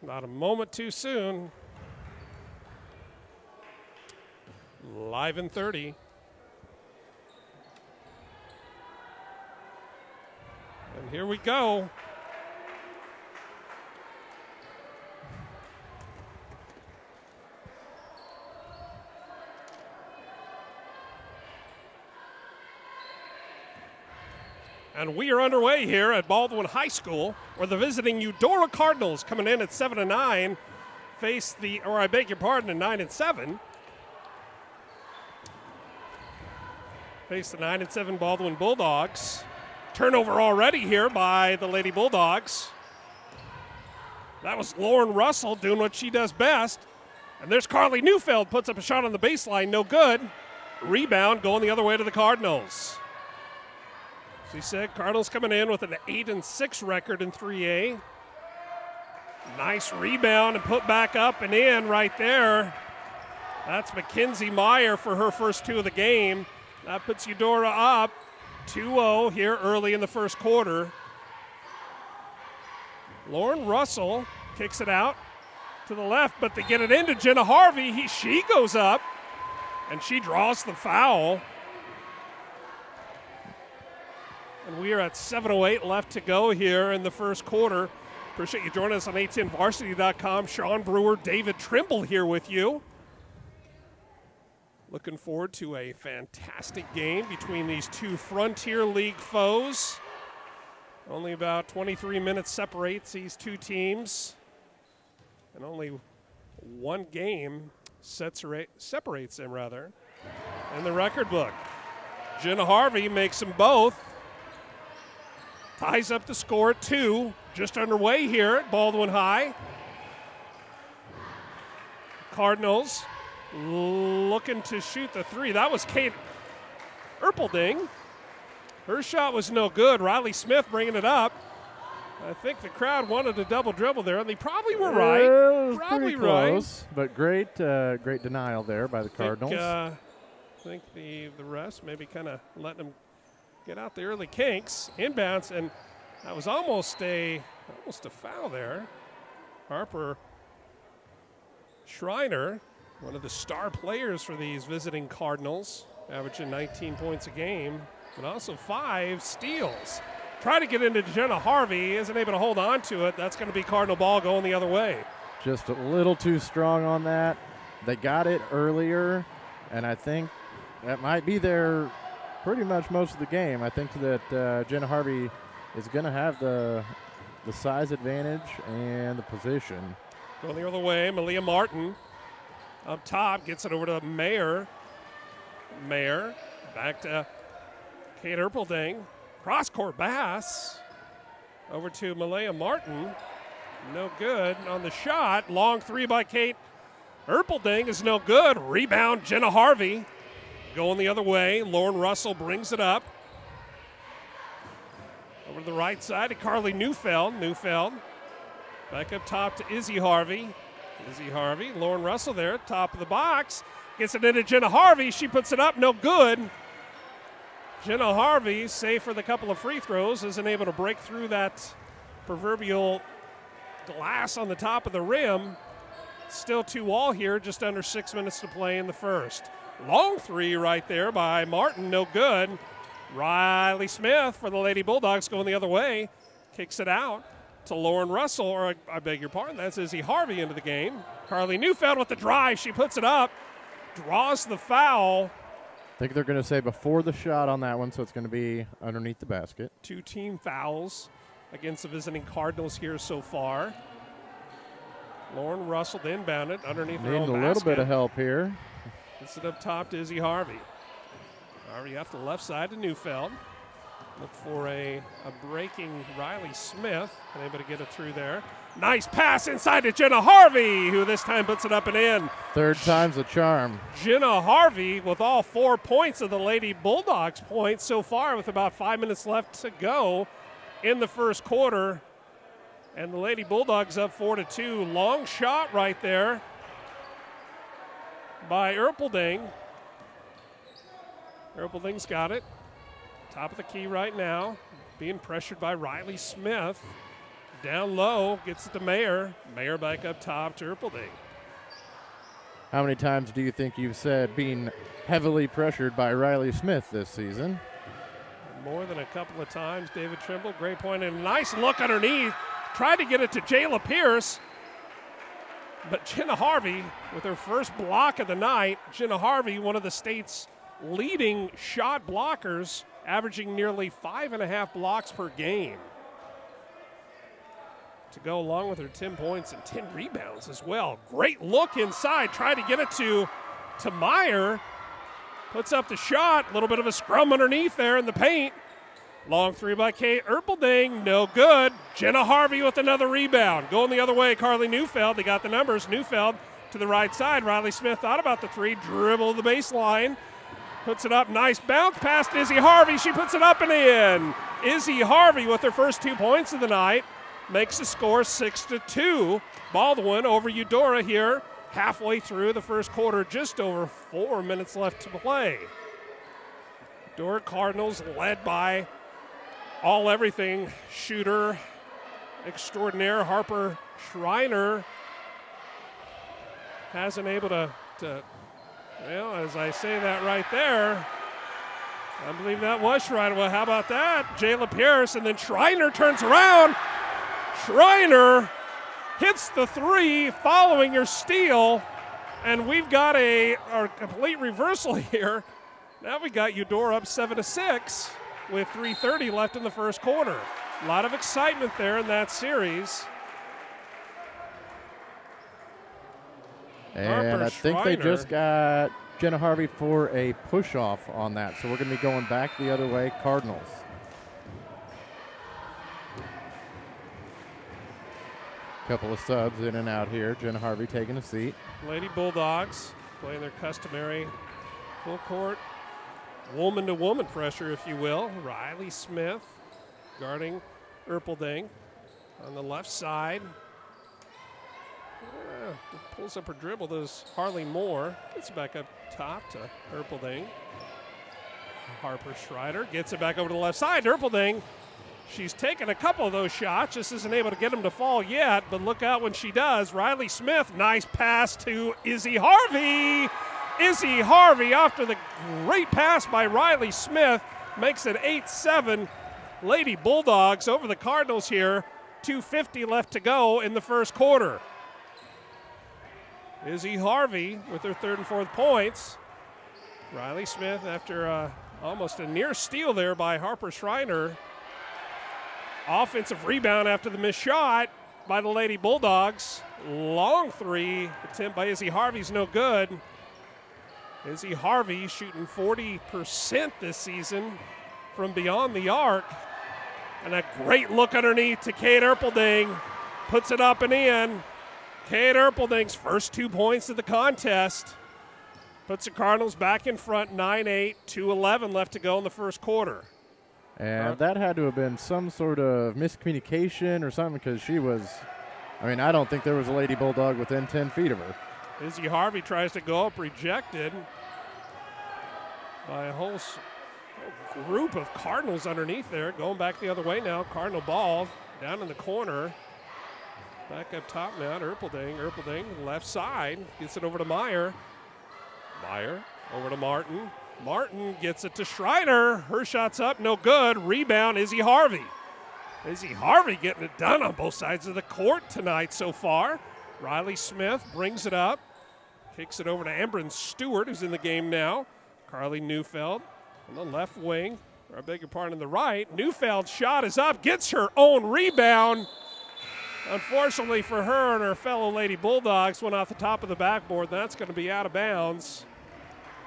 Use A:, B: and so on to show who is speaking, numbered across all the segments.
A: Not a moment too soon. Live in 30. And here we go. And we are underway here at Baldwin High School, where the visiting Eudora Cardinals, coming in at 7-9, face the, or I beg your pardon, at 9-7. Face the 9-7 Baldwin Bulldogs. Turnover already here by the Lady Bulldogs. That was Lauren Russell doing what she does best. And there's Carly Neufeld, puts up a shot on the baseline, no good. Rebound going the other way to the Cardinals. As he said, Cardinals coming in with an 8-6 record in 3A. Nice rebound and put back up and in right there. That's Mackenzie Meyer for her first two of the game. That puts Eudora up 2-0 here early in the first quarter. Lauren Russell kicks it out to the left, but they get it into Jenna Harvey. She goes up, and she draws the foul. And we are at 7:08 left to go here in the first quarter. Appreciate you joining us on A10Varsity.com. Sean Brewer, David Trimble here with you. Looking forward to a fantastic game between these two Frontier League foes. Only about 23 minutes separates these two teams. And only one game separates them, rather, in the record book. Jenna Harvey makes them both. Ties up the score at 2. Just underway here at Baldwin High. Cardinals looking to shoot the 3. That was Kate Erpelding. Her shot was no good. Riley Smith bringing it up. I think the crowd wanted a double dribble there, and they probably were right.
B: Probably close, but great denial there by the Cardinals.
A: I think the rest maybe kind of letting them get out the early kinks. Inbounds, and that was almost a foul there. Harper Schreiner, one of the star players for these visiting Cardinals, averaging 19 points a game, but also 5 steals. Try to get into Jenna Harvey, isn't able to hold on to it. That's going to be Cardinal ball going the other way.
B: Just a little too strong on that. They got it earlier, and I think that might be there pretty much most of the game. I think that Jenna Harvey is going to have the size advantage and the position.
A: Going the other way, Malia Martin up top, gets it over to Mayer. Mayer back to Kate Erpelding. Cross-court pass over to Malia Martin. No good on the shot. Long 3 by Kate Erpelding is no good. Rebound, Jenna Harvey. Going the other way. Lauren Russell brings it up. Over to the right side to Carly Neufeld. Neufeld back up top to Izzy Harvey. Izzy Harvey. Lauren Russell there, top of the box. Gets it into Jenna Harvey. She puts it up. No good. Jenna Harvey, save for the couple of free throws, isn't able to break through that proverbial glass on the top of the rim. Still 2-all here, just under 6 minutes to play in the first. Long 3 right there by Martin, no good. Riley Smith for the Lady Bulldogs going the other way. Kicks it out to Lauren Russell, or I beg your pardon, that's Izzy Harvey into the game. Carly Neufeld with the drive, she puts it up, draws the foul.
B: I think they're going to say before the shot on that one, so it's going to be underneath the basket.
A: 2 team fouls against the visiting Cardinals here so far. Lauren Russell inbounded underneath her own basket.
B: Need a little bit of help here.
A: Gets it up top to Izzy Harvey. Harvey off the left side to Neufeld. Look for a breaking Riley Smith. Unable to get it through there. Nice pass inside to Jenna Harvey, who this time puts it up and in.
B: Third time's the charm.
A: Jenna Harvey with all 4 points of the Lady Bulldogs points so far, with about 5 minutes left to go in the first quarter. And the Lady Bulldogs up 4-2. Long shot right there by Erpelding. Erpelding's got it. Top of the key right now. Being pressured by Riley Smith. Down low, gets it to Mayer. Mayer back up top to Erpelding.
B: How many times do you think you've said being heavily pressured by Riley Smith this season?
A: More than a couple of times. David Trimble, great point, and a nice look underneath. Tried to get it to Jayla Pierce, but Jenna Harvey with her first block of the night. Jenna Harvey, one of the state's leading shot blockers, averaging nearly 5.5 blocks per game. To go along with her 10 points and 10 rebounds as well. Great look inside, tried to get it to Meyer. Puts up the shot, a little bit of a scrum underneath there in the paint. Long three by Kate Erpelding, no good. Jenna Harvey with another rebound. Going the other way, Carly Neufeld, they got the numbers. Neufeld to the right side. Riley Smith thought about the three, dribble the baseline. Puts it up, nice bounce past Izzy Harvey. She puts it up and in. Izzy Harvey with her first 2 points of the night makes the score 6-2. Baldwin over Eudora here halfway through the first quarter, just over 4 minutes left to play. Eudora Cardinals led by all-everything shooter extraordinaire Harper Schreiner. Hasn't able to, well, as I say that right there, I believe that was Schreiner. Well, how about that? Jayla Pierce, and then Schreiner turns around. Schreiner hits the three following your steal, and we've got a complete reversal here. Now we got Eudora up 7-6 with 3:30 left in the first quarter. A lot of excitement there in that series.
B: And
A: Harper
B: I think they
A: Schreiner.
B: just got Jenna Harvey for a push-off on that, so we're going to be going back the other way, Cardinals. Couple of subs in and out here. Jenna Harvey taking a seat.
A: Lady Bulldogs playing their customary full court woman-to-woman pressure, if you will. Riley Smith guarding Erpelding on the left side. Pulls up her dribble, does Harley Moore. Gets it back up top to Erpelding. Harper Schreiner gets it back over to the left side. Erpelding, she's taken a couple of those shots, just isn't able to get them to fall yet, but look out when she does. Riley Smith, nice pass to Izzy Harvey. Izzy Harvey, after the great pass by Riley Smith, makes it 8-7. Lady Bulldogs over the Cardinals here. 2:50 left to go in the first quarter. Izzy Harvey with her third and fourth points. Riley Smith after almost a near steal there by Harper Schreiner. Offensive rebound after the missed shot by the Lady Bulldogs. Long three attempt by Izzy Harvey's no good. Izzy Harvey shooting 40% this season from beyond the arc. And a great look underneath to Kate Erpelding. Puts it up and in. Kate Erpelding's first 2 points of the contest. Puts the Cardinals back in front, 9-8, 2:11 left to go in the first quarter.
B: And that had to have been some sort of miscommunication or something, because she was, I don't think there was a Lady Bulldog within 10 feet of her.
A: Izzy Harvey tries to go up, rejected by a whole group of Cardinals underneath there. Going back the other way now. Cardinal ball down in the corner. Back up top now to Erpelding. Erpelding, left side, gets it over to Meyer. Meyer over to Martin. Martin gets it to Schreiner. Her shot's up, no good. Rebound, Izzy Harvey. Izzy Harvey getting it done on both sides of the court tonight so far. Riley Smith brings it up. Kicks it over to Amber Stewart, who's in the game now. Carly Neufeld on the left wing. Or I beg your pardon, on the right. Neufeld's shot is up, gets her own rebound. Unfortunately for her and her fellow Lady Bulldogs, went off the top of the backboard. That's going to be out of bounds.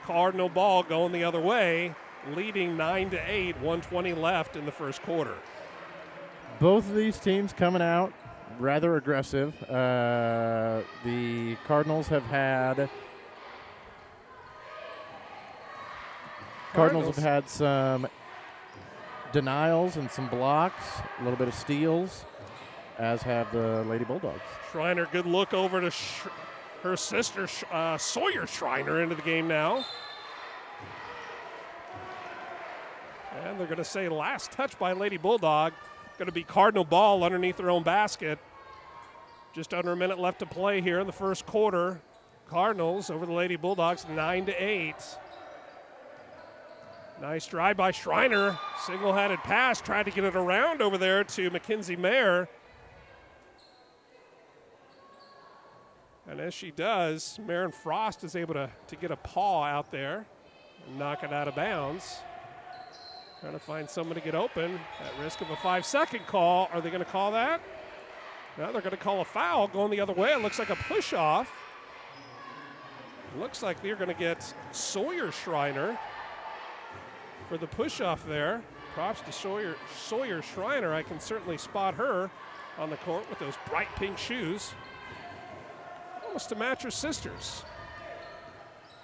A: Cardinal ball going the other way, leading 9-8, 1:20 left in the first quarter.
B: Both of these teams coming out rather aggressive. The Cardinals have had some denials and some blocks, a little bit of steals, as have the Lady Bulldogs.
A: Schreiner, good look over to her sister, Sawyer Schreiner, into the game now. And they're going to say last touch by Lady Bulldog. Going to be Cardinal ball underneath their own basket. Just under a minute left to play here in the first quarter. Cardinals over the Lady Bulldogs 9-8. Nice drive by Schreiner. Single-handed pass. Tried to get it around over there to Mackenzie Mayer. And as she does, Maren Frost is able to get a paw out there and knock it out of bounds. Trying to find someone to get open at risk of a 5-second call. Are they going to call that? No, they're going to call a foul going the other way. It looks like a push-off. Looks like they're going to get Sawyer Schreiner for the push-off there. Props to Sawyer Schreiner. I can certainly spot her on the court with those bright pink shoes. Almost to match her sisters.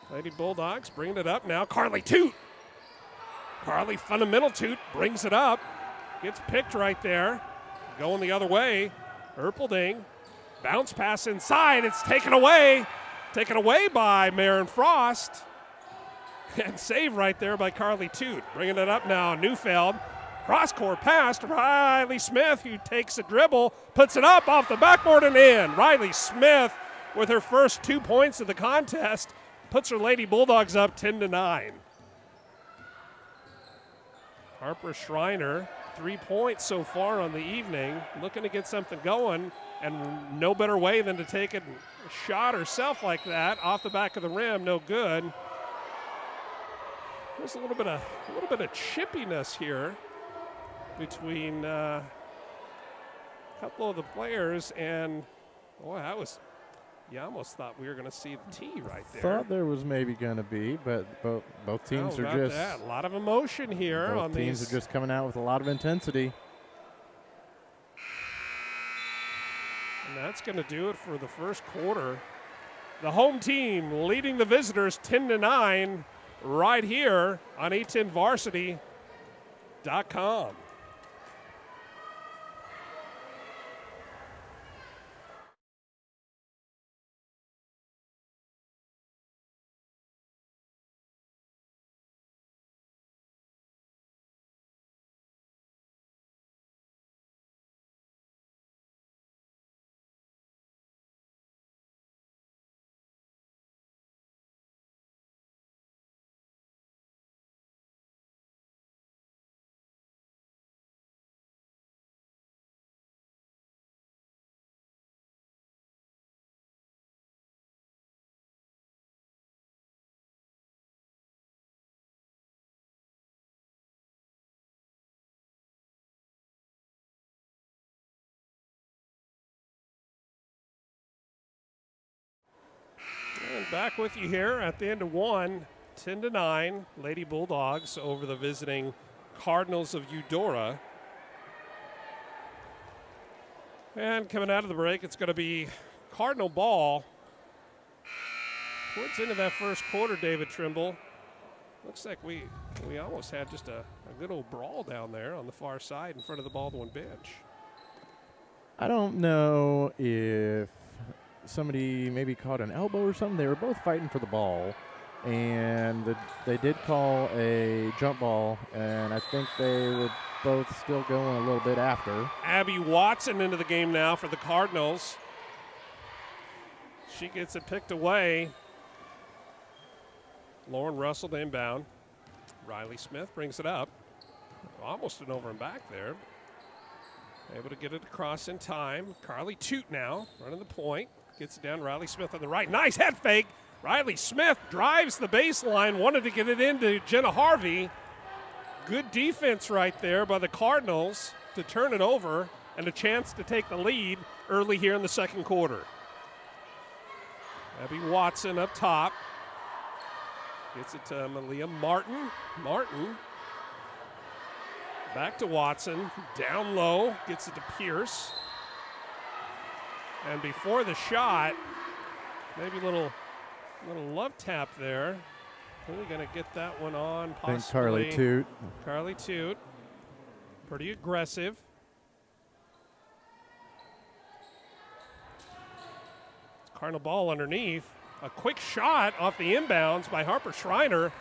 A: Lady Bulldogs bringing it up now. Carly Toot. Carly fundamental Toot brings it up. Gets picked right there. Going the other way. Erpelding. Bounce pass inside. It's taken away. Taken away by Maren Frost. And save right there by Carly Toot. Bringing it up now. Neufeld. Cross-court pass to Riley Smith, who takes a dribble, puts it up off the backboard and in. Riley Smith with her first 2 points of the contest puts her Lady Bulldogs up 10-9. Harper Schreiner, 3 points so far on the evening, looking to get something going, and no better way than to take a shot herself like that off the back of the rim, no good. There's a little bit of chippiness here between a couple of the players, and boy, I almost thought we were going to see the T right there.
B: Thought there was maybe going to be, but both teams are just
A: a lot of emotion here.
B: Both teams are just coming out with a lot of intensity.
A: And that's going to do it for the first quarter. The home team leading the visitors 10-9 right here on A10varsity.com. And back with you here at the end of one, 10-9, Lady Bulldogs over the visiting Cardinals of Eudora. And coming out of the break, it's going to be Cardinal ball. Towards the end of that first quarter, David Trimble, looks like we almost had just a good old brawl down there on the far side in front of the Baldwin bench.
B: I don't know if somebody maybe caught an elbow or something. They were both fighting for the ball, and they did call a jump ball, and I think they were both still going a little bit after.
A: Abby Watson into the game now for the Cardinals. She gets it picked away. Lauren Russell to inbound. Riley Smith brings it up. Almost an over and back there. Able to get it across in time. Carly Toot now running the point. Gets it down. Riley Smith on the right. Nice head fake. Riley Smith drives the baseline. Wanted to get it into Jenna Harvey. Good defense right there by the Cardinals to turn it over and a chance to take the lead early here in the second quarter. Abby Watson up top. Gets it to Malia Martin. Martin back to Watson. Down low. Gets it to Pierce. And before the shot, maybe a little love tap there. Really going to get that one on, possibly.
B: I think Carly Toot.
A: Carly Toot. Pretty aggressive. Cardinal ball underneath. A quick shot off the inbounds by Harper Schreiner.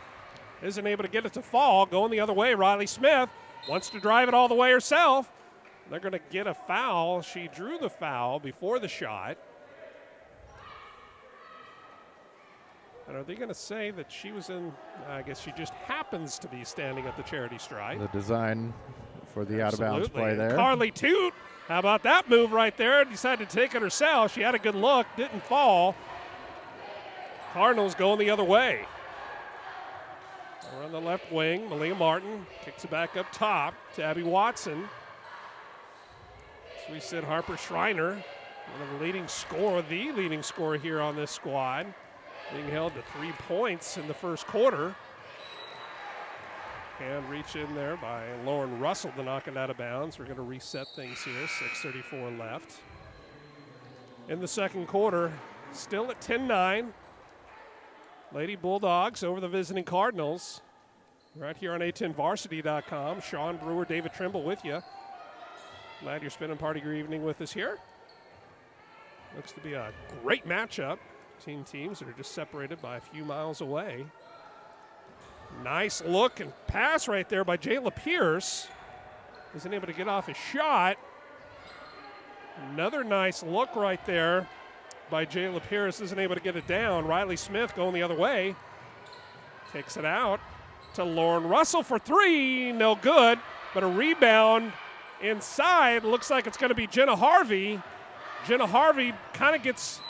A: Isn't able to get it to fall. Going the other way, Riley Smith wants to drive it all the way herself. They're going to get a foul. She drew the foul before the shot. And are they going to say that she was in, I guess she just happens to be standing at the charity stripe.
B: The design for the out-of-bounds play there.
A: Carly Toot, how about that move right there? Decided to take it herself. She had a good look, didn't fall. Cardinals going the other way. Over on the left wing, Malia Martin kicks it back up top to Abby Watson. As we said, Harper Schreiner, one of the leading scorer here on this squad, being held to 3 points in the first quarter. And reach in there by Lauren Russell to knock it out of bounds. We're going to reset things here, 6:34 left. In the second quarter, still at 10-9. Lady Bulldogs over the visiting Cardinals. Right here on A10varsity.com. Sean Brewer, David Trimble with you. Glad you're spending part of your evening with us here. Looks to be a great matchup. Teams that are just separated by a few miles away. Nice look and pass right there by Jayla Pierce. Isn't able to get off a shot. Another nice look right there by Jayla Pierce. Isn't able to get it down. Riley Smith going the other way. Kicks it out to Lauren Russell for three. No good, but a rebound inside. Looks like it's going to be Jenna Harvey. Jenna Harvey kind of gets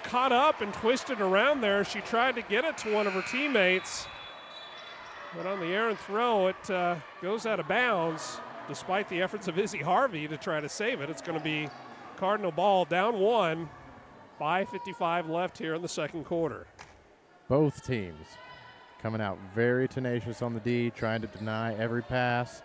A: caught up and twisted around there. She tried to get it to one of her teammates, but on the errant throw, it goes out of bounds despite the efforts of Izzy Harvey to try to save it. It's going to be Cardinal ball down one, 5:55 left here in the second quarter.
B: Both teams coming out very tenacious on the D, trying to deny every pass.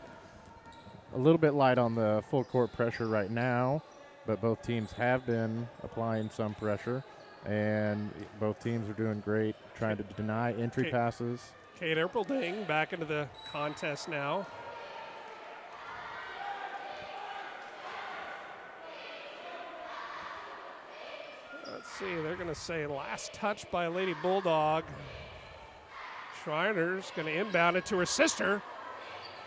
B: A little bit light on the full court pressure right now, but both teams have been applying some pressure, and both teams are doing great trying to deny entry passes.
A: Kate Erpelding back into the contest now. Let's see, they're going to say last touch by Lady Bulldog. Schreiner's going to inbound it to her sister.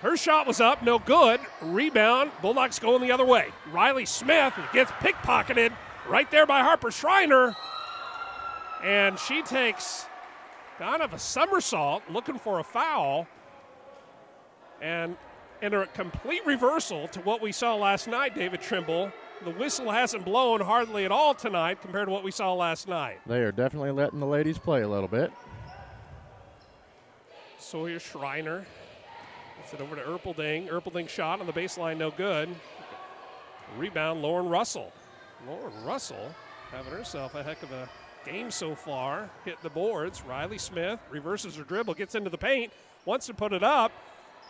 A: Her shot was up, no good. Rebound, Bulldogs going the other way. Riley Smith gets pickpocketed right there by Harper Schreiner. And she takes kind of a somersault looking for a foul. And in a complete reversal to what we saw last night, David Trimble, the whistle hasn't blown hardly at all tonight compared to what we saw last night.
B: They are definitely letting the ladies play a little bit.
A: Sawyer Schreiner. Gets it over to Erpelding. Erpelding shot on the baseline, no good. Rebound, Lauren Russell. Lauren Russell having herself a heck of a game so far. Hit the boards. Riley Smith reverses her dribble, gets into the paint, wants to put it up.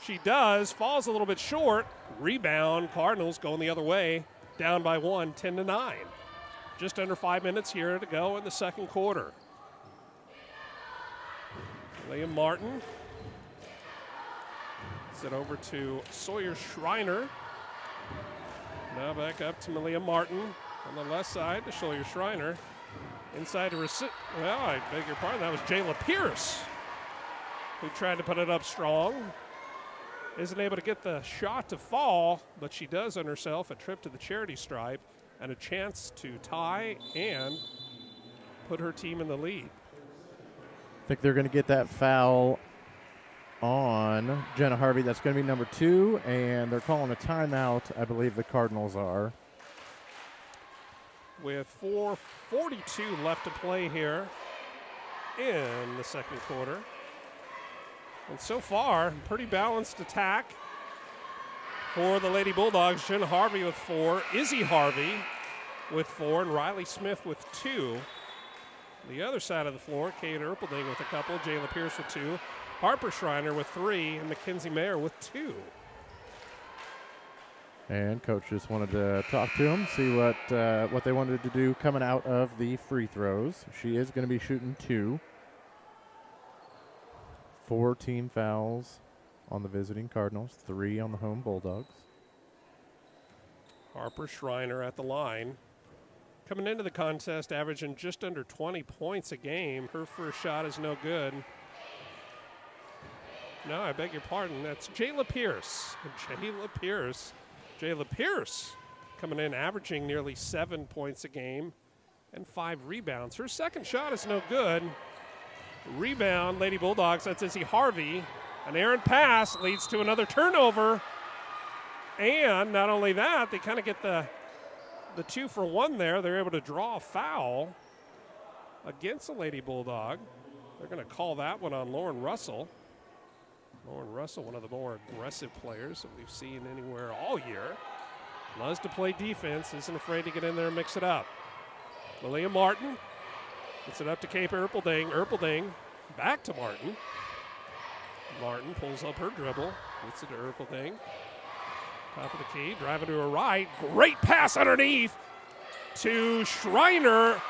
A: She does, falls a little bit short. Rebound, Cardinals going the other way. Down by one, 10-9. Just under 5 minutes here to go in the second quarter. Liam Martin. It over to Sawyer Schreiner. Now back up to Malia Martin on the left side to Sawyer Schreiner. Inside to well, I beg your pardon, that was Jayla Pierce who tried to put it up strong. Isn't able to get the shot to fall, but she does earn herself a trip to the charity stripe and a chance to tie and put her team in the lead.
B: I think they're going to get that foul on Jenna Harvey. That's going to be number 2, and they're calling a timeout, I believe the Cardinals are.
A: With 4:42 left to play here in the second quarter. And so far, pretty balanced attack for the Lady Bulldogs. Jenna Harvey with 4, Izzy Harvey with 4, and Riley Smith with 2. The other side of the floor, Kate Erpelding with a couple, Jayla Pierce with 2, Harper Schreiner with 3, and Mackenzie Mayer with 2.
B: And coach just wanted to talk to him, see what they wanted to do coming out of the free throws. She is going to be shooting 2. 4 team fouls on the visiting Cardinals, 3 on the home Bulldogs.
A: Harper Schreiner at the line. Coming into the contest, averaging just under 20 points a game. Her first shot is no good. No, I beg your pardon. That's Jayla Pierce. Jayla Pierce coming in, averaging nearly 7 points a game and 5 rebounds. Her second shot is no good. Rebound, Lady Bulldogs. That's Izzy Harvey. An errant pass leads to another turnover. And not only that, they kind of get the 2-for-1 there. They're able to draw a foul against the Lady Bulldog. They're going to call that one on Lauren Russell. Lauren Russell, one of the more aggressive players that we've seen anywhere all year. Loves to play defense, isn't afraid to get in there and mix it up. Malia Martin gets it up to Cape Erpelding. Erpelding back to Martin. Martin pulls up her dribble, gets it to Erpelding. Top of the key, driving to her right. Great pass underneath to Schreiner.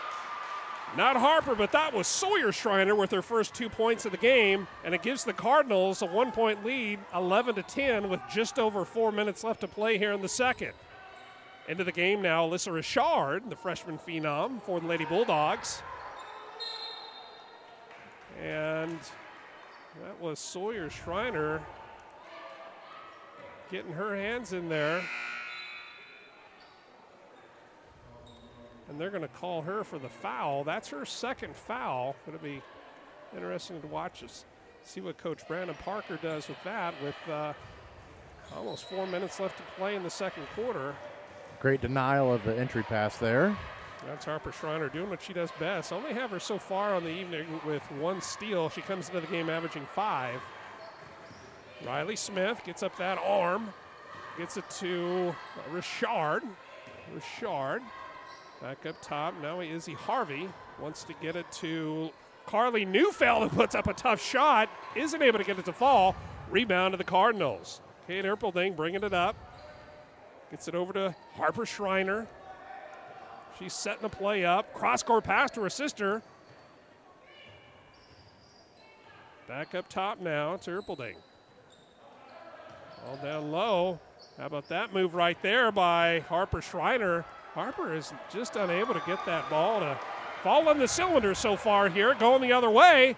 A: Not Harper, but that was Sawyer Schreiner with her first 2 points of the game, and it gives the Cardinals a 1-point lead, 11-10, with just over 4 minutes left to play here in the second. Into the game now, Alyssa Richard, the freshman phenom for the Lady Bulldogs. And that was Sawyer Schreiner getting her hands in there. And they're going to call her for the foul. That's her second foul. It'll be interesting to watch us, see what Coach Brandon Parker does with that, with almost 4 minutes left to play in the second quarter.
B: Great denial of the entry pass there.
A: That's Harper Schreiner doing what she does best. Only have her so far on the evening with 1 steal. She comes into the game averaging 5. Riley Smith gets up that arm, gets it to Richard. Back up top, now Izzy Harvey wants to get it to Carly Neufeld, who puts up a tough shot, isn't able to get it to fall. Rebound to the Cardinals. Kate Erpelding bringing it up. Gets it over to Harper Schreiner. She's setting the play up. Cross-court pass to her sister. Back up top now to Erpelding. All down low. How about that move right there by Harper Schreiner? Harper is just unable to get that ball to fall on the cylinder so far here. Going the other way.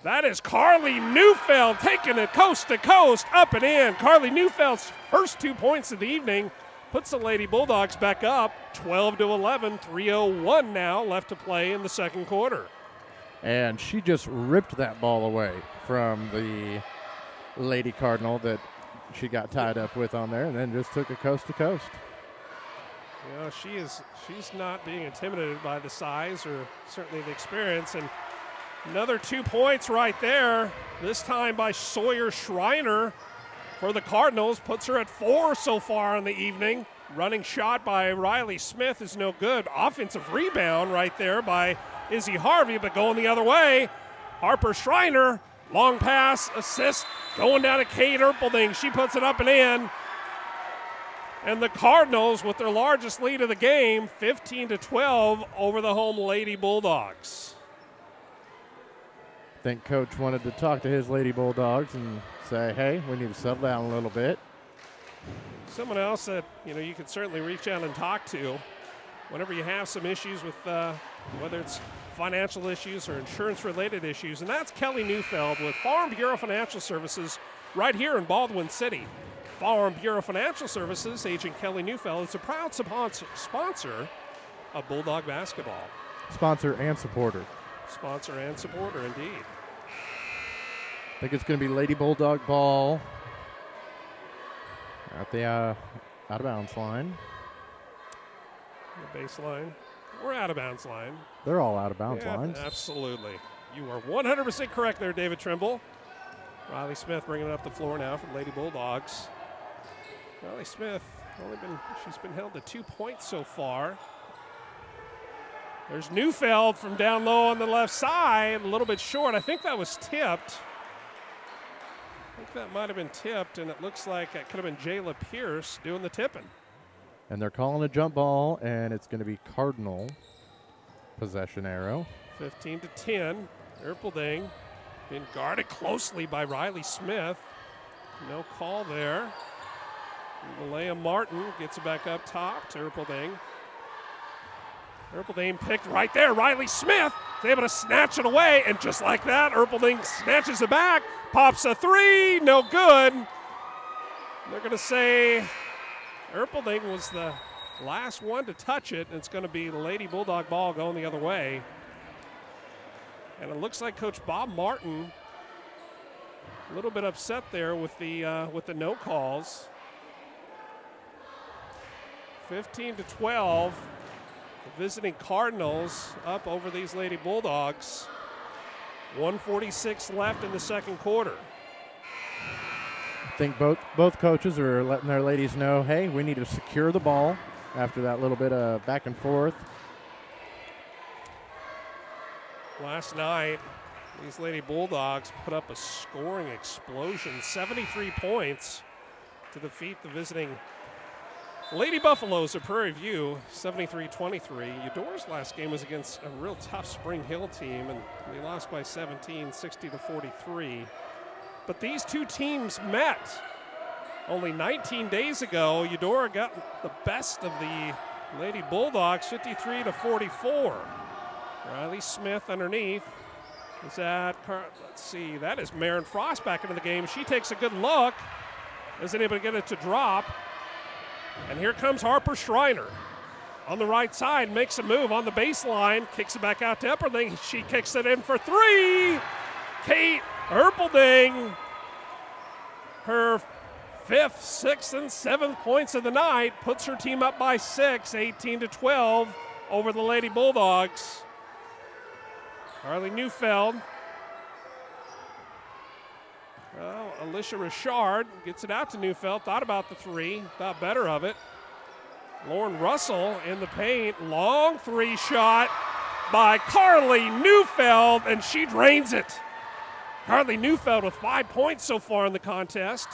A: That is Carly Neufeld taking it coast to coast, up and in. Carly Neufeld's first 2 points of the evening puts the Lady Bulldogs back up 12-11, 3:01 now left to play in the second quarter.
B: And she just ripped that ball away from the Lady Cardinal that she got tied up with on there, and then just took it coast to coast.
A: You know, she's not being intimidated by the size or certainly the experience. And another 2 points right there, this time by Sawyer Schreiner for the Cardinals, puts her at 4 so far in the evening. Running shot by Riley Smith is no good. Offensive rebound right there by Izzy Harvey, but going the other way. Harper Schreiner, long pass, assist, going down to Kate Erpelding. She puts it up and in. And the Cardinals, with their largest lead of the game, 15-12 over the home Lady Bulldogs.
B: I think Coach wanted to talk to his Lady Bulldogs and say, hey, we need to settle down a little bit.
A: Someone else that you could certainly reach out and talk to whenever you have some issues with whether it's financial issues or insurance-related issues, and that's Kelly Neufeld with Farm Bureau Financial Services right here in Baldwin City. Farm Bureau Financial Services, Agent Kelly Neufeld is a proud sponsor of Bulldog basketball.
B: Sponsor and supporter.
A: Sponsor and supporter, indeed.
B: I think it's going to be Lady Bulldog ball at the out-of-bounds line.
A: The baseline. Or out-of-bounds line.
B: They're all out-of-bounds lines.
A: Absolutely. You are 100% correct there, David Trimble. Riley Smith bringing it up the floor now for the Lady Bulldogs. Riley Smith, she's been held to 2 points so far. There's Neufeld from down low on the left side, a little bit short. I think that was tipped. I think that might have been tipped, and it looks like it could have been Jayla Pierce doing the tipping.
B: And they're calling a jump ball, and it's going to be Cardinal possession arrow.
A: 15-10. Erpelding being guarded closely by Riley Smith. No call there. Malaya Martin gets it back up top to Erpelding. Erpelding picked right there. Riley Smith is able to snatch it away, and just like that, Erpelding snatches it back, pops a three, no good. They're going to say Erpelding was the last one to touch it, and it's going to be the Lady Bulldog ball going the other way. And it looks like Coach Bob Martin a little bit upset there with the no calls. 15-12. The visiting Cardinals up over these Lady Bulldogs. 1:46 left in the second quarter.
B: I think both coaches are letting their ladies know, hey, we need to secure the ball after that little bit of back and forth.
A: Last night, these Lady Bulldogs put up a scoring explosion, 73 points to defeat the visiting Lady Buffaloes of Prairie View, 73-23. Eudora's last game was against a real tough Spring Hill team, and they lost by 17, 60-43. But these two teams met only 19 days ago. Eudora got the best of the Lady Bulldogs, 53-44. Riley Smith underneath. Is that, let's see, that is Maren Frost back into the game. She takes a good look, isn't able to get it to drop. And here comes Harper Schreiner on the right side, makes a move on the baseline, kicks it back out to Erpelding. She kicks it in for three. Kate Erpelding, her 5th, 6th, and 7th points of the night, puts her team up by 6, 18-12 over the Lady Bulldogs. Harley Neufeld. Well, Alicia Richard gets it out to Neufeld. Thought about the three, thought better of it. Lauren Russell in the paint. Long three shot by Carly Neufeld, and she drains it. Carly Neufeld with 5 points so far in the contest,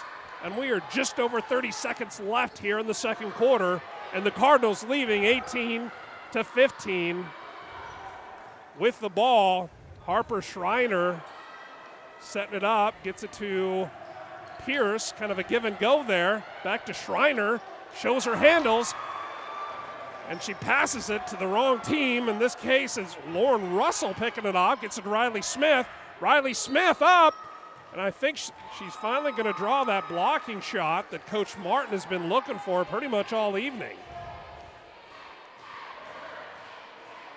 A: and we are just over 30 seconds left here in the second quarter, and the Cardinals leaving 18-15. With the ball, Harper Schreiner setting it up, gets it to Pierce, kind of a give and go there. Back to Schreiner, shows her handles, and she passes it to the wrong team. In this case, it's Lauren Russell picking it up, gets it to Riley Smith. Riley Smith up, and I think she's finally going to draw that blocking shot that Coach Martin has been looking for pretty much all evening.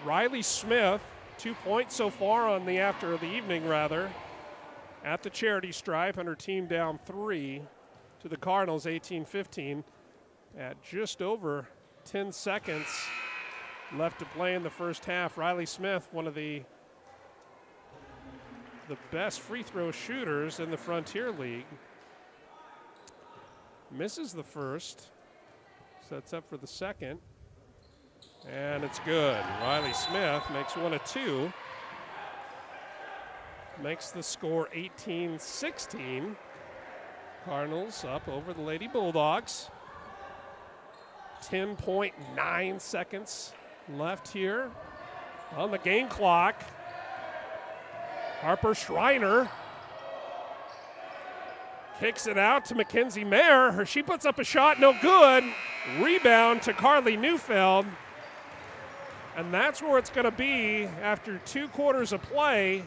A: Riley Smith, 2 points so far on the evening, at the charity stripe, and her team down 3 to the Cardinals, 18-15, at just over 10 seconds left to play in the first half. Riley Smith, one of the best free throw shooters in the Frontier League, misses the first, sets up for the second, and it's good. Riley Smith makes one of two. Makes the score 18-16. Cardinals up over the Lady Bulldogs. 10.9 seconds left here on the game clock. Harper Schreiner kicks it out to Mackenzie Mayer. She puts up a shot, no good. Rebound to Carly Neufeld. And that's where it's going to be after 2 quarters of play.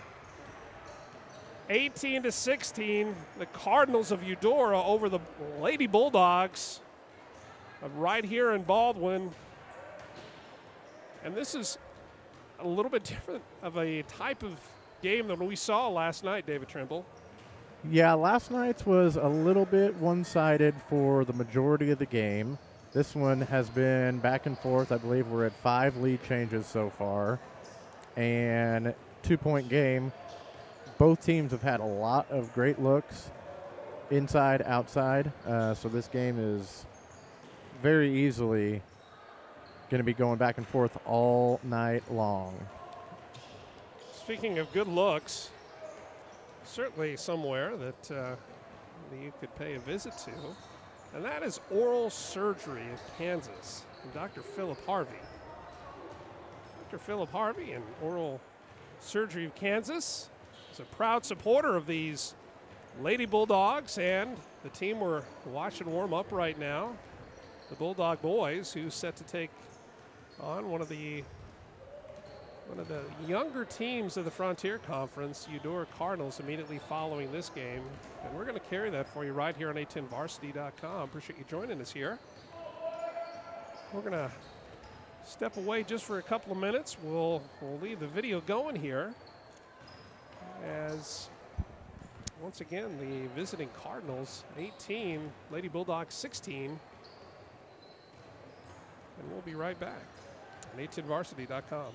A: 18-16, the Cardinals of Eudora over the Lady Bulldogs right here in Baldwin. And this is a little bit different of a type of game than we saw last night, David Trimble.
B: Yeah, last night's was a little bit one-sided for the majority of the game. This one has been back and forth. I believe we're at 5 lead changes so far. And 2-point game. Both teams have had a lot of great looks, inside, outside. So this game is very easily going to be going back and forth all night long.
A: Speaking of good looks, certainly somewhere that you could pay a visit to, and that is Oral Surgery in Kansas from Dr. Philip Harvey. Dr. Philip Harvey and Oral Surgery of Kansas is a proud supporter of these Lady Bulldogs and the team we're watching warm up right now, the Bulldog boys, who's set to take on one of the One of the younger teams of the Frontier Conference, Eudora Cardinals, immediately following this game. And we're going to carry that for you right here on A10varsity.com. Appreciate you joining us here. We're going to step away just for a couple of minutes. We'll leave the video going here as, once again, the visiting Cardinals, 18, Lady Bulldogs 16. And we'll be right back on A10varsity.com.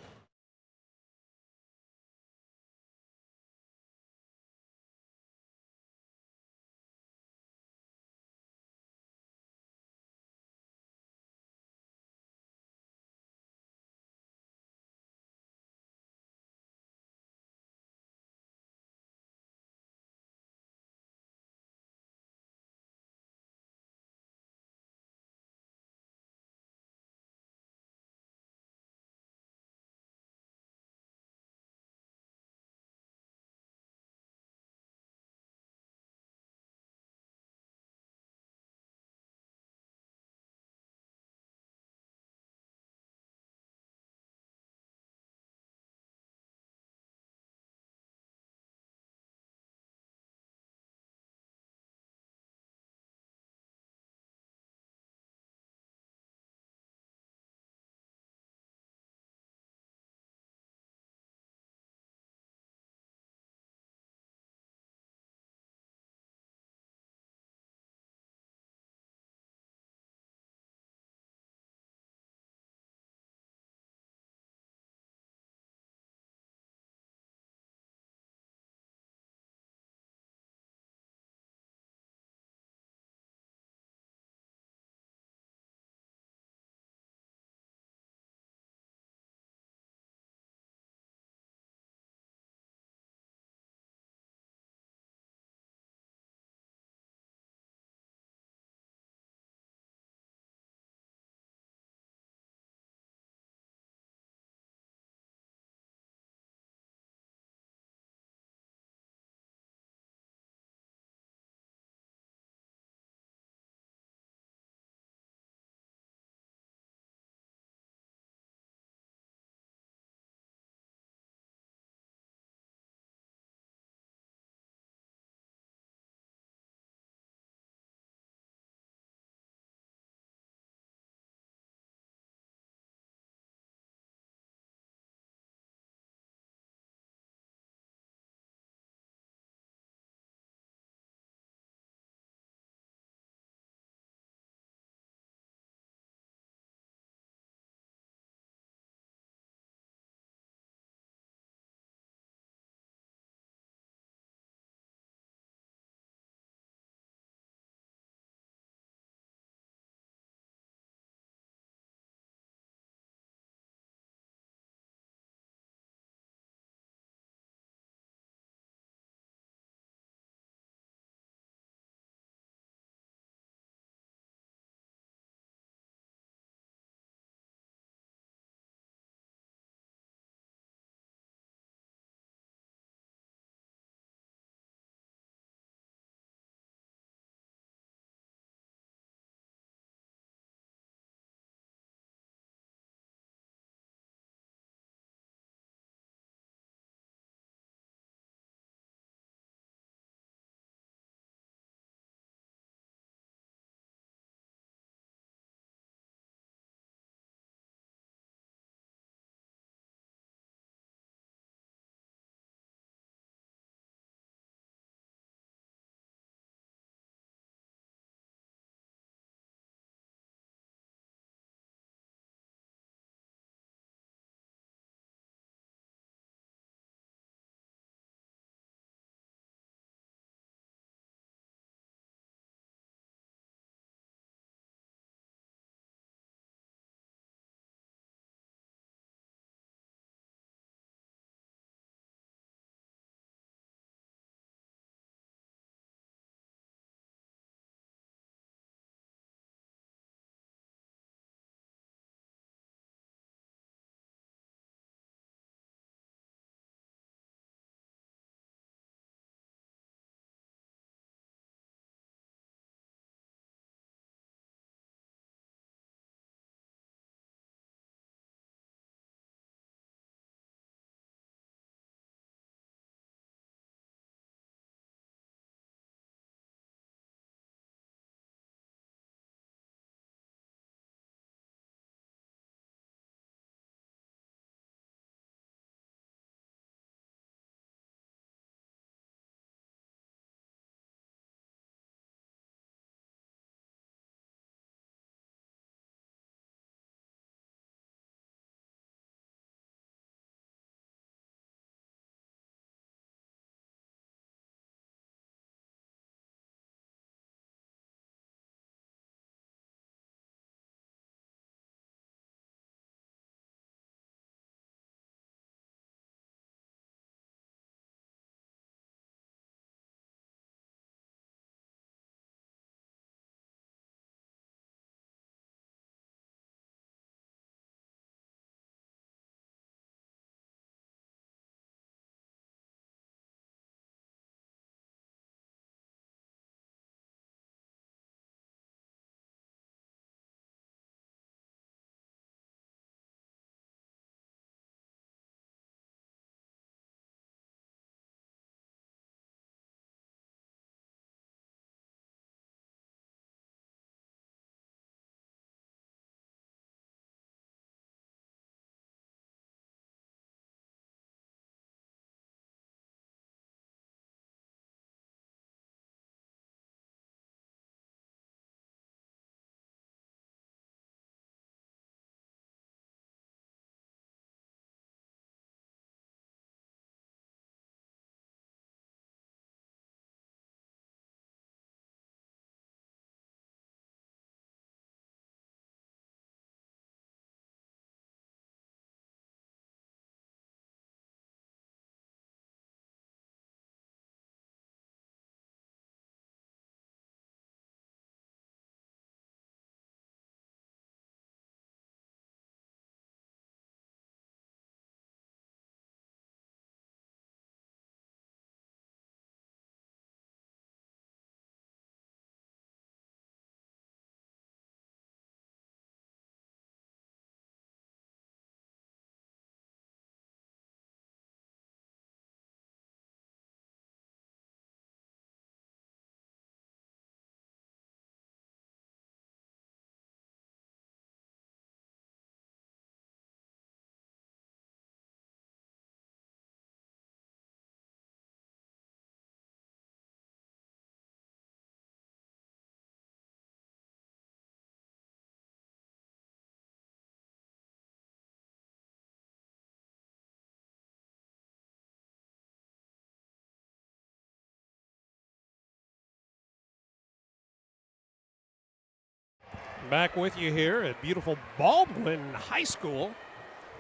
A: Back with you here at beautiful Baldwin High School.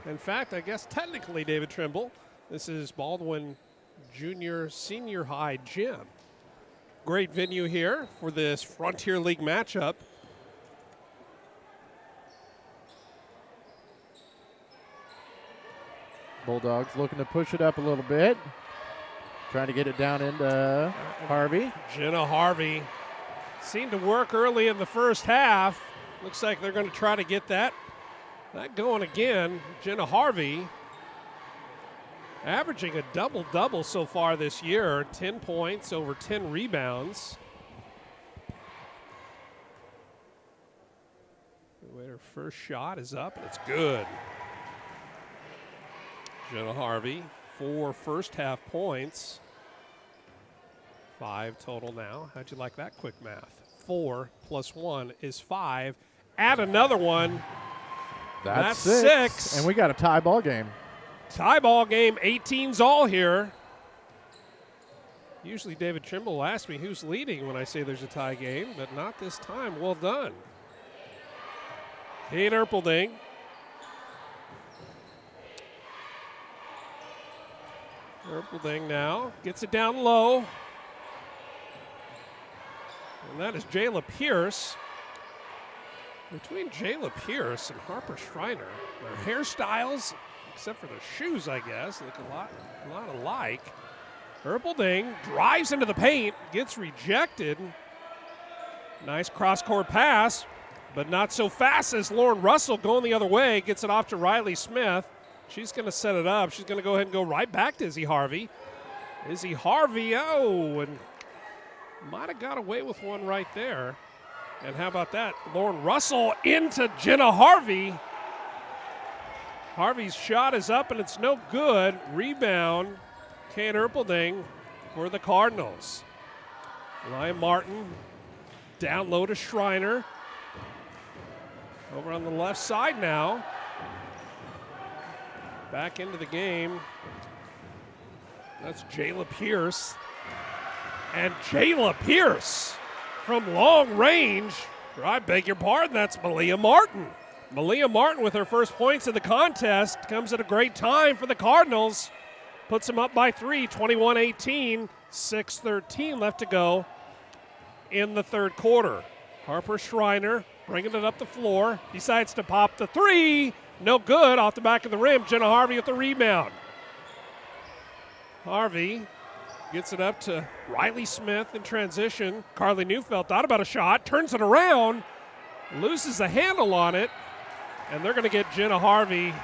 A: In fact, I guess technically, David Trimble, this is Baldwin Junior Senior High Gym. Great venue here for this Frontier League matchup.
B: Bulldogs looking to push it up a little bit. Trying to get it down into Harvey.
A: Jenna Harvey seemed to work early in the first half. Looks like they're going to try to get that going again. Jenna Harvey averaging a double-double so far this year. 10 points, over 10 rebounds. Her first shot is up, and it's good. Jenna Harvey, 4 first-half points. 5 total now. How'd you like that quick math? 4 plus 1 is 5. Add another one. That's 6.
B: And we got a tie ball game.
A: Tie ball game, 18's all here. Usually David Trimble will ask me who's leading when I say there's a tie game, but not this time. Well done. Kate Erpelding. Erpelding now gets it down low. And that is Jayla Pierce. Between Jayla Pierce and Harper Schreiner, their hairstyles, except for their shoes, I guess, look a lot alike. Erpelding drives into the paint, gets rejected. Nice cross-court pass, but not so fast as Lauren Russell going the other way. Gets it off to Riley Smith. She's going to set it up. She's going to go ahead and go right back to Izzy Harvey. Izzy Harvey, and might have got away with one right there. And how about that? Lauren Russell into Jenna Harvey. Harvey's shot is up, and it's no good. Rebound, Kate Erpelding for the Cardinals. Ryan Martin down low to Schreiner. Over on the left side now. Back into the game. That's Jayla Pierce. And Jayla Pierce from long range. I beg your pardon, that's Malia Martin. Malia Martin with her first points of the contest comes at a great time for the Cardinals. Puts them up by 3, 21-18, 6:13 left to go in the third quarter. Harper Schreiner bringing it up the floor. Decides to pop the 3. No good, off the back of the rim. Jenna Harvey with the rebound. Harvey gets it up to Riley Smith in transition. Carly Neufeld thought about a shot, turns it around, loses the handle on it, and they're going to get Jenna Harvey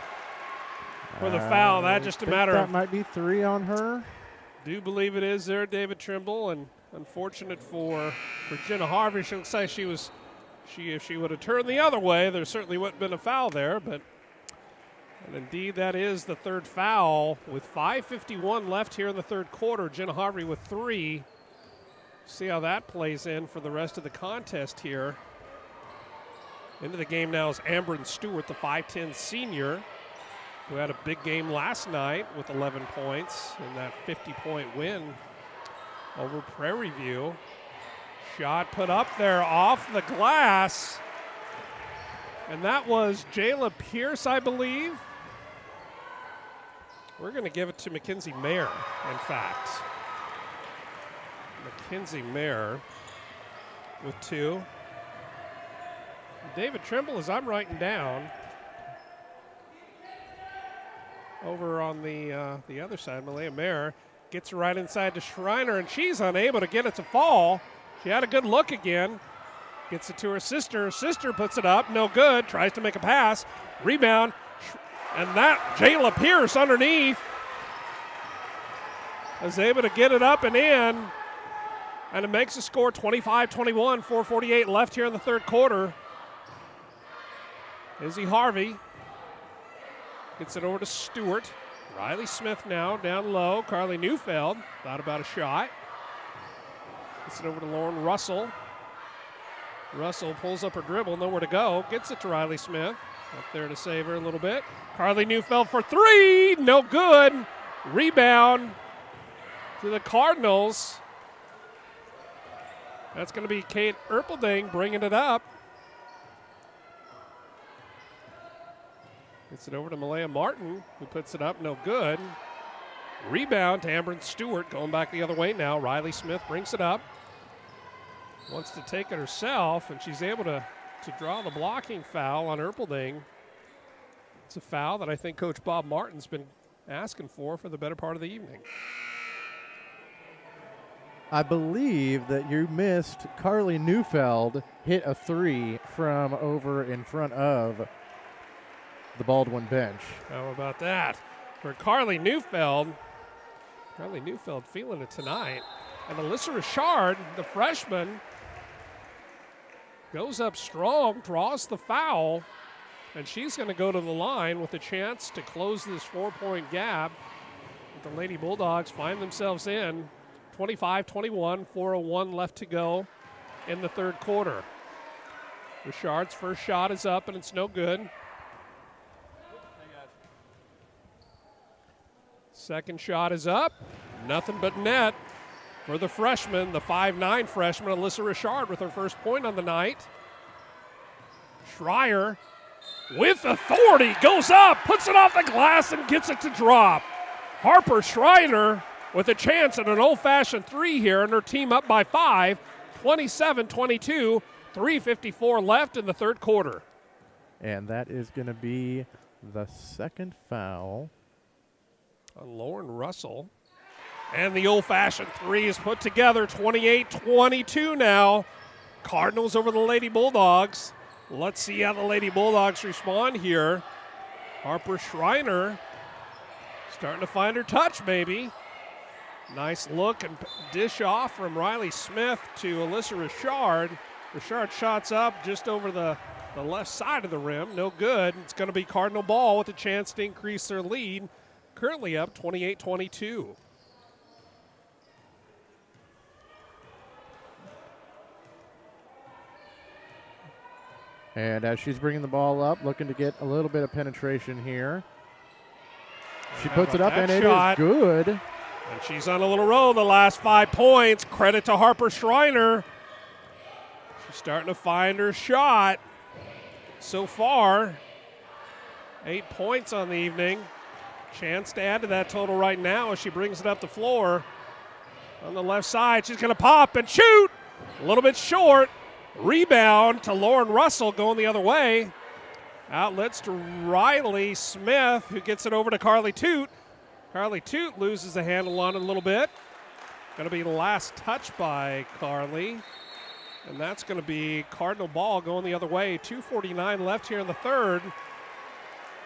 A: for the foul. That just a matter
B: that
A: of.
B: Might be 3 on her.
A: Do believe it is there, David Trimble, and unfortunate for Jenna Harvey. She looks like if she would have turned the other way, there certainly wouldn't have been a foul there, but. And indeed, that is the third foul with 5:51 left here in the third quarter. Jenna Harvey with 3. See how that plays in for the rest of the contest here. Into the game now is Amber Stewart, the 5'10 senior, who had a big game last night with 11 points in that 50-point win over Prairie View. Shot put up there off the glass. And that was Jayla Pierce, I believe. We're going to give it to Mackenzie Mayer, in fact. Mackenzie Mayer with 2. David Trimble, as I'm writing down, over on the other side, Malia Mayer gets right inside to Schreiner, and she's unable to get it to fall. She had a good look again. Gets it to her sister. Her sister puts it up. No good. Tries to make a pass. Rebound. And that Jayla Pierce underneath is able to get it up and in. And it makes the score 25-21, 4:48 left here in the third quarter. Izzy Harvey gets it over to Stewart. Riley Smith now down low. Carly Neufeld thought about a shot. Gets it over to Lauren Russell. Russell pulls up her dribble, nowhere to go. Gets it to Riley Smith. Up there to save her a little bit. Carly Neufeld for 3. No good. Rebound to the Cardinals. That's going to be Kate Erpelding bringing it up. Gets it over to Malaya Martin, who puts it up, no good. Rebound to Amber Stewart, going back the other way now. Riley Smith brings it up. Wants to take it herself, and she's able to draw the blocking foul on Erpelding. It's a foul that I think Coach Bob Martin's been asking for the better part of the evening.
B: I believe that you missed Carly Neufeld hit a 3 from over in front of the Baldwin bench.
A: How about that? For Carly Neufeld feeling it tonight. And Alyssa Richard, the freshman, goes up strong, draws the foul, and she's going to go to the line with a chance to close this 4-point gap. The Lady Bulldogs find themselves in 25-21, 4:01 left to go in the third quarter. Richard's first shot is up, and it's no good. Second shot is up. Nothing but net for the freshman, the 5'9 freshman, Alyssa Richard, with her first point on the night. Schreier, with authority, goes up, puts it off the glass, and gets it to drop. Harper Schreiner with a chance at an old-fashioned 3 here, and her team up by 5, 27-22, 3:54 left in the third quarter.
B: And that is going to be the second foul
A: on Lauren Russell. And the old-fashioned 3 is put together, 28-22 now. Cardinals over the Lady Bulldogs. Let's see how the Lady Bulldogs respond here. Harper Schreiner starting to find her touch, maybe. Nice look and dish off from Riley Smith to Alyssa Richard. Richard shots up just over the left side of the rim. No good. It's going to be Cardinal ball with a chance to increase their lead. Currently up 28-22.
B: And as she's bringing the ball up, looking to get a little bit of penetration here. She puts it up, and it is good.
A: And she's on a little roll the last 5 points. Credit to Harper Schreiner. She's starting to find her shot. So far, 8 points on the evening. Chance to add to that total right now as she brings it up the floor. On the left side, she's going to pop and shoot. A little bit short. Rebound to Lauren Russell going the other way. Outlets to Riley Smith, who gets it over to Carly Toot. Carly Toot loses the handle on it a little bit. Going to be the last touch by Carly. And that's going to be Cardinal ball going the other way. 2:49 left here in the third.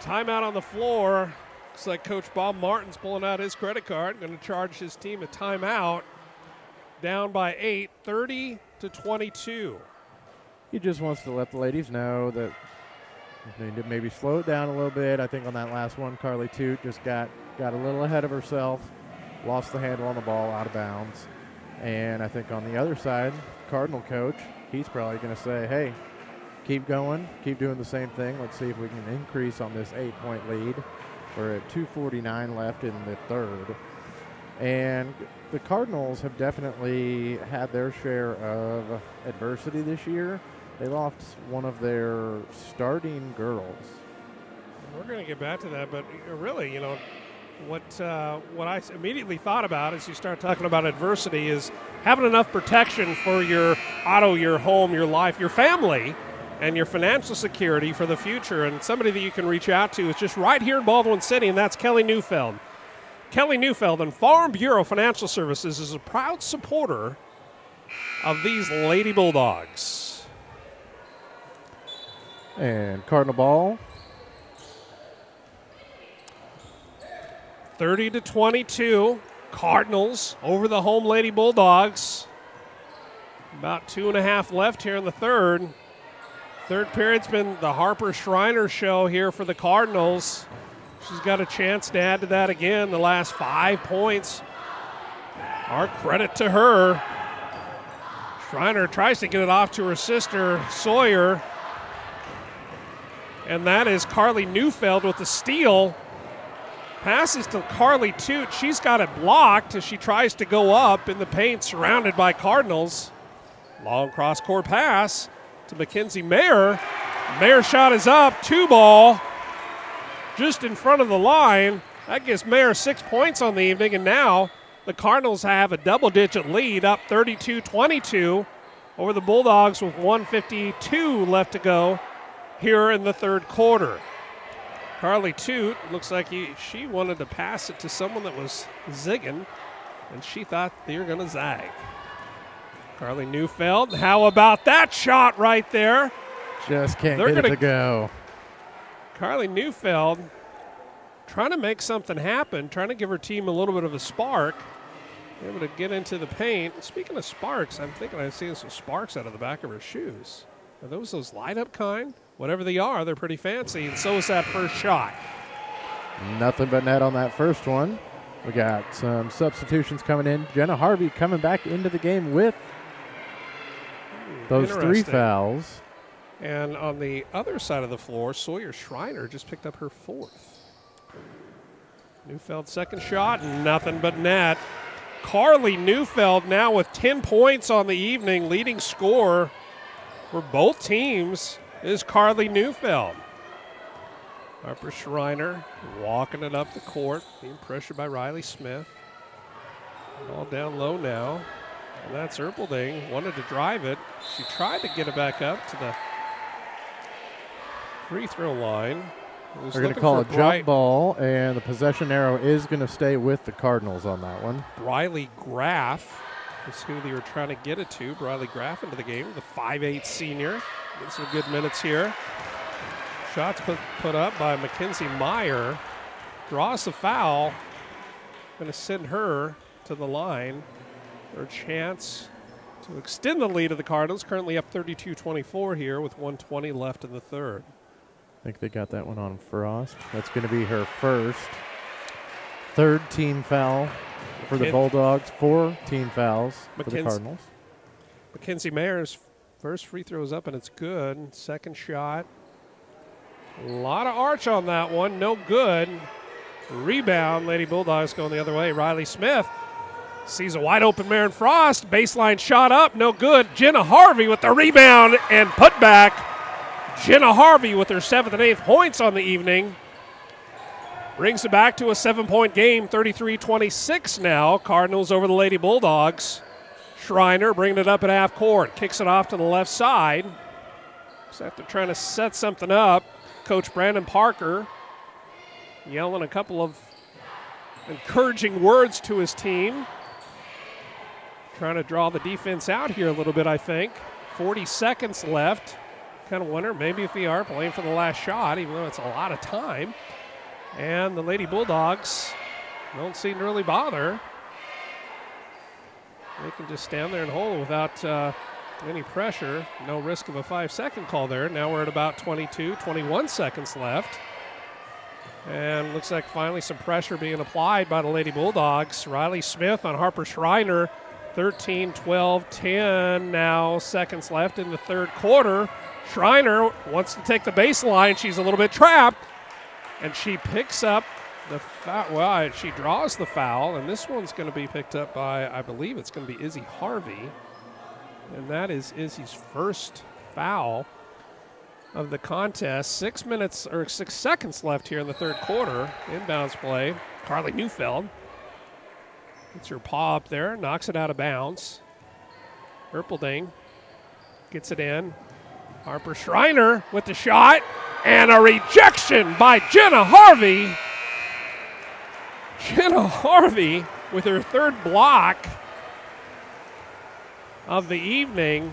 A: Timeout on the floor. Looks like Coach Bob Martin's pulling out his credit card. Going to charge his team a timeout. Down by 8, 30-22.
B: He just wants to let the ladies know that they need to maybe slow it down a little bit. I think on that last one, Carly Toot just got a little ahead of herself, lost the handle on the ball, out of bounds. And I think on the other side, Cardinal coach, he's probably going to say, hey, keep going, keep doing the same thing. Let's see if we can increase on this 8-point lead. We're at 2:49 left in the third. And the Cardinals have definitely had their share of adversity this year. They lost one of their starting girls.
A: We're going to get back to that, but really, what I immediately thought about as you start talking about adversity is having enough protection for your auto, your home, your life, your family, and your financial security for the future. And somebody that you can reach out to is just right here in Baldwin City, and that's Kelly Neufeld. Kelly Neufeld and Farm Bureau Financial Services is a proud supporter of these Lady Bulldogs.
B: And Cardinal ball.
A: 30-22. Cardinals over the home Lady Bulldogs. About 2.5 left here in the third. Third period's been the Harper Schreiner show here for the Cardinals. She's got a chance to add to that again. The last 5 points are credit to her. Schreiner tries to get it off to her sister, Sawyer. And that is Carly Neufeld with the steal. Passes to Carly Toot. She's got it blocked as she tries to go up in the paint surrounded by Cardinals. Long cross-court pass to Mackenzie Mayer. Mayer's shot is up, 2 ball. just in front of the line. That gives Mayer 6 points on the evening, and now the Cardinals have a double-digit lead, up 32-22 over the Bulldogs with 1:52 left to go here in the third quarter. Carly Toot looks like she wanted to pass it to someone that was zigging, and she thought they were going to zag. Carly Neufeld, how about that shot right there?
B: Just can't get it to go.
A: Carly Neufeld trying to make something happen, trying to give her team a little bit of a spark, able to get into the paint. Speaking of sparks, I'm thinking I've seen some sparks out of the back of her shoes. Are those light-up kind? Whatever they are, they're pretty fancy, and so is that first shot.
B: Nothing but net on that first one. We got some substitutions coming in. Jenna Harvey coming back into the game with those 3 fouls.
A: And on the other side of the floor, Sawyer Schreiner just picked up her 4th. Neufeld second shot, nothing but net. Carly Neufeld now with 10 points on the evening, leading scorer for both teams is Carly Neufeld. Harper Schreiner walking it up the court, being pressured by Riley Smith. All down low now. And that's Erpelding, wanted to drive it. She tried to get it back up to the free throw line.
B: They're going to call a jump ball, and the possession arrow is going to stay with the Cardinals on that one.
A: Briley Graff is who they were trying to get it to. Briley Graff into the game, the 5'8" senior. Getting some good minutes here. Shots put up by Mackenzie Meyer. Draws the foul. Going to send her to the line for a chance to extend the lead of the Cardinals. Currently up 32-24 here with 1:20 left in the third.
B: I think they got that one on Frost. That's going to be her third team foul for the Bulldogs. 4 team fouls for the Cardinals.
A: Mackenzie Mayer's first free throw is up, and it's good. Second shot. A lot of arch on that one. No good. Rebound. Lady Bulldogs going the other way. Riley Smith sees a wide open Maren Frost. Baseline shot up. No good. Jenna Harvey with the rebound and put back. Jenna Harvey with her 7th and 8th points on the evening. Brings it back to a 7-point game, 33-26 now. Cardinals over the Lady Bulldogs. Schreiner bringing it up at half court. Kicks it off to the left side. So after trying to set something up, Coach Brandon Parker yelling a couple of encouraging words to his team. Trying to draw the defense out here a little bit, I think. 40 seconds left. Kind of wonder maybe if we are playing for the last shot, even though it's a lot of time. And the Lady Bulldogs don't seem to really bother. They can just stand there and hold without any pressure. No risk of a 5-second call there. Now we're at about 21 seconds left. And looks like finally some pressure being applied by the Lady Bulldogs. Riley Smith on Harper Schreiner. 13, 12, 10 now seconds left in the third quarter. Schreiner wants to take the baseline. She's a little bit trapped. And she picks up the foul. Well, she draws the foul. And this one's going to be picked up by, I believe it's going to be Izzy Harvey. And that is Izzy's first foul of the contest. 6 seconds left here in the third quarter. Inbounds play. Carly Neufeld gets her paw up there, knocks it out of bounds. Erpelding gets it in. Harper Schreiner with the shot, and a rejection by Jenna Harvey. Jenna Harvey with her third block of the evening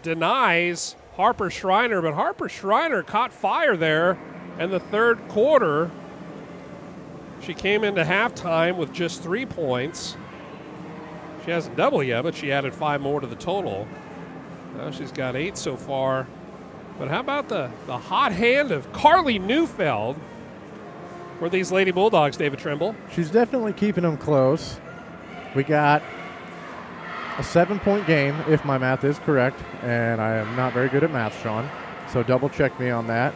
A: denies Harper Schreiner, but Harper Schreiner caught fire there in the third quarter. She came into halftime with just 3 points. She hasn't doubled yet, but she added 5 more to the total. Now she's got 8 so far. But how about the hot hand of Carly Neufeld for these Lady Bulldogs, David Trimble?
B: She's definitely keeping them close. We got a 7-point game, if my math is correct, and I am not very good at math, Sean, so double check me on that.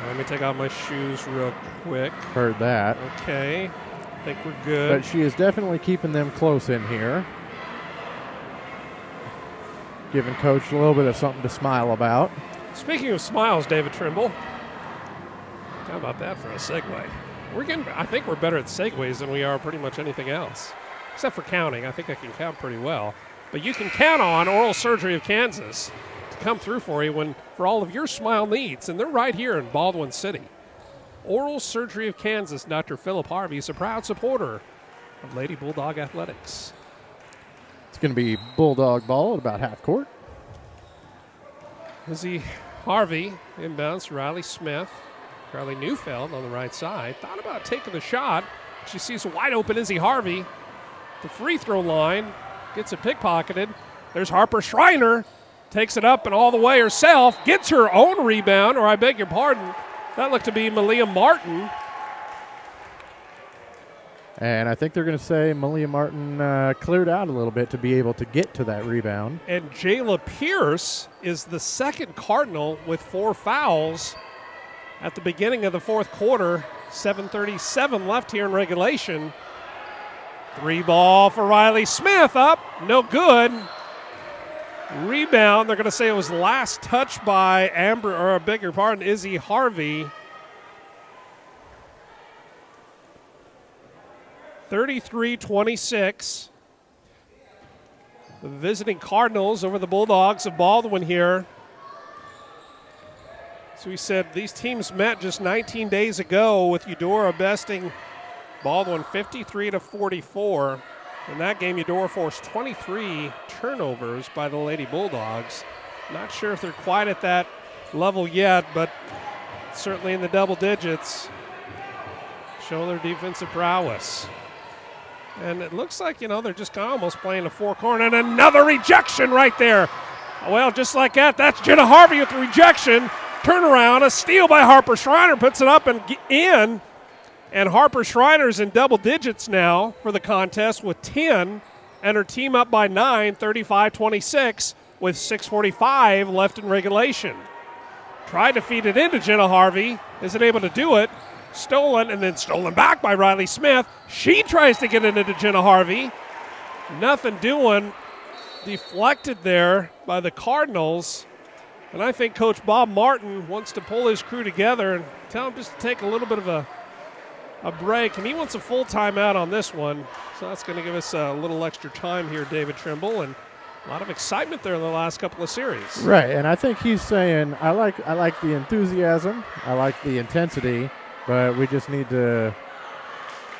A: Let me take off my shoes real quick.
B: Heard that.
A: Okay, I think we're good.
B: But she is definitely keeping them close in here. Giving Coach a little bit of something to smile about.
A: Speaking of smiles, David Trimble, How about that for a segue? I think we're better at segues than we are pretty much anything else. Except for counting. I think I can count pretty well. But you can count on Oral Surgery of Kansas to come through for you for all of your smile needs. And they're right here in Baldwin City. Oral Surgery of Kansas, Dr. Philip Harvey is a proud supporter of Lady Bulldog Athletics.
B: It's going to be Bulldog ball at about half court.
A: Izzy Harvey inbounds to Riley Smith. Carly Neufeld on the right side. Thought about taking the shot. She sees a wide open Izzy Harvey. The free throw line. Gets it pickpocketed. There's Harper Schreiner. Takes it up and all the way herself. Gets her own rebound, or I beg your pardon. That looked to be Malia Martin.
B: And I think they're going to say Malia Martin cleared out a little bit to be able to get to that rebound.
A: And Jayla Pierce is the second Cardinal with 4 fouls at the beginning of the fourth quarter. 7:37 left here in regulation. 3 ball for Riley Smith up. No good. Rebound. They're going to say it was last touched by Izzy Harvey. 33-26. The visiting Cardinals over the Bulldogs of Baldwin here. So we said these teams met just 19 days ago with Eudora besting Baldwin 53-44. In that game, Eudora forced 23 turnovers by the Lady Bulldogs. Not sure if they're quite at that level yet, but certainly in the double digits. Show their defensive prowess. And it looks like, they're just kind of almost playing a four-corner. And another rejection right there. Well, just like that, that's Jenna Harvey with the rejection. Turnaround, a steal by Harper Schreiner, puts it up and in. And Harper Schreiner's in double digits now for the contest with 10. And her team up by 9, 35-26, with 6:45 left in regulation. Tried to feed it into Jenna Harvey. Isn't able to do it. Stolen, and then stolen back by Riley Smith. She tries to get it into Jenna Harvey. Nothing doing. Deflected there by the Cardinals. And I think Coach Bob Martin wants to pull his crew together and tell them just to take a little bit of a break. And he wants a full timeout on this one. So that's going to give us a little extra time here, David Trimble. And a lot of excitement there in the last couple of series.
B: Right, and I think he's saying, I like the enthusiasm. I like the intensity. But we just need to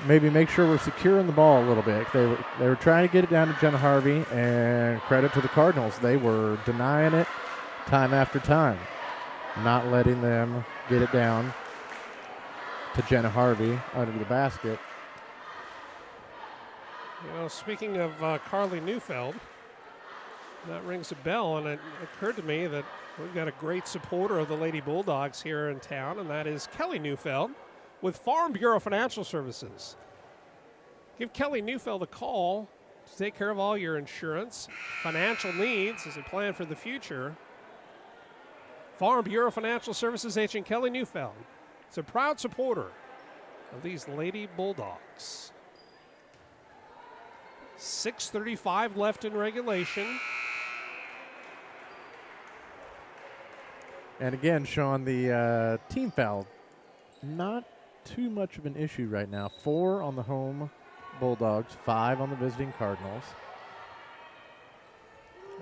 B: maybe make sure we're securing the ball a little bit. They were trying to get it down to Jenna Harvey, and credit to the Cardinals. They were denying it time after time, not letting them get it down to Jenna Harvey under the basket.
A: Speaking of Carly Neufeld, that rings a bell, and it occurred to me that we've got a great supporter of the Lady Bulldogs here in town, and that is Kelly Neufeld with Farm Bureau Financial Services. Give Kelly Neufeld a call to take care of all your insurance, financial needs as a plan for the future. Farm Bureau Financial Services agent Kelly Neufeld is a proud supporter of these Lady Bulldogs. 6:35 left in regulation.
B: And again, Sean, the team foul, not too much of an issue right now. 4 on the home Bulldogs, 5 on the visiting Cardinals.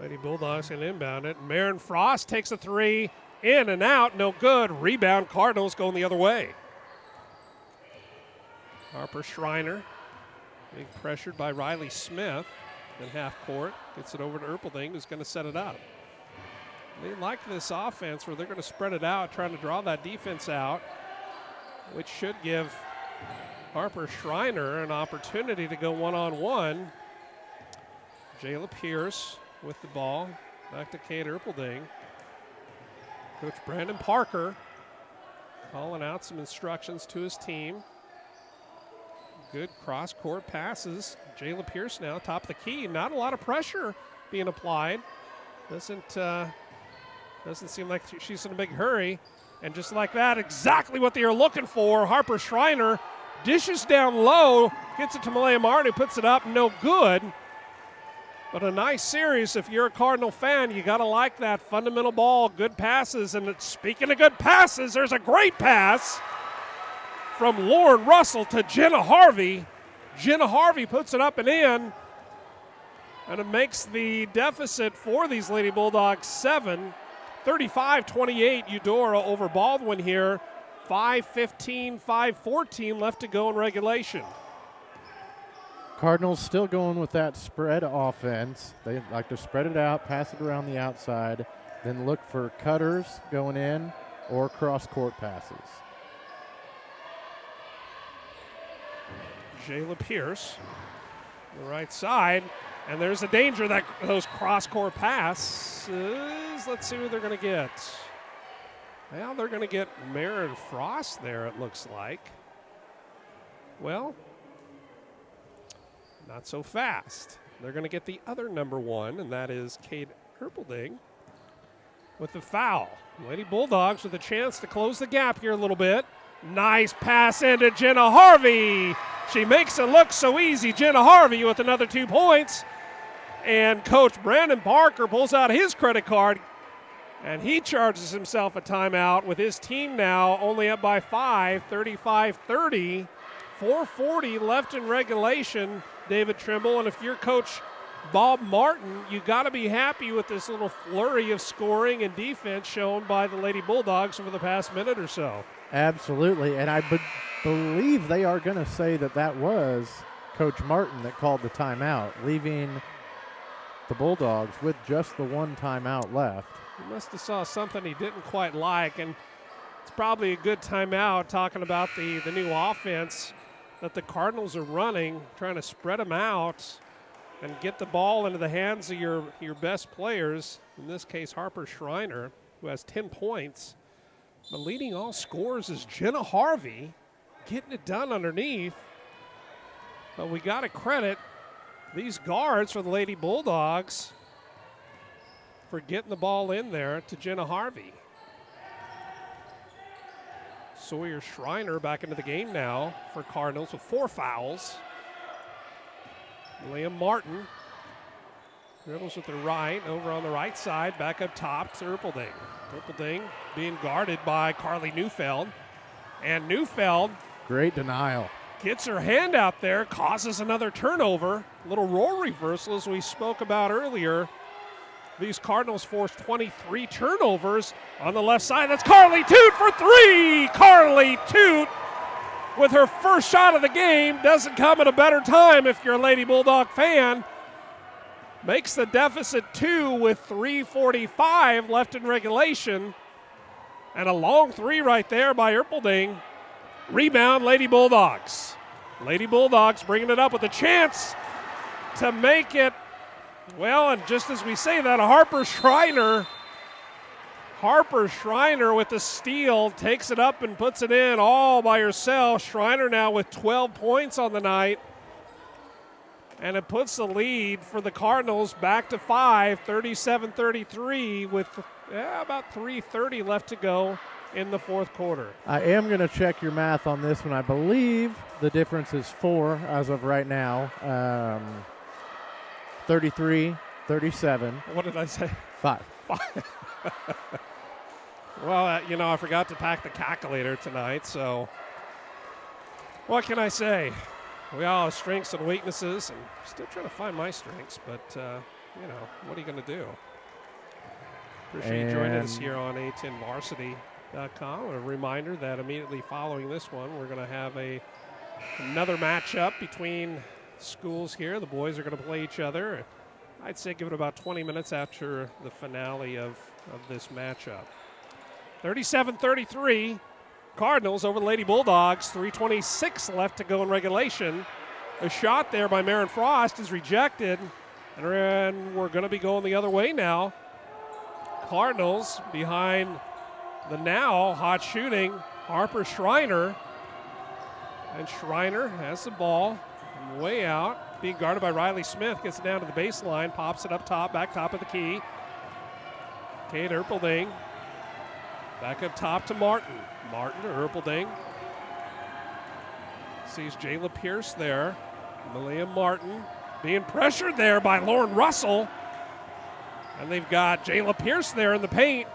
A: Lady Bulldogs can inbound it. Marin Frost takes a 3, in and out, no good. Rebound, Cardinals going the other way. Harper Schreiner being pressured by Riley Smith in half court. Gets it over to Erpelding, who's going to set it up. They like this offense where they're going to spread it out, trying to draw that defense out, which should give Harper Schreiner an opportunity to go one-on-one. Jayla Pierce with the ball. Back to Kate Erpelding. Coach Brandon Parker calling out some instructions to his team. Good cross-court passes. Jayla Pierce now, top of the key. Not a lot of pressure being applied. Doesn't seem like she's in a big hurry. And just like that, exactly what they are looking for. Harper Schreiner dishes down low, gets it to Malia Martin, who puts it up, no good. But a nice series. If you're a Cardinal fan, you got to like that fundamental ball, good passes. And speaking of good passes, there's a great pass from Lauren Russell to Jenna Harvey. Jenna Harvey puts it up and in, and it makes the deficit for these Lady Bulldogs 7. 35-28 Eudora over Baldwin here. 5:15, 5:14 left to go in regulation.
B: Cardinals still going with that spread offense. They like to spread it out, pass it around the outside, then look for cutters going in or cross-court passes.
A: Jayla Pierce, the right side, and there's a danger that those cross-court passes. Let's see who they're going to get. Well, they're going to get Maren Frost there, it looks like. Well, not so fast. They're going to get the other number one, and that is Kate Erpelding with the foul. Lady Bulldogs with a chance to close the gap here a little bit. Nice pass into Jenna Harvey. She makes it look so easy. Jenna Harvey with another 2 points. And Coach Brandon Parker pulls out his credit card, and he charges himself a timeout with his team now only up by 5, 35-30. 4:40 left in regulation, David Trimble. And if you're Coach Bob Martin, you got to be happy with this little flurry of scoring and defense shown by the Lady Bulldogs over the past minute or so.
B: Absolutely, and I believe they are going to say that that was Coach Martin that called the timeout, leaving the Bulldogs with just the one timeout left.
A: He must have saw something he didn't quite like, and it's probably a good timeout talking about the new offense that the Cardinals are running, trying to spread them out and get the ball into the hands of your best players, in this case Harper Schreiner, who has 10 points. But leading all scorers is Jenna Harvey, getting it done underneath. But we got to credit these guards for the Lady Bulldogs for getting the ball in there to Jenna Harvey. Sawyer Schreiner back into the game now for Cardinals with 4 fouls. Liam Martin dribbles with the right, over on the right side, back up top to Erpelding. Erpelding being guarded by Carly Neufeld. And Neufeld,
B: great denial,
A: gets her hand out there, causes another turnover. A little role reversal as we spoke about earlier. These Cardinals forced 23 turnovers on the left side. That's Carly Toot for 3. Carly Toot with her first shot of the game. Doesn't come at a better time if you're a Lady Bulldog fan. Makes the deficit 2 with 3:45 left in regulation. And a long 3 right there by Erpelding. Rebound, Lady Bulldogs. Lady Bulldogs bringing it up with a chance to make it. Well, and just as we say that, Harper Schreiner with the steal takes it up and puts it in all by herself. Schreiner now with 12 points on the night. And it puts the lead for the Cardinals back to 5, 37-33 with about 3:30 left to go in the fourth quarter.
B: I am going to check your math on this one. I believe the difference is 4 as of right now. 33, 37.
A: What did I say?
B: 5.
A: Well, I forgot to pack the calculator tonight, so what can I say? We all have strengths and weaknesses, and still trying to find my strengths, but, what are you going to do? Appreciate you joining us here on A10Varsity.com. A reminder that immediately following this one, we're going to have another matchup between schools here. The boys are going to play each other. I'd say give it about 20 minutes after the finale of this matchup. 37-33, Cardinals over the Lady Bulldogs. 3:26 left to go in regulation. A shot there by Maren Frost is rejected, and we're going to be going the other way now. Cardinals behind the now hot shooting Harper Schreiner. And Schreiner has the ball way out, being guarded by Riley Smith. Gets it down to the baseline, pops it up top, back top of the key. Kate Erpelding back up top to Martin. Martin to Erpelding. Sees Jayla Pierce there. Malia Martin being pressured there by Lauren Russell. And they've got Jayla Pierce there in the paint.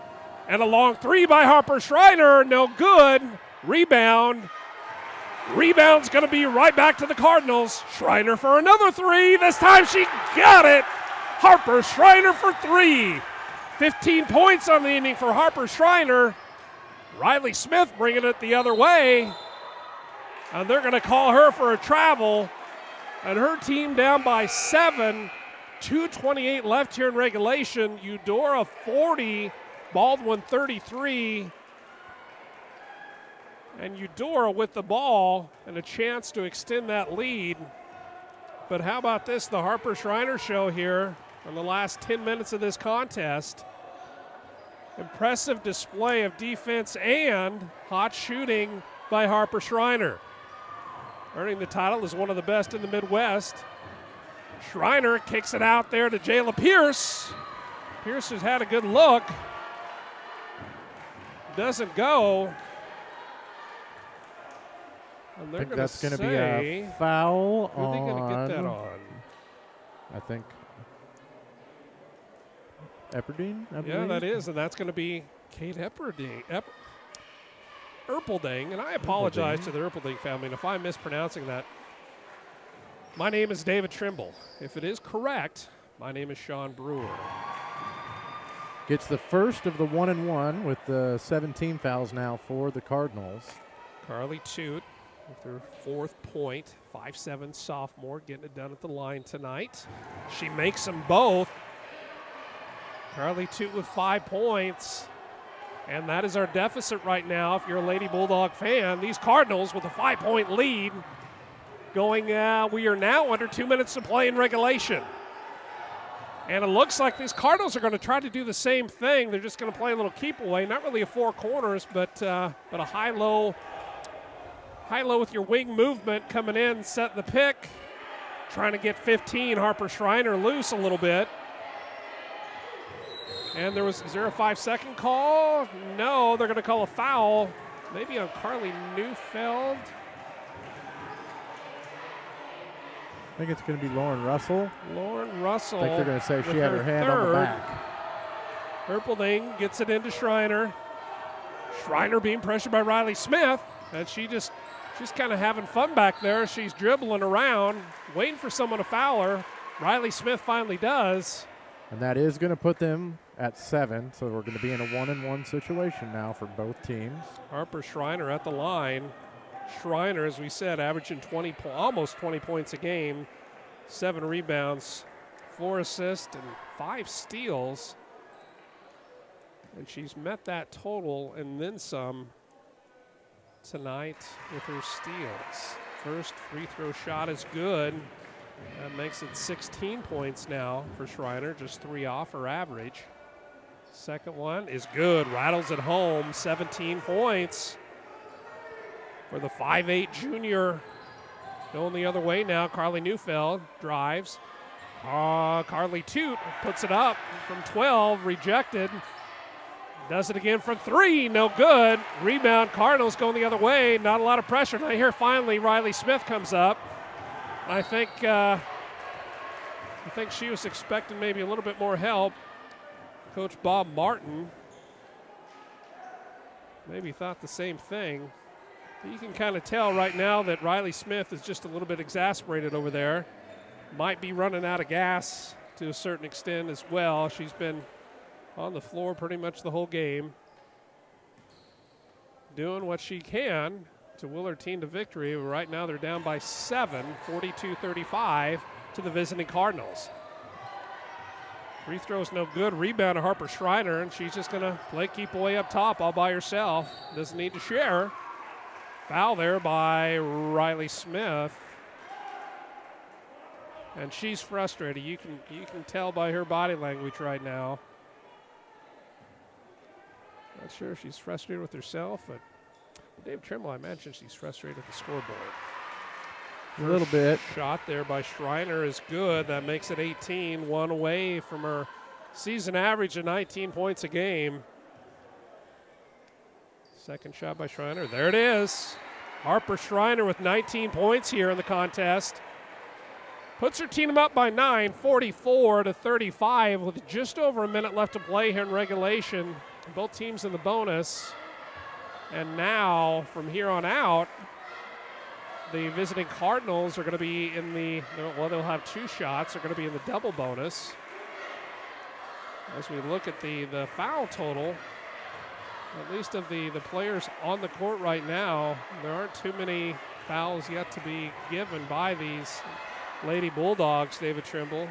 A: And a long 3 by Harper Schreiner. No good. Rebound. Rebound's going to be right back to the Cardinals. Schreiner for another three. This time she got it. Harper Schreiner for three. 15 points on the inning for Harper Schreiner. Riley Smith bringing it the other way. And they're going to call her for a travel. And her team down by 7. 2:28 left here in regulation. Eudora 40, Baldwin 33. And Eudora with the ball and a chance to extend that lead. But how about this, the Harper Schreiner show here in the last 10 minutes of this contest. Impressive display of defense and hot shooting by Harper Schreiner. Earning the title as one of the best in the Midwest. Schreiner kicks it out there to Jayla Pierce. Pierce has had a good look. Doesn't go. And they're
B: I think that's going to be a foul
A: who are they going to get that on?
B: I think Epperding, I believe.
A: Yeah, that is, and that's going to be Kate Epperding. Erpelding, and I apologize to the Erpelding family, and if I'm mispronouncing that, my name is David Trimble. If it is correct, my name is Sean Brewer.
B: Gets the first of the 1-and-1 with the 17 fouls now for the Cardinals.
A: Carly Toot with her 4th point, 5'7" sophomore, getting it done at the line tonight. She makes them both. Carly Toot with 5 points. And that is our deficit right now. If you're a Lady Bulldog fan, these Cardinals with a 5-point lead going, we are now under 2 minutes to play in regulation. And it looks like these Cardinals are going to try to do the same thing. They're just going to play a little keep away. Not really a 4 corners, but a high-low with your wing movement coming in, setting the pick. Trying to get 15, Harper Schreiner loose a little bit. And is there a 5-second call? No, they're going to call a foul. Maybe on Carly Neufeld.
B: I think it's going to be Lauren Russell.
A: Lauren Russell.
B: I think they're going to say she had her hand on the back.
A: Erpelding gets it into Schreiner. Schreiner being pressured by Riley Smith. And she's kind of having fun back there. She's dribbling around, waiting for someone to foul her. Riley Smith finally does.
B: And that is going to put them at 7, so we're going to be in a 1-and-1 situation now for both teams.
A: Harper Schreiner at the line. Schreiner, as we said, averaging almost 20 points a game, 7 rebounds, 4 assists, and 5 steals. And she's met that total and then some tonight with her steals. First free throw shot is good. That makes it 16 points now for Schreiner, just 3 off her average. Second one is good, rattles it home, 17 points for the 5'8" junior. Going the other way now, Carly Neufeld drives. Carly Toot puts it up from 12, rejected. Does it again from 3, no good. Rebound, Cardinals going the other way, not a lot of pressure. Now here finally Riley Smith comes up. I think she was expecting maybe a little bit more help. Coach Bob Martin maybe thought the same thing. You can kind of tell right now that Riley Smith is just a little bit exasperated over there. Might be running out of gas to a certain extent as well. She's been on the floor pretty much the whole game, doing what she can to will her team to victory. Right now they're down by 7, 42-35 to the visiting Cardinals. Free throw's no good. Rebound to Harper Schreiner, and she's just going to play keep away up top all by herself. Doesn't need to share. Foul there by Riley Smith. And she's frustrated. You can tell by her body language right now. Not sure if she's frustrated with herself, but Dave Trimble, I imagine she's frustrated with the scoreboard.
B: A little bit.
A: Shot there by Schreiner is good. That makes it 18, 1 away from her season average of 19 points a game. Second shot by Schreiner. There it is. Harper Schreiner with 19 points here in the contest. Puts her team up by 9, 44-35, with just over a minute left to play here in regulation. Both teams in the bonus. And now, from here on out, the visiting Cardinals are going to be in the, well, they'll have 2 shots. They're going to be in the double bonus. As we look at the foul total, at least of the players on the court right now, there aren't too many fouls yet to be given by these Lady Bulldogs, David Trimble.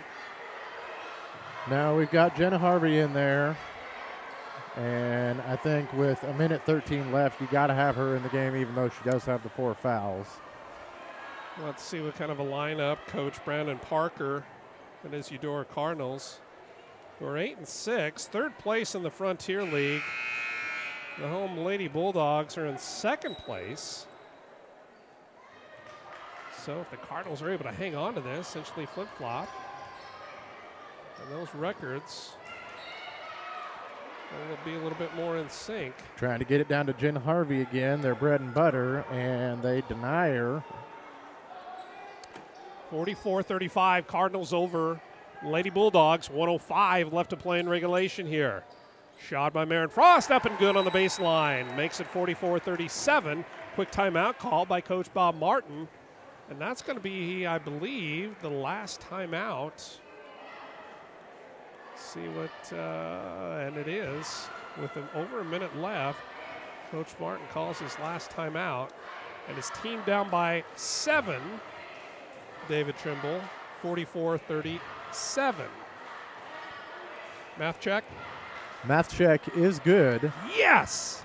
B: Now we've got Jenna Harvey in there, and I think with 1:13 left, you got to have her in the game, even though she does have the 4 fouls.
A: Let's see what kind of a lineup Coach Brandon Parker and his Eudora Cardinals, who are 8-6, 3rd place in the Frontier League. The home Lady Bulldogs are in 2nd place. So if the Cardinals are able to hang on to this, essentially flip-flop, and those records will be a little bit more in sync.
B: Trying to get it down to Jenna Harvey again, their bread and butter, and they deny her.
A: 44-35, Cardinals over Lady Bulldogs. 1:05 left to play in regulation here. Shot by Marin Frost, up and good on the baseline. Makes it 44-37. Quick timeout called by Coach Bob Martin. And that's going to be, I believe, the last timeout. See what, and it is. With over a minute left, Coach Martin calls his last timeout. And his team down by 7, David Trimble, 44-37. Math check.
B: Math check is good.
A: Yes!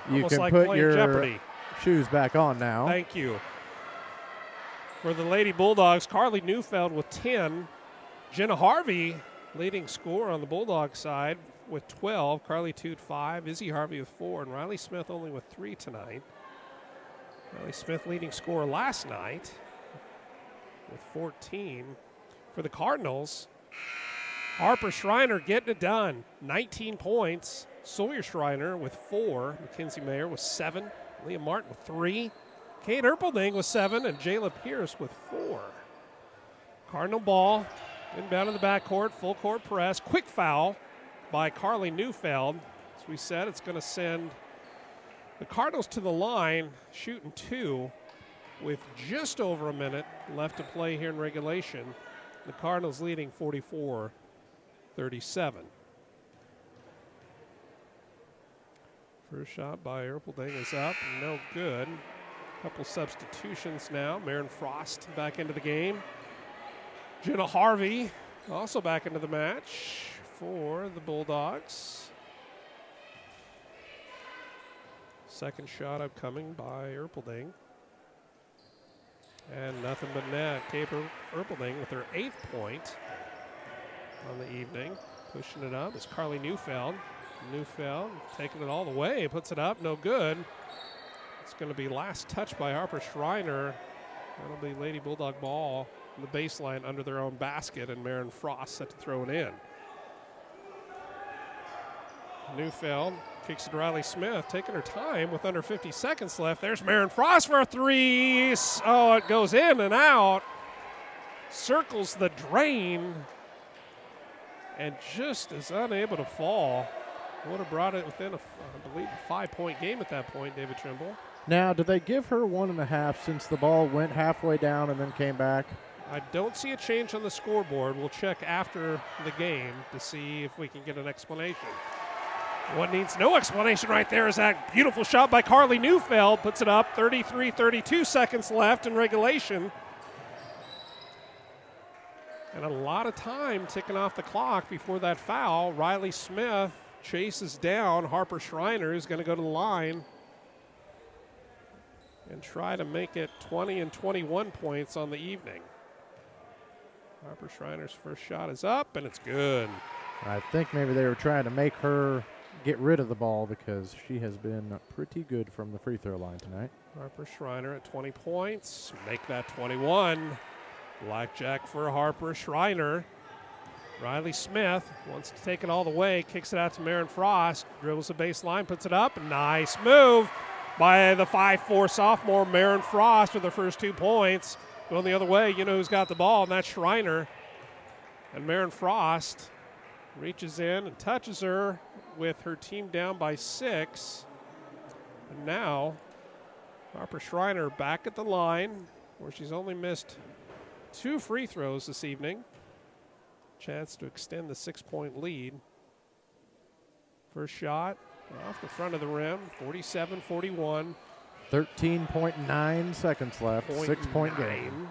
B: You
A: Almost
B: can
A: like
B: put
A: playing
B: your
A: Jeopardy.
B: shoes back on now.
A: Thank you. For the Lady Bulldogs, Carly Neufeld with 10. Jenna Harvey leading scorer on the Bulldog side with 12. Carly Toot 5. Izzy Harvey with 4. And Riley Smith only with 3 tonight. Riley Smith leading scorer last night with 14. For the Cardinals, Harper Schreiner getting it done. 19 points. Sawyer Schreiner with 4. Mackenzie Mayer with 7. Leah Martin with 3. Kate Erpelding with 7. And Jayla Pierce with 4. Cardinal ball. Inbound in the backcourt. Full court press. Quick foul by Carly Neufeld. As we said, it's going to send the Cardinals to the line, shooting 2 with just over a minute left to play here in regulation. The Cardinals leading 44-37. First shot by Erpelding is up, no good. Couple substitutions now. Marin Frost back into the game. Jenna Harvey also back into the match for the Bulldogs. Second shot upcoming by Erpelding. And nothing but net. Kate Erpelding with her 8th point on the evening. Pushing it up is Carly Neufeld. Neufeld taking it all the way, puts it up, no good. It's going to be last touch by Harper Schreiner. That'll be Lady Bulldog ball on the baseline under their own basket, and Marin Frost set to throw it in. Neufeld kicks it to Riley Smith, taking her time with under 50 seconds left. There's Marin Frost for a 3. Oh, it goes in and out. Circles the drain. And just is unable to fall. Would have brought it within, I believe, a 5-point game at that point, David Trimble.
B: Now, did they give her 1.5 since the ball went halfway down and then came back?
A: I don't see a change on the scoreboard. We'll check after the game to see if we can get an explanation. What needs no explanation right there is that beautiful shot by Carly Neufeld. Puts it up, 32 seconds left in regulation. And a lot of time ticking off the clock before that foul. Riley Smith chases down Harper Schreiner, who's going to go to the line and try to make it 20 and 21 points on the evening. Harper Schreiner's first shot is up, and it's good.
B: I think maybe they were trying to make her get rid of the ball because she has been pretty good from the free throw line tonight.
A: Harper Schreiner at 20 points. Make that 21. Blackjack for Harper Schreiner. Riley Smith wants to take it all the way, kicks it out to Marin Frost, dribbles the baseline, puts it up. Nice move by the 5'4" sophomore Marin Frost with her first 2 points. Going the other way, you know who's got the ball, and that's Schreiner. And Marin Frost reaches in and touches her with her team down by 6. And now Harper Schreiner back at the line, where she's only missed 2 free throws this evening. Chance to extend the 6-point lead. First shot off the front of the rim, 47-41.
B: 13.9 seconds left, 6-point game.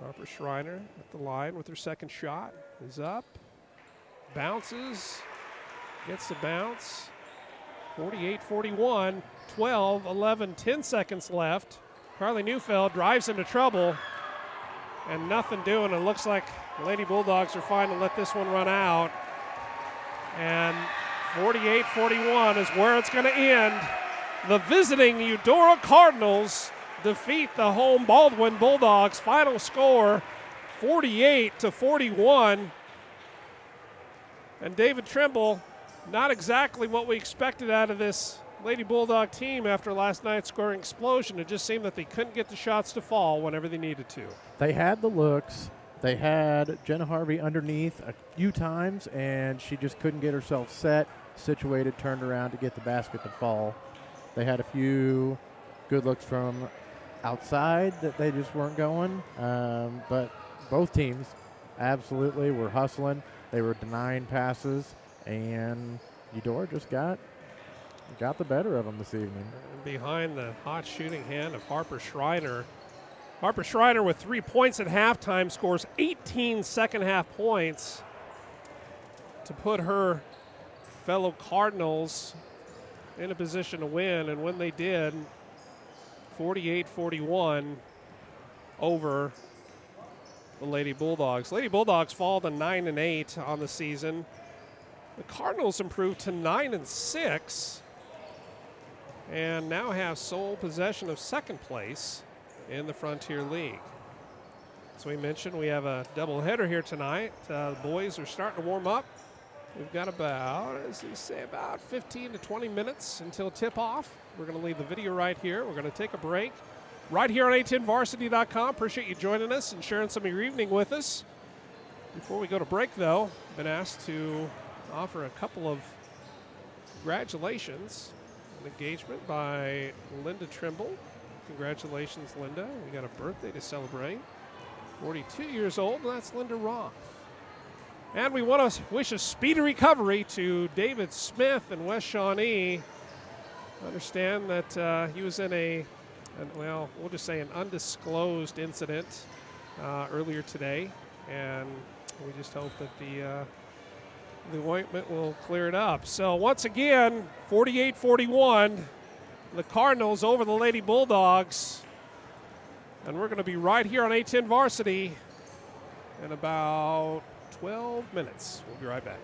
A: Harper Schreiner at the line with her second shot. Is up, bounces, gets the bounce. 48-41, 12, 11, 10 seconds left. Carly Neufeld drives into trouble and nothing doing. It looks like the Lady Bulldogs are fine to let this one run out. And 48-41 is where it's going to end. The visiting Eudora Cardinals defeat the home Baldwin Bulldogs. Final score 48-41. And David Trimble, not exactly what we expected out of this Lady Bulldog team after last night's scoring explosion. It just seemed that they couldn't get the shots to fall whenever they needed to.
B: They had the looks. They had Jenna Harvey underneath a few times, and she just couldn't get herself set, situated, turned around to get the basket to fall. They had a few good looks from outside that they just weren't going. But both teams absolutely were hustling. They were denying passes, and Eudora just got the better of them this evening.
A: Behind the hot shooting hand of Harper Schreiner. Harper Schreiner with 3 points at halftime scores 18 second-half points to put her fellow Cardinals in a position to win, and when they did, 48-41 over the Lady Bulldogs. Lady Bulldogs fall to 9-8 on the season. The Cardinals improved to 9-6 and now have sole possession of second place in the Frontier League. As we mentioned, we have a doubleheader here tonight. The boys are starting to warm up. We've got about, as they say, about 15 to 20 minutes until tip-off. We're going to leave the video right here. We're going to take a break right here on A10Varsity.com. Appreciate you joining us and sharing some of your evening with us. Before we go to break, though, I've been asked to offer a couple of congratulations. An engagement by Linda Trimble. Congratulations, Linda. We got a birthday to celebrate. 42 years old, and that's Linda Roth. And we want to wish a speedy recovery to David Smith in West Shawnee. I understand that he was in well, we'll just say an undisclosed incident earlier today, and we just hope that the ointment will clear it up. So once again, 48-41, the Cardinals over the Lady Bulldogs. And we're going to be right here on A10 Varsity in about 12 minutes. We'll be right back.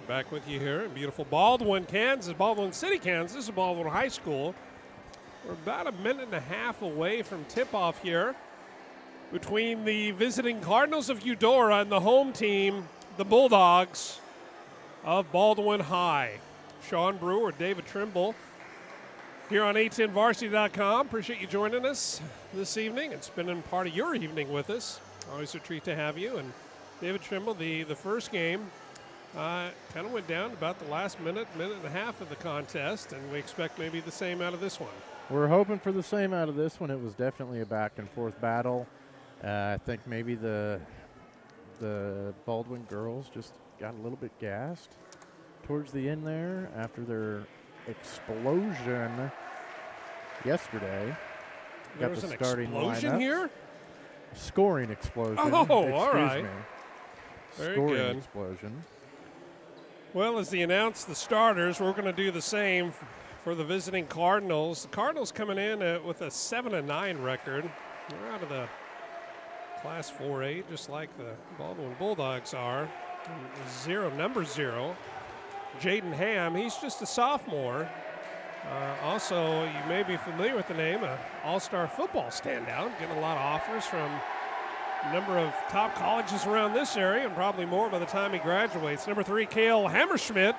A: Back with you here in beautiful Baldwin, Kansas, Baldwin City, Kansas, Baldwin High School. We're about a minute and a half away from tip-off here between the visiting Cardinals of Eudora and the home team, the Bulldogs of Baldwin High. Sean Brewer, David Trimble here on A10Varsity.com. Appreciate you joining us this evening and spending part of your evening with us. Always a treat to have you. And David Trimble, the first game kind of went down about the last minute and a half of the contest, and we expect maybe the same out of this one.
B: We're hoping for the same out of this one. It was definitely a back-and-forth battle. I think maybe the Baldwin girls just got a little bit gassed towards the end there after their explosion yesterday.
A: There was an explosion here?
B: Scoring explosion.
A: Oh, all right.
B: Me.
A: Very
B: Scoring
A: good.
B: explosion.
A: Well, as they announce the starters, we're going to do the same for the visiting Cardinals. The Cardinals coming in with a 7-9 record. They're out of the Class 4A, just like the Baldwin Bulldogs are. Number 0. Jayden Hamm, he's just a sophomore. Also, you may be familiar with the name, an all-star football standout, getting a lot of offers from a number of top colleges around this area and probably more by the time he graduates. Number 3, Hammerschmidt.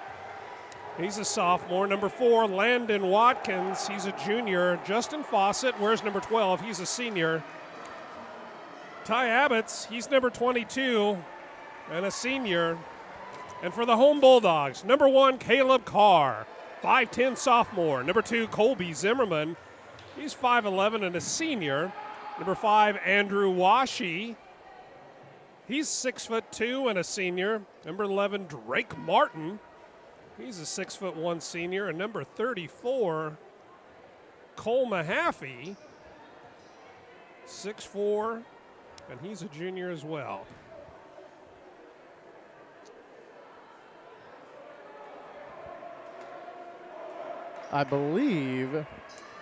A: He's a sophomore. Number 4, Landon Watkins. He's a junior. Justin Fossett wears number 12. He's a senior. Ty Abbott's, he's number 22 and a senior. And for the home Bulldogs, number 1, Caleb Carr, 5'10 sophomore. Number 2, Colby Zimmerman. He's 5'11 and a senior. Number 5, Andrew Washi. He's 6'2 and a senior. Number 11, Drake Martin. He's a 6'1 senior. And number 34, Cole Mahaffey, 6'4, and he's a junior as well.
B: I believe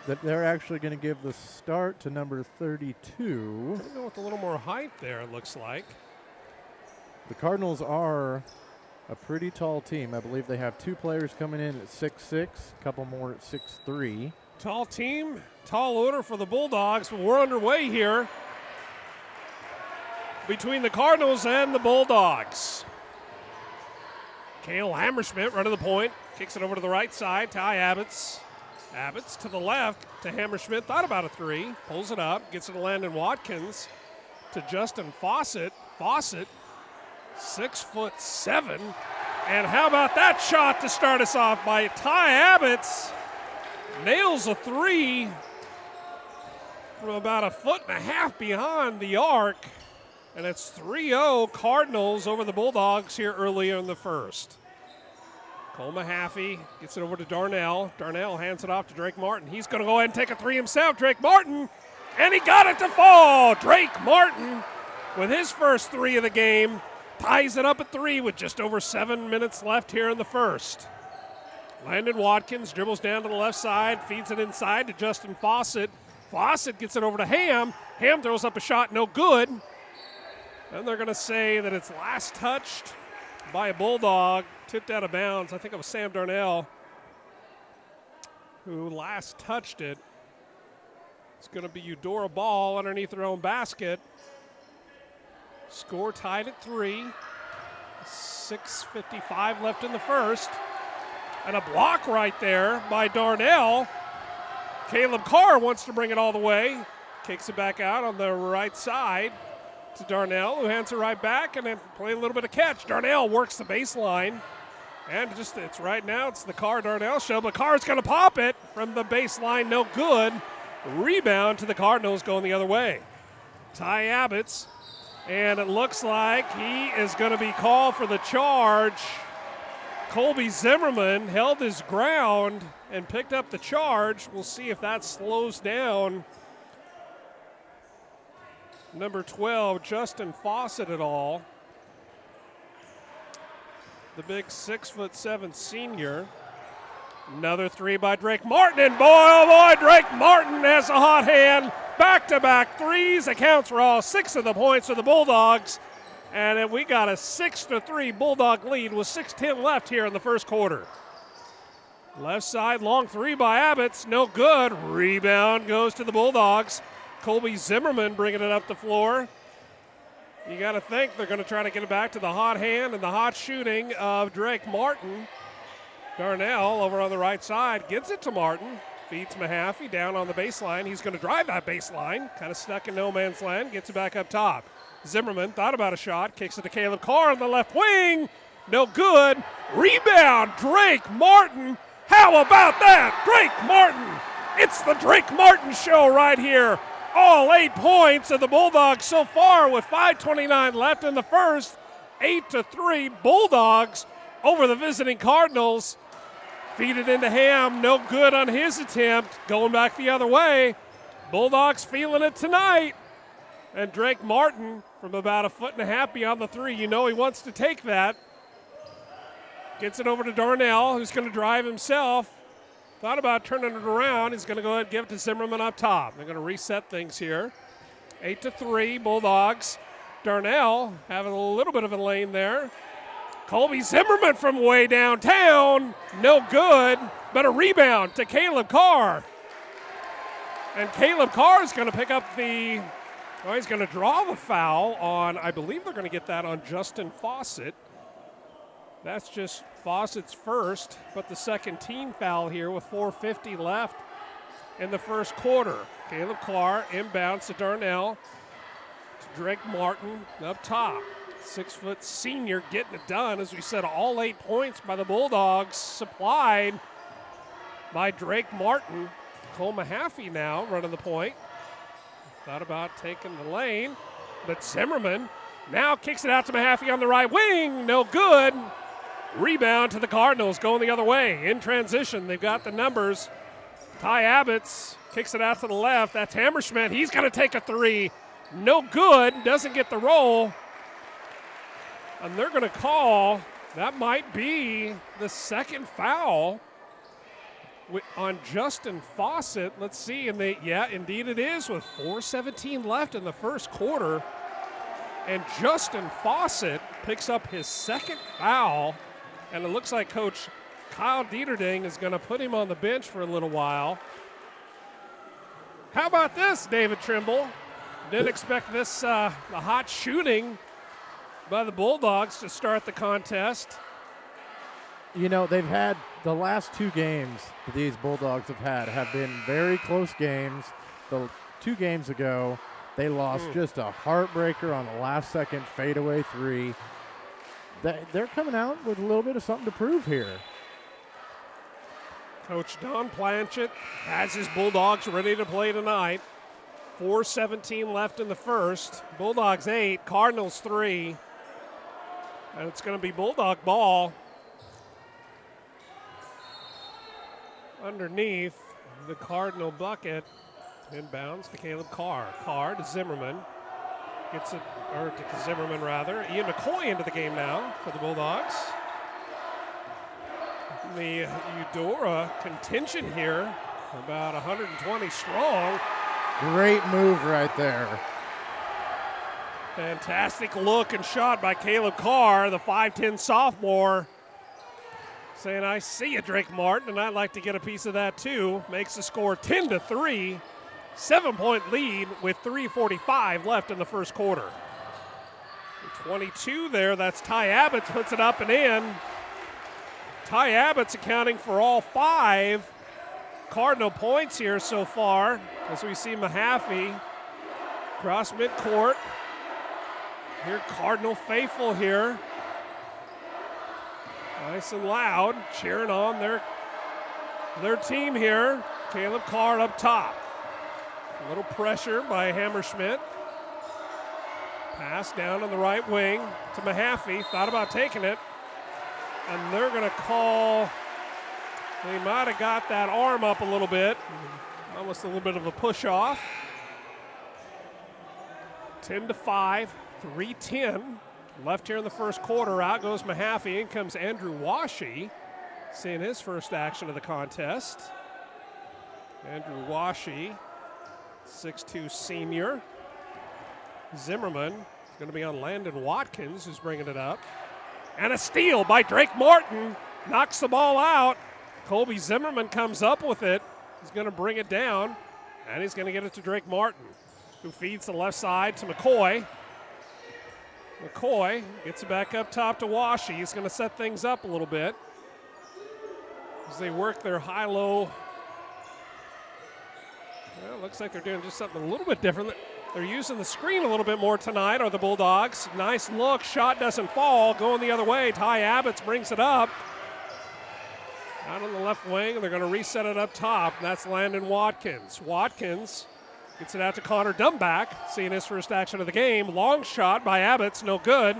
B: that they're actually going to give the start to number 32.
A: I go with a little more height there, it looks like.
B: The Cardinals are a pretty tall team. I believe they have 2 players coming in at 6'6", a couple more at 6'3".
A: Tall team, tall order for the Bulldogs, but we're underway here between the Cardinals and the Bulldogs. Cale Hammerschmidt running the point, kicks it over to the right side. Ty Abbott's to the left to Hammerschmidt, thought about a 3, pulls it up, gets it to Landon Watkins, to Justin Fossett. Fossett, 6'7", and how about that shot to start us off by Ty Abbott's? Nails a 3 from about 1.5 feet behind the arc, and it's 3-0 Cardinals over the Bulldogs here earlier in the first. Cole Mahaffey gets it over to Darnell. Darnell hands it off to Drake Martin. He's going to go ahead and take a 3 himself. Drake Martin, and he got it to fall. Drake Martin with his first 3 of the game ties it up at 3 with just over 7 minutes left here in the first. Landon Watkins dribbles down to the left side, feeds it inside to Justin Fossett. Fossett gets it over to Hamm. Hamm throws up a shot, no good. And they're going to say that it's last touched by a Bulldog, tipped out of bounds. I think it was Sam Darnell who last touched it. It's going to be Eudora ball underneath their own basket. Score tied at 3. 6:55 left in the first. And a block right there by Darnell. Caleb Carr wants to bring it all the way. Kicks it back out on the right side to Darnell, who hands it right back and then play a little bit of catch. Darnell works the baseline. And it's right now, it's the Carr-Darnell show, but Carr's going to pop it from the baseline, no good. Rebound to the Cardinals going the other way. Ty Abbott's, and it looks like he is going to be called for the charge. Colby Zimmerman held his ground and picked up the charge. We'll see if that slows down number 12, Justin Fossett at all. The big 6'7" senior. Another 3 by Drake Martin, and boy, oh boy, Drake Martin has a hot hand. Back-to-back 3s, accounts for all 6 of the points for the Bulldogs. And then we got a 6-3 Bulldog lead with 6:10 left here in the first quarter. Left side, long three by Abbott's, no good. Rebound goes to the Bulldogs. Colby Zimmerman bringing it up the floor. You got to think they're going to try to get it back to the hot hand and the hot shooting of Drake Martin. Darnell over on the right side gets it to Martin. Feeds Mahaffey down on the baseline. He's going to drive that baseline. Kind of stuck in no man's land. Gets it back up top. Zimmerman thought about a shot. Kicks it to Caleb Carr on the left wing. No good. Rebound, Drake Martin. How about that? Drake Martin. It's the Drake Martin show right here. All 8 points of the Bulldogs so far with 5:29 left in the first. 8-3 Bulldogs over the visiting Cardinals. Feed it into Hamm. No good on his attempt. Going back the other way. Bulldogs feeling it tonight. And Drake Martin from about 1.5 feet beyond the three. You know he wants to take that. Gets it over to Darnell, who's going to drive himself. Thought about turning it around. He's going to go ahead and give it to Zimmerman up top. They're going to reset things here. 8-3 Bulldogs. Darnell having a little bit of a lane there. Colby Zimmerman from way downtown. No good, but a rebound to Caleb Carr. And Caleb Carr is going to pick up he's going to draw the foul on, I believe they're going to get that on Justin Fossett. That's just Fossett's first, but the second team foul here with 4:50 left in the first quarter. Caleb Carr inbounds to Darnell, to Drake Martin up top. 6-foot senior getting it done. As we said, all 8 points by the Bulldogs supplied by Drake Martin. Cole Mahaffey now running the point. Thought about taking the lane, but Zimmerman now kicks it out to Mahaffey on the right wing. No good. Rebound to the Cardinals going the other way. In transition, they've got the numbers. Ty Abbott's kicks it out to the left. That's Hammerschmidt. He's going to take a three. No good. Doesn't get the roll. And they're going to call, that might be the second foul on Justin Fossett. Let's see. And yeah, indeed it is with 4:17 left in the first quarter. And Justin Fossett picks up his second foul. And it looks like Coach Kyle Dieterding is going to put him on the bench for a little while. How about this, David Trimble? Didn't expect this, the hot shooting by the Bulldogs to start the contest.
B: You know, they've had the last 2 games that these Bulldogs have been very close games. The 2 games ago, they lost just a heartbreaker on the last-second fadeaway three. They're coming out with a little bit of something to prove here.
A: Coach Don Blanchett has his Bulldogs ready to play tonight. 4:17 left in the first. Bulldogs 8, Cardinals 3. And it's going to be Bulldog ball underneath the Cardinal bucket. Inbounds to Caleb Carr. Carr to Zimmerman. Gets it, or to Zimmerman rather. Ian McCoy into the game now for the Bulldogs. The Eudora contention here, about 120 strong.
B: Great move right there.
A: Fantastic look and shot by Caleb Carr, the 5'10 sophomore. Saying, I see you, Drake Martin, and I'd like to get a piece of that too. Makes the score 10-3. 7-point lead with 3:45 left in the first quarter. 22 there, that's Ty Abbott, puts it up and in. Ty Abbott's accounting for all 5 Cardinal points here so far, as we see Mahaffey cross midcourt. Here, Cardinal faithful here. Nice and loud, cheering on their team here. Caleb Carr up top. A little pressure by Hammerschmidt. Pass down on the right wing to Mahaffey. Thought about taking it. And they're going to call, they might have got that arm up a little bit. Almost a little bit of a push off. 10-5, 3:10 left here in the first quarter. Out goes Mahaffey. In comes Andrew Washi, seeing his first action of the contest. Andrew Washi, 6'2 senior. Zimmerman It's going to be on Landon Watkins, who's bringing it up. And a steal by Drake Martin. Knocks the ball out. Colby Zimmerman comes up with it. He's going to bring it down, and he's going to get it to Drake Martin, who feeds the left side to McCoy. McCoy gets it back up top to Washi. He's going to set things up a little bit as they work their high-low. Well, it looks like they're doing just something a little bit different. They're using the screen a little bit more tonight, are the Bulldogs. Nice look. Shot doesn't fall. Going the other way. Ty Abbott's brings it up. Out on the left wing. They're going to reset it up top. That's Landon Watkins. Watkins gets it out to Connor Dumback, seeing his first action of the game. Long shot by Abbott's no good.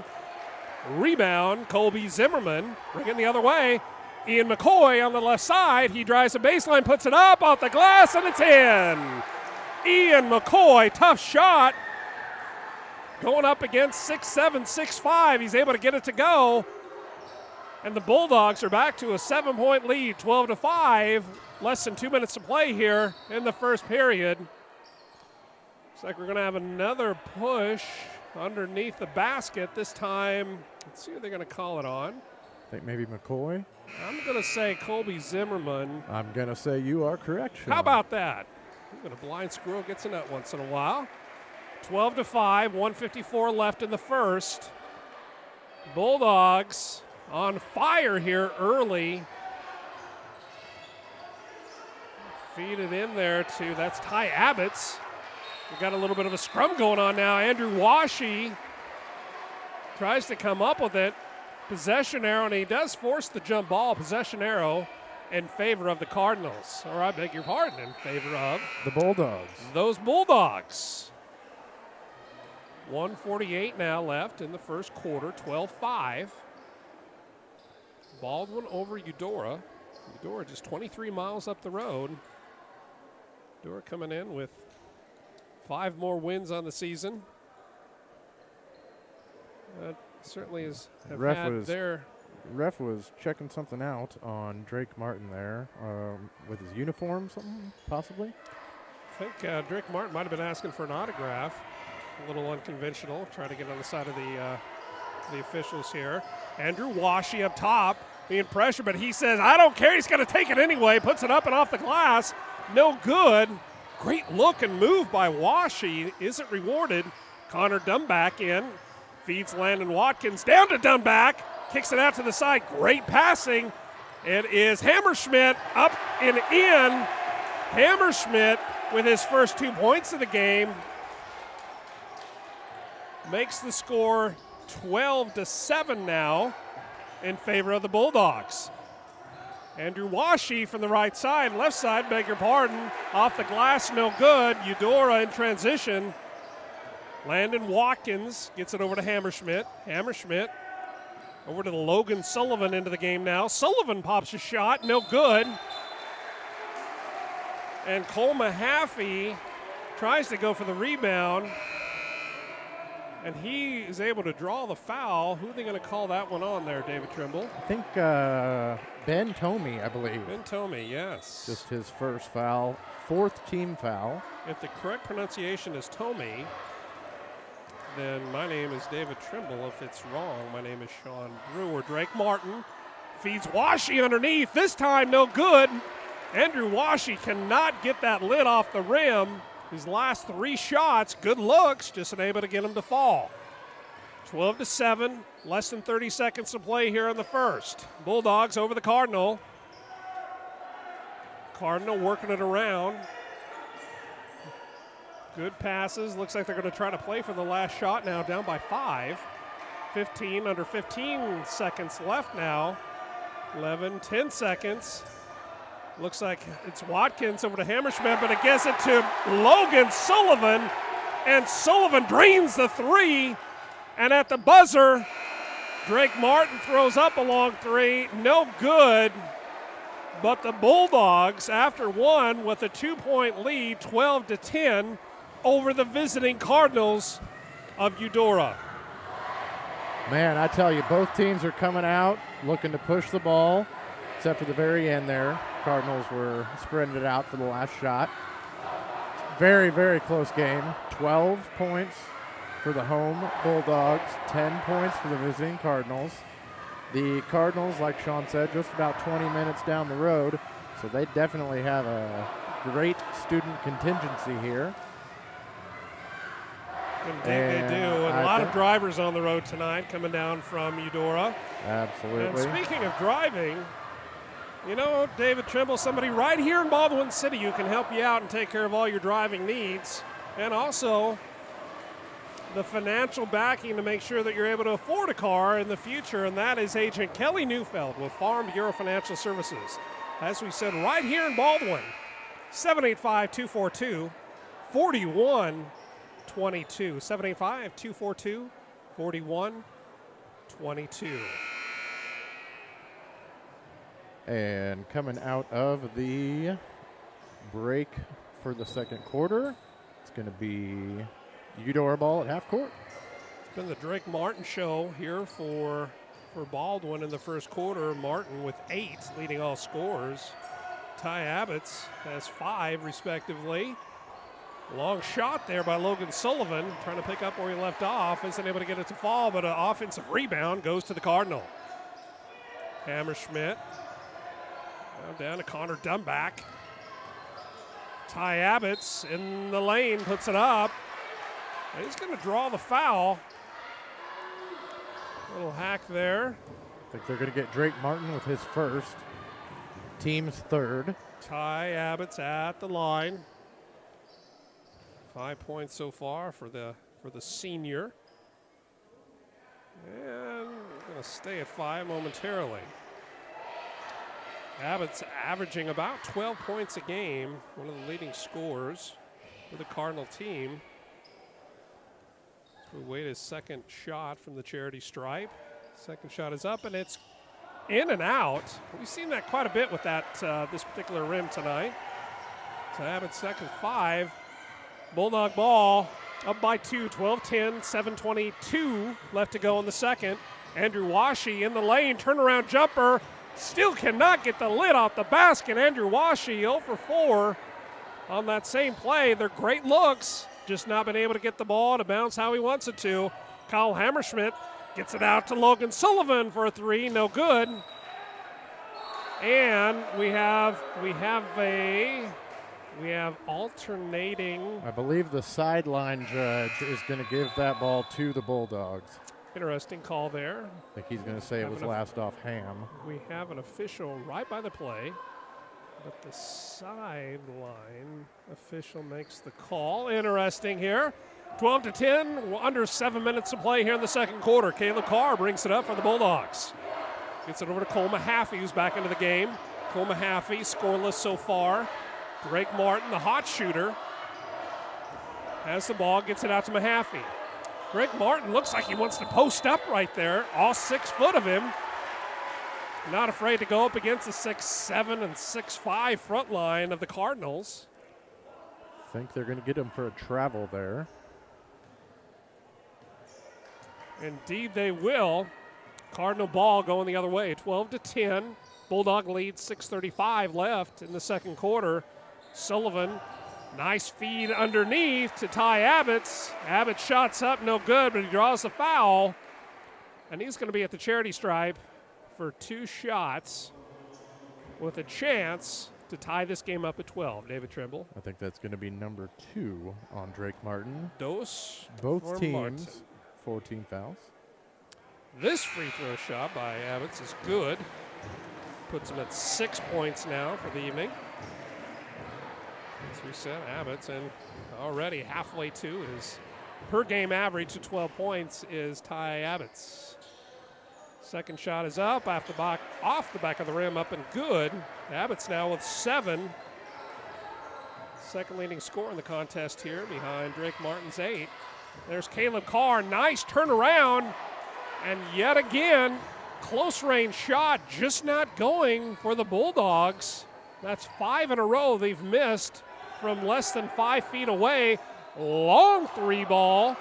A: Rebound, Colby Zimmerman. Bring it the other way. Ian McCoy on the left side. He drives the baseline, puts it up off the glass, and it's in. Ian McCoy, tough shot. Going up against 6'7", 6'5". He's able to get it to go. And the Bulldogs are back to a 7-point lead, 12-5. Less than 2 minutes to play here in the first period. Looks like we're going to have another push underneath the basket. This time, let's see what they're going to call it on.
B: I think maybe McCoy.
A: I'm going to say Colby Zimmerman.
B: I'm going to say you are correct, Sean.
A: How about that? Even a blind squirrel gets a nut once in a while. 12-5, 1:54 left in the first. Bulldogs on fire here early. Feed it in there to, that's Ty Abbott's. We've got a little bit of a scrum going on now. Andrew Washi tries to come up with it. Possession arrow, and he does force the jump ball. Possession arrow in favor of the Cardinals. Or I beg your pardon, in favor of
B: the Bulldogs.
A: Those Bulldogs. 1:48 now left in the first quarter, 12-5. Baldwin over Eudora. Eudora just 23 miles up the road. Eudora coming in with 5 more wins on the season. Certainly is
B: ref was checking something out on Drake Martin there with his uniform, something possibly.
A: I think Drake Martin might have been asking for an autograph. A little unconventional, trying to get on the side of the officials here. Andrew Washi up top, being pressured, but he says, I don't care. He's going to take it anyway. Puts it up and off the glass. No good. Great look and move by Washi. Isn't rewarded. Connor Dumback in. Feeds Landon Watkins down to Dumback. Kicks it out to the side. Great passing. It is Hammerschmidt up and in. Hammerschmidt with his first 2 points of the game makes the score 12-7 now in favor of the Bulldogs. Andrew Washi from the right side, left side, beg your pardon. Off the glass, no good. Eudora in transition. Landon Watkins gets it over to Hammerschmidt. Hammerschmidt over to Logan Sullivan into the game now. Sullivan pops a shot, no good. And Cole Mahaffey tries to go for the rebound. And he is able to draw the foul. Who are they going to call that one on there, David Trimble?
B: I think Ben Tomey, I believe.
A: Ben Tomey, yes.
B: Just his first foul, 4th team foul.
A: If the correct pronunciation is Tomey, then my name is David Trimble. If it's wrong, my name is Sean Brewer. Drake Martin feeds Washi underneath. This time, no good. Andrew Washi cannot get that lid off the rim. His last 3 shots, good looks, just unable to get him to fall. 12-7, less than 30 seconds to play here in the first. Bulldogs over the Cardinal. Cardinal working it around. Good passes. Looks like they're going to try to play for the last shot now, down by 5. 15, under 15 seconds left now. 11, 10 seconds. Looks like it's Watkins over to Hammerschmidt, but it gets it to Logan Sullivan, and Sullivan drains the 3. And at the buzzer, Drake Martin throws up a long 3. No good. But the Bulldogs, after one, with a 2-point lead, 12-10, over the visiting Cardinals of Eudora.
B: Man, I tell you, both teams are coming out looking to push the ball, except for the very end there. Cardinals were spreading it out for the last shot. Very, very close game. 12 points for the home Bulldogs, 10 points for the visiting Cardinals. The Cardinals, like Sean said, just about 20 minutes down the road, so they definitely have a great student contingency here.
A: Indeed they do. And a lot of drivers on the road tonight coming down from Eudora.
B: Absolutely.
A: And speaking of driving, you know, David Trimble, somebody right here in Baldwin City who can help you out and take care of all your driving needs. And also the financial backing to make sure that you're able to afford a car in the future, and that is Agent Kelly Neufeld with Farm Bureau Financial Services. As we said, right here in Baldwin, 785-242-4122. 785-242-4122.
B: And coming out of the break for the second quarter, it's going to be Eudora ball at half court.
A: It's been the Drake Martin show here for Baldwin in the first quarter. Martin with 8, leading all scorers. Ty Abbott's has 5, respectively. Long shot there by Logan Sullivan, trying to pick up where he left off. Isn't able to get it to fall, but an offensive rebound goes to the Cardinal. Hammerschmidt. Down to Connor Dumback. Ty Abbott's in the lane, puts it up. He's going to draw the foul. Little hack there.
B: I think they're going to get Drake Martin with his first. Team's third.
A: Ty Abbott's at the line. 5 points so far for the senior. And we're going to stay at 5 momentarily. Abbott's averaging about 12 points a game, one of the leading scorers for the Cardinal team. We wait his second shot from the charity stripe. Second shot is up, and it's in and out. We've seen that quite a bit with that this particular rim tonight. So Abbott's second 5. Bulldog ball up by 2, 12-10, 7:22 left to go in the second. Andrew Washi in the lane, turnaround jumper. Still cannot get the lid off the basket. Andrew Washi 0 for 4 on that same play. They're great looks, just not been able to get the ball to bounce how he wants it to. Kyle Hammerschmidt gets it out to Logan Sullivan for a 3, no good. And we have alternating.
B: I believe the sideline judge is going to give that ball to the Bulldogs.
A: Interesting call there.
B: I think he's going to say it was last off Ham.
A: We have an official right by the play, but the sideline official makes the call. Interesting here. 12-10, under 7 minutes to play here in the second quarter. Caleb Carr brings it up for the Bulldogs. Gets it over to Cole Mahaffey, who's back into the game. Cole Mahaffey, scoreless so far. Drake Martin, the hot shooter, has the ball, gets it out to Mahaffey. Drake Martin looks like he wants to post up right there, all 6 foot of him. Not afraid to go up against the 6'7" and 6'5" front line of the Cardinals.
B: I think they're going to get him for a travel there.
A: Indeed they will. Cardinal ball going the other way, 12-10. Bulldog lead, 6:35 left in the second quarter. Sullivan, nice feed underneath to Ty Abbott's. Abbott shots up, no good, but he draws the foul. And he's going to be at the charity stripe for 2 shots with a chance to tie this game up at 12. David Trimble.
B: I think that's going to be number 2 on Drake Martin.
A: Both
B: teams,
A: Martin.
B: 14 fouls.
A: This free throw shot by Abbott's is good. Puts him at 6 points now for the evening. As we said, Abbott's, and already halfway to his per game average of 12 points is Ty Abbott's. Second shot is up off the back of the rim, up and good. Abbott's now with 7. Second leading scorer in the contest here behind Drake Martin's 8. There's Caleb Carr, nice turnaround, and yet again, close range shot just not going for the Bulldogs. That's 5 in a row they've missed from less than 5 feet away. Long 3 ball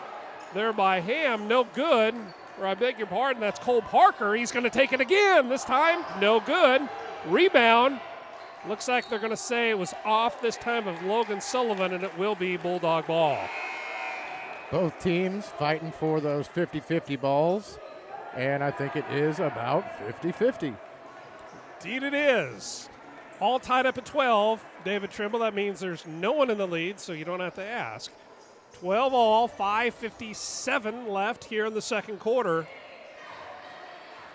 A: there by Hamm, no good. Or I beg your pardon, that's Cole Parker. He's going to take it again. This time, no good. Rebound. Looks like they're going to say it was off this time of Logan Sullivan, and it will be Bulldog ball.
B: Both teams fighting for those 50-50 balls, and I think it is about 50-50.
A: Indeed it is. All tied up at 12. David Trimble, that means there's no one in the lead, so you don't have to ask. 12 all, 5:57 left here in the second quarter.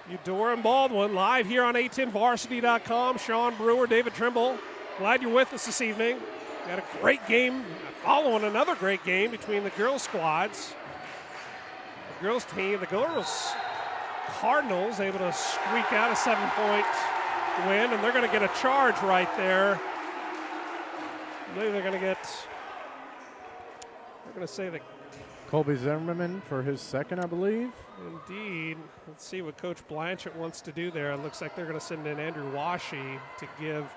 A: Eudora and Baldwin live here on A10varsity.com. Sean Brewer, David Trimble, glad you're with us this evening. We had a great game following another great game between the girls' squads. The girls' team, the girls' Cardinals able to squeak out a 7-point win, and they're going to get a charge right there. I believe they're going to say that
B: Colby Zimmerman for his second, I believe.
A: Indeed. Let's see what Coach Blanchett wants to do there. It looks like they're going to send in Andrew Washi to give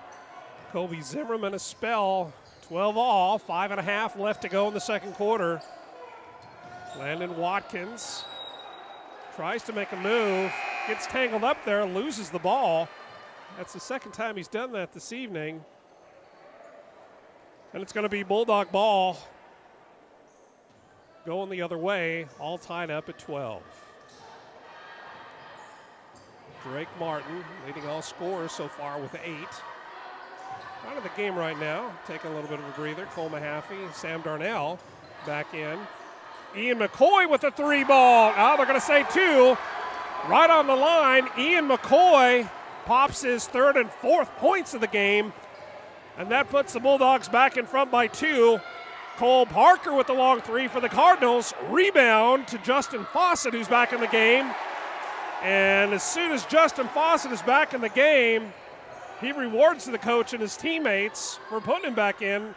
A: Colby Zimmerman a spell. 12 all, 5.5 left to go in the second quarter. Landon Watkins tries to make a move, gets tangled up there, loses the ball. That's the second time he's done that this evening. And it's going to be Bulldog ball going the other way, all tied up at 12. Drake Martin leading all scorers so far with 8. Out of the game right now, taking a little bit of a breather. Cole Mahaffey, Sam Darnell back in. Ian McCoy with a 3 ball. Now they're going to say 2. Right on the line, Ian McCoy pops his 3rd and 4th points of the game, and that puts the Bulldogs back in front by 2. Cole Parker with the long 3 for the Cardinals. Rebound to Justin Fossett, who's back in the game. And as soon as Justin Fossett is back in the game, he rewards the coach and his teammates for putting him back in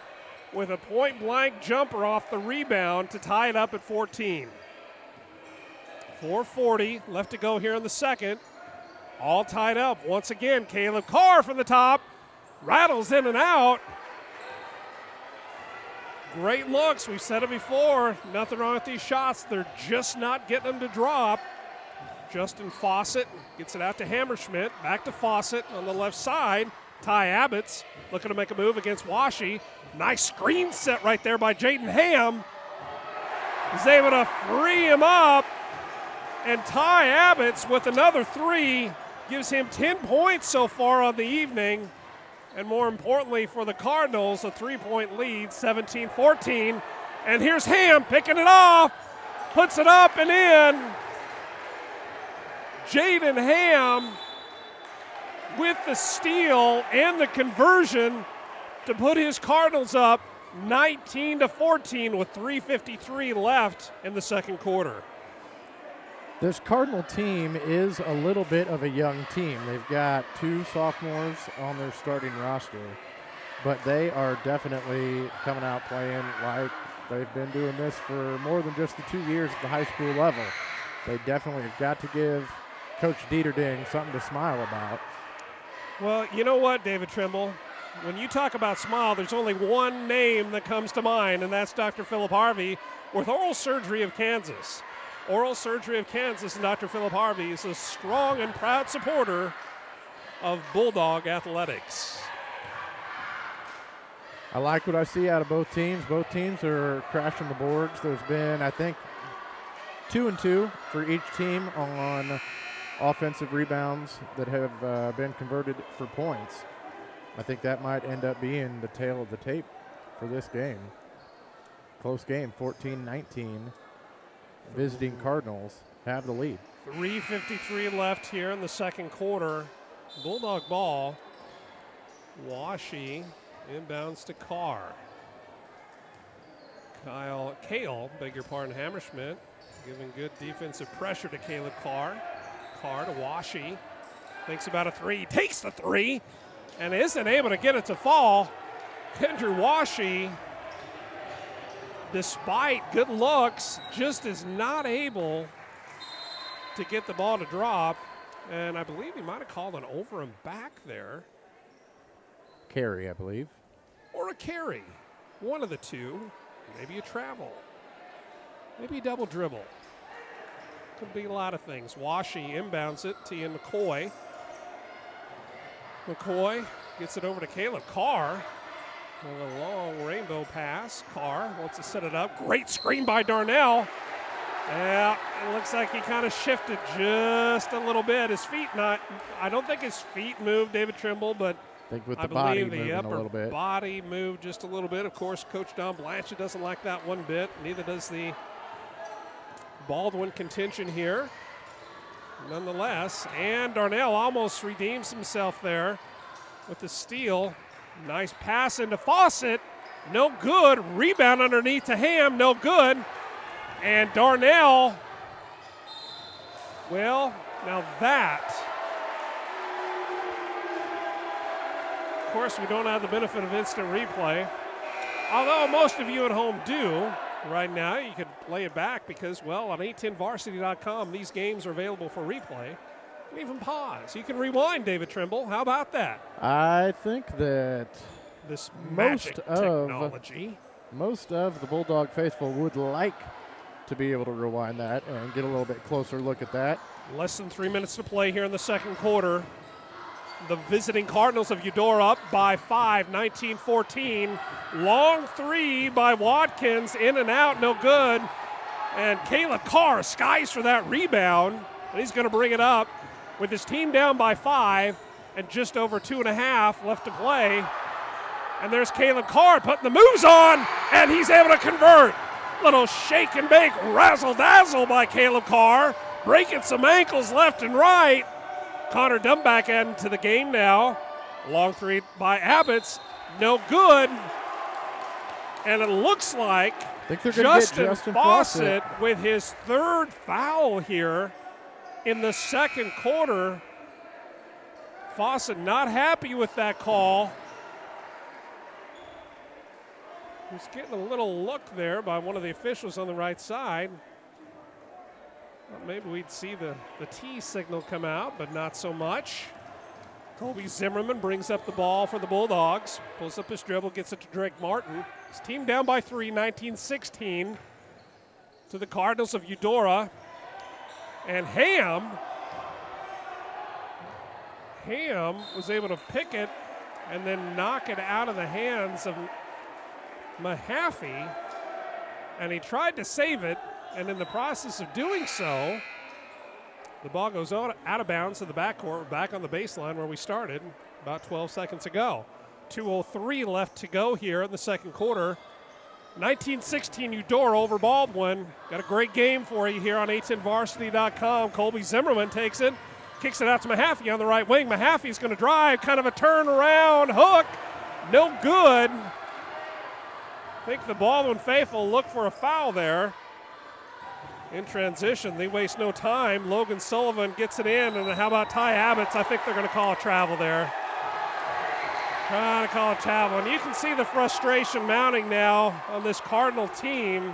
A: with a point-blank jumper off the rebound to tie it up at 14. 4:40 left to go here in the second. All tied up. Once again, Caleb Carr from the top. Rattles in and out. Great looks. We've said it before. Nothing wrong with these shots. They're just not getting them to drop. Justin Fossett gets it out to Hammerschmidt. Back to Fossett on the left side. Ty Abbott's looking to make a move against Washi. Nice screen set right there by Jayden Hamm. He's able to free him up. And Ty Abbott's with another 3 gives him 10 points so far on the evening. And more importantly for the Cardinals, a 3-point lead, 17-14. And here's Hamm picking it off, puts it up and in. Jayden Hamm with the steal and the conversion to put his Cardinals up 19-14 with 3:53 left in the second quarter.
B: This Cardinal team is a little bit of a young team. They've got 2 sophomores on their starting roster, but they are definitely coming out playing like they've been doing this for more than just the 2 years at the high school level. They definitely have got to give Coach Dieterding something to smile about.
A: Well, you know what, David Trimble? When you talk about smile, there's only one name that comes to mind, and that's Dr. Philip Harvey with Oral Surgery of Kansas. Oral Surgery of Kansas and Dr. Philip Harvey is a strong and proud supporter of Bulldog athletics.
B: I like what I see out of both teams. Both teams are crashing the boards. There's been, I think, 2 and 2 for each team on offensive rebounds that have been converted for points. I think that might end up being the tail of the tape for this game. Close game, 14-19. Visiting Cardinals have the lead.
A: 3:53 left here in the second quarter. Bulldog ball. Washi inbounds to Carr. Kale, beg your pardon, Hammerschmidt, giving good defensive pressure to Caleb Carr. Carr to Washi. Thinks about a 3. Takes the 3 and isn't able to get it to fall. Andrew Washi, despite good looks, just is not able to get the ball to drop. And I believe he might have called an over and back there.
B: Carry, I believe.
A: Or a carry. One of the two. Maybe a travel. Maybe a double dribble. Could be a lot of things. Washi inbounds it to Ian McCoy. McCoy gets it over to Caleb Carr. With a long rainbow pass. Carr wants to set it up. Great screen by Darnell. Yeah, it looks like he kind of shifted just a little bit. His feet I don't think his feet moved, David Trimble, but
B: I think with the
A: I
B: body
A: believe the
B: moving a
A: upper
B: little bit.
A: body moved just a little bit. Of course, Coach Don Blanchard doesn't like that one bit. Neither does the Baldwin contention here. Nonetheless, and Darnell almost redeems himself there with the steal. Nice pass into Fossett. No good. Rebound underneath to Hamm. No good. And Darnell, well, now that, of course, we don't have the benefit of instant replay. Although most of you at home do right now. You can play it back because, well, on 810varsity.com, these games are available for replay. And even pause. You can rewind, David Trimble. How about that?
B: I think that
A: this magic technology.
B: Most of the Bulldog faithful would like to be able to rewind that and get a little bit closer look at that.
A: Less than 3 minutes to play here in the second quarter. The visiting Cardinals of Eudora up by 5, 19-14. Long three by Watkins, in and out, no good. And Caleb Carr skies for that rebound. And he's going to bring it up with his team down by 5 and just over 2.5 left to play. And there's Caleb Carr putting the moves on, and he's able to convert. Little shake and bake razzle-dazzle by Caleb Carr, breaking some ankles left and right. Connor Dunn back into the game now. Long three by Abbott's, no good. And it looks like Justin Fossett with his third foul here in the second quarter. Fossett not happy with that call. He's getting a little look there by one of the officials on the right side. Well, maybe we'd see the T signal come out, but not so much. Colby Zimmerman brings up the ball for the Bulldogs. Pulls up his dribble, gets it to Drake Martin. His team down by 3, 19-16 to the Cardinals of Eudora. And Hamm was able to pick it and then knock it out of the hands of Mahaffey, and he tried to save it, and in the process of doing so, the ball goes out of bounds to the backcourt. We're back on the baseline where we started about 12 seconds ago. 2:03 left to go here in the second quarter. 19-16 Eudora over Baldwin. Got a great game for you here on 810varsity.com. Colby Zimmerman takes it, kicks it out to Mahaffey on the right wing. Mahaffey's going to drive, kind of a turnaround hook, no good. I think the Baldwin faithful look for a foul there. In transition, they waste no time. Logan Sullivan gets it in, and how about Ty Abbott's? I think they're going to call a travel there. Trying to call a travel, and you can see the frustration mounting now on this Cardinal team.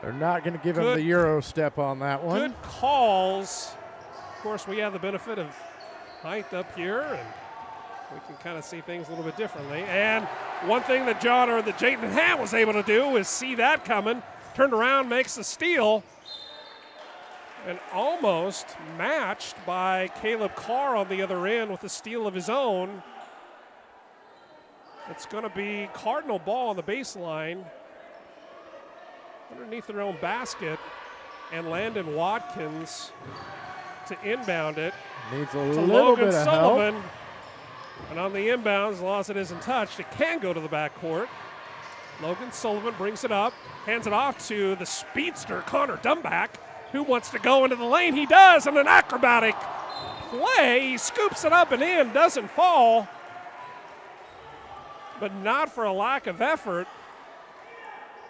B: They're not going to give him the Euro step on that one.
A: Good calls. Of course, we have the benefit of height up here, and we can kind of see things a little bit differently. And one thing that Jayden Hamm was able to do is see that coming, turned around, makes the steal, and almost matched by Caleb Carr on the other end with a steal of his own. It's going to be Cardinal ball on the baseline underneath their own basket, and Landon Watkins to inbound it.
B: Needs a
A: to
B: little
A: Logan
B: bit of
A: Sullivan.
B: help.
A: And on the inbounds, as long as it isn't touched, it can go to the backcourt. Logan Sullivan brings it up, hands it off to the speedster, Connor Dumback, who wants to go into the lane. He does, and an acrobatic play. He scoops it up and in, doesn't fall, but not for a lack of effort.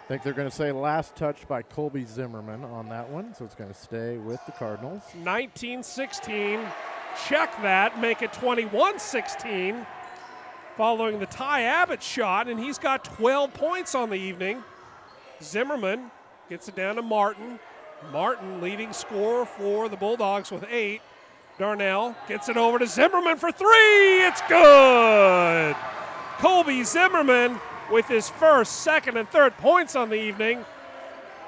B: I think they're going to say last touch by Colby Zimmerman on that one, so it's going to stay with the Cardinals.
A: 19-16. Check that, make it 21-16 following the Ty Abbott shot, and he's got 12 points on the evening. Zimmerman gets it down to Martin. Martin leading scorer for the Bulldogs with 8. Darnell gets it over to Zimmerman for 3. It's good. Colby Zimmerman with his first, second, and third points on the evening.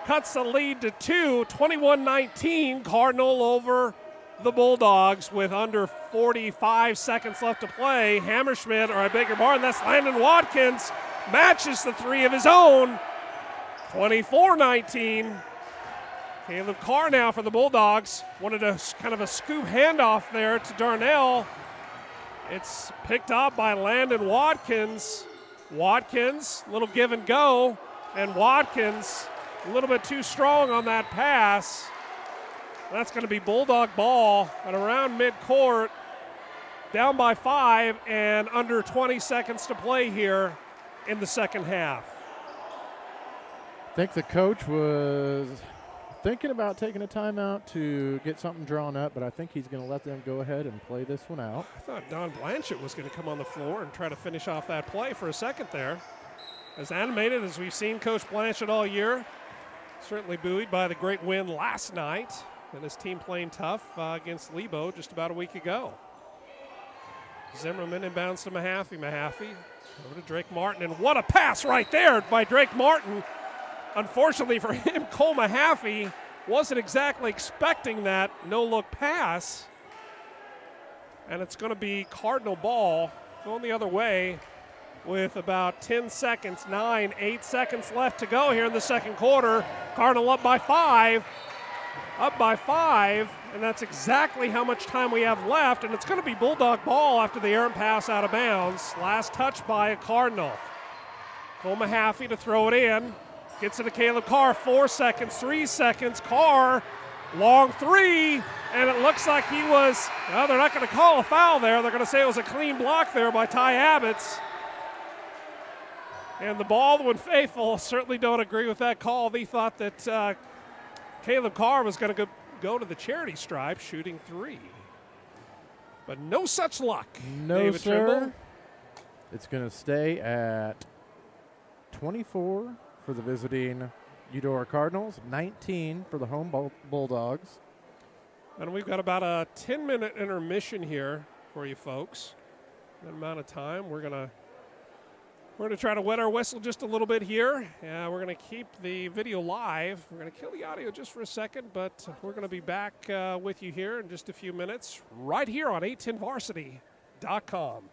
A: Cuts the lead to 2, 21-19, Cardinal over Eudora. 19-16 Eudora the Bulldogs with under 45 seconds left to play. Hammerschmidt, or I beg your pardon, that's Landon Watkins, matches the three of his own. 24-19. Caleb Carr now for the Bulldogs. Wanted a kind of a scoop handoff there to Darnell. It's picked up by Landon Watkins. Watkins, little give and go, and Watkins a little bit too strong on that pass. That's going to be Bulldog ball at around midcourt, down by 5 and under 20 seconds to play here in the second half.
B: I think the coach was thinking about taking a timeout to get something drawn up, but I think he's going to let them go ahead and play this one out.
A: I thought Don Blanchett was going to come on the floor and try to finish off that play for a second there. As animated as we've seen Coach Blanchett all year, certainly buoyed by the great win last night and his team playing tough against Lebo just about a week ago. Zimmerman inbounds to Mahaffey. Mahaffey over to Drake Martin, and what a pass right there by Drake Martin. Unfortunately for him, Cole Mahaffey wasn't exactly expecting that no-look pass. And it's going to be Cardinal ball going the other way with about 10 seconds, 8 seconds left to go here in the second quarter. Cardinal up by 5, and that's exactly how much time we have left. And it's going to be Bulldog ball after the errant pass out of bounds. Last touch by a Cardinal. Cole Mahaffey to throw it in. Gets it to Caleb Carr, 4 seconds, 3 seconds. Carr, long three, and it looks like he was, well, they're not going to call a foul there. They're going to say it was a clean block there by Ty Abbott's. And the Baldwin faithful certainly don't agree with that call. They thought that Caleb Carr was going to go to the charity stripe, shooting 3. But no such luck.
B: No,
A: David
B: sir.
A: Trimble.
B: It's going to stay at 24 for the visiting Eudora Cardinals, 19 for the home Bulldogs.
A: And we've got about a 10-minute intermission here for you folks. That amount of time, we're gonna try to wet our whistle just a little bit here. We're gonna keep the video live. We're gonna kill the audio just for a second, but we're gonna be back with you here in just a few minutes, right here on 810varsity.com.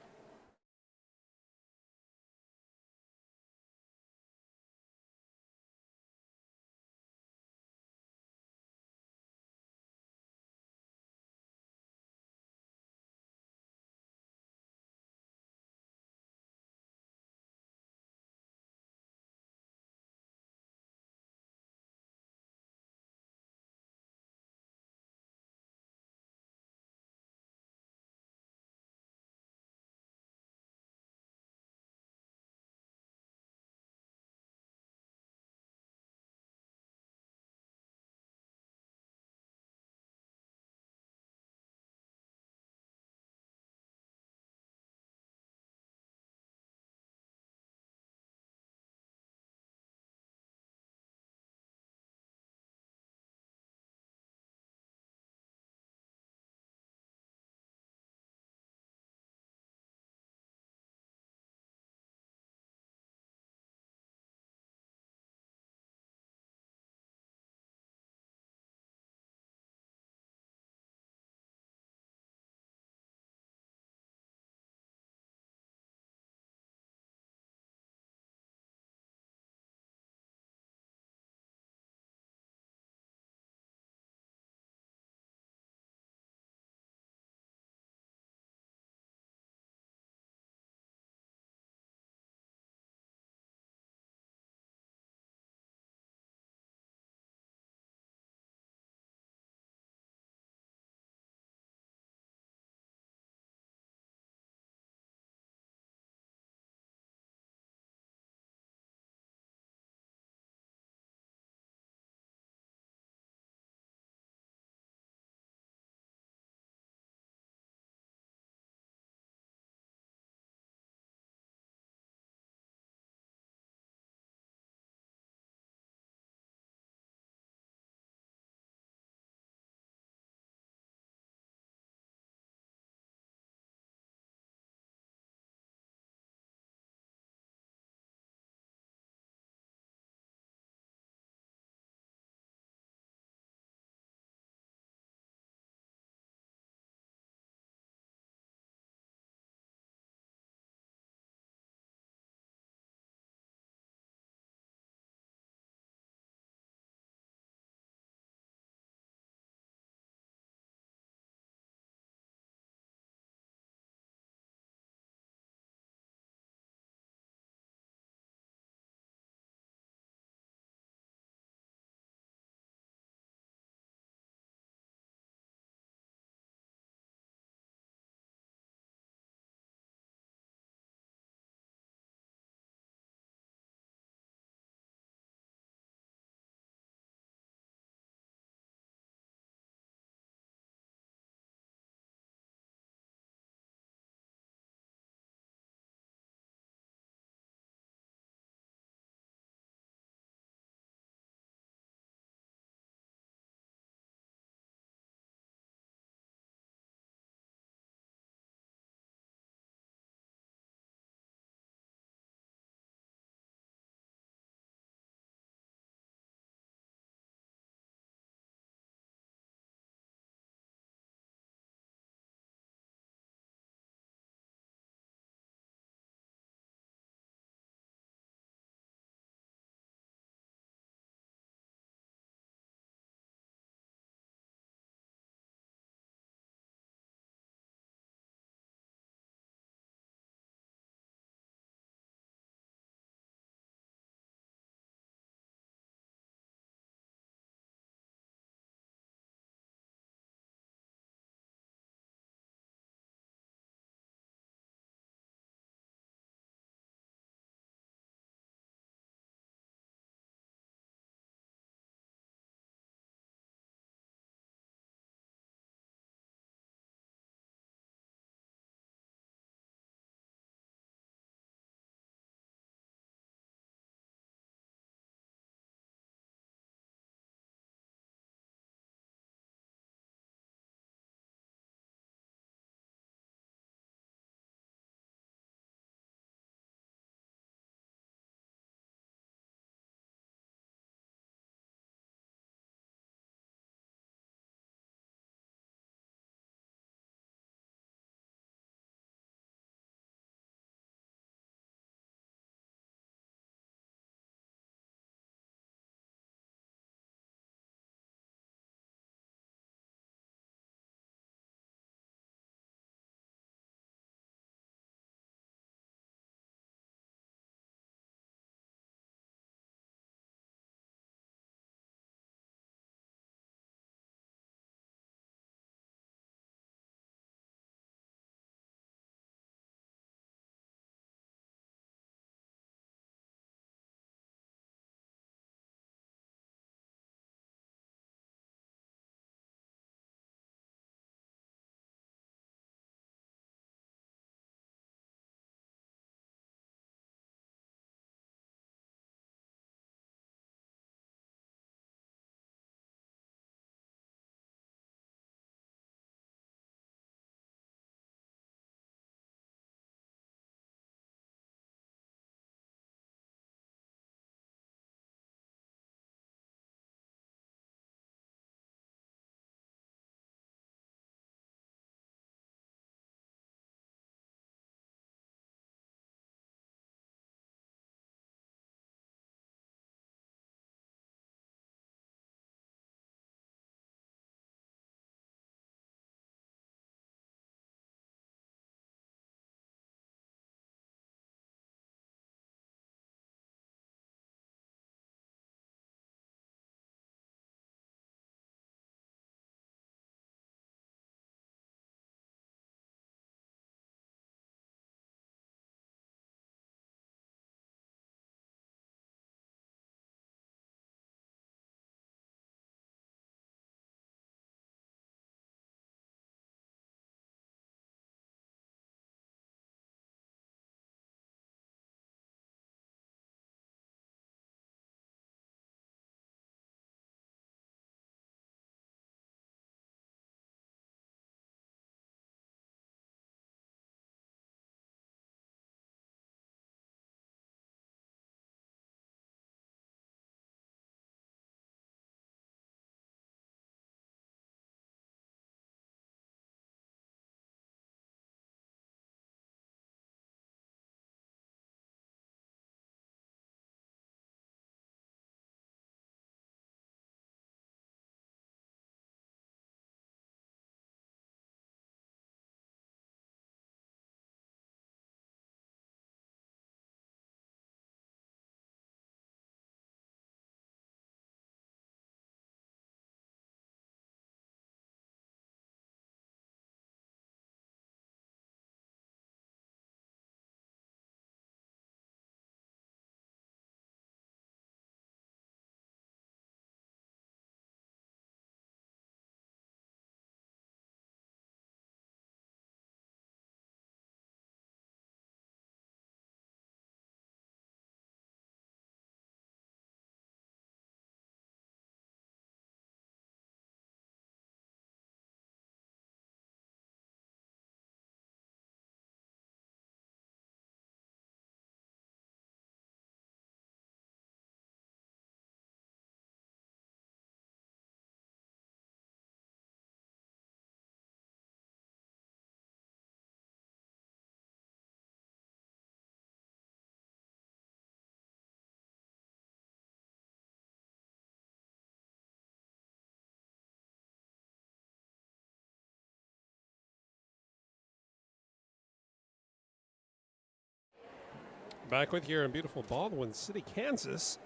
A: Back with you here in beautiful Baldwin City, Kansas.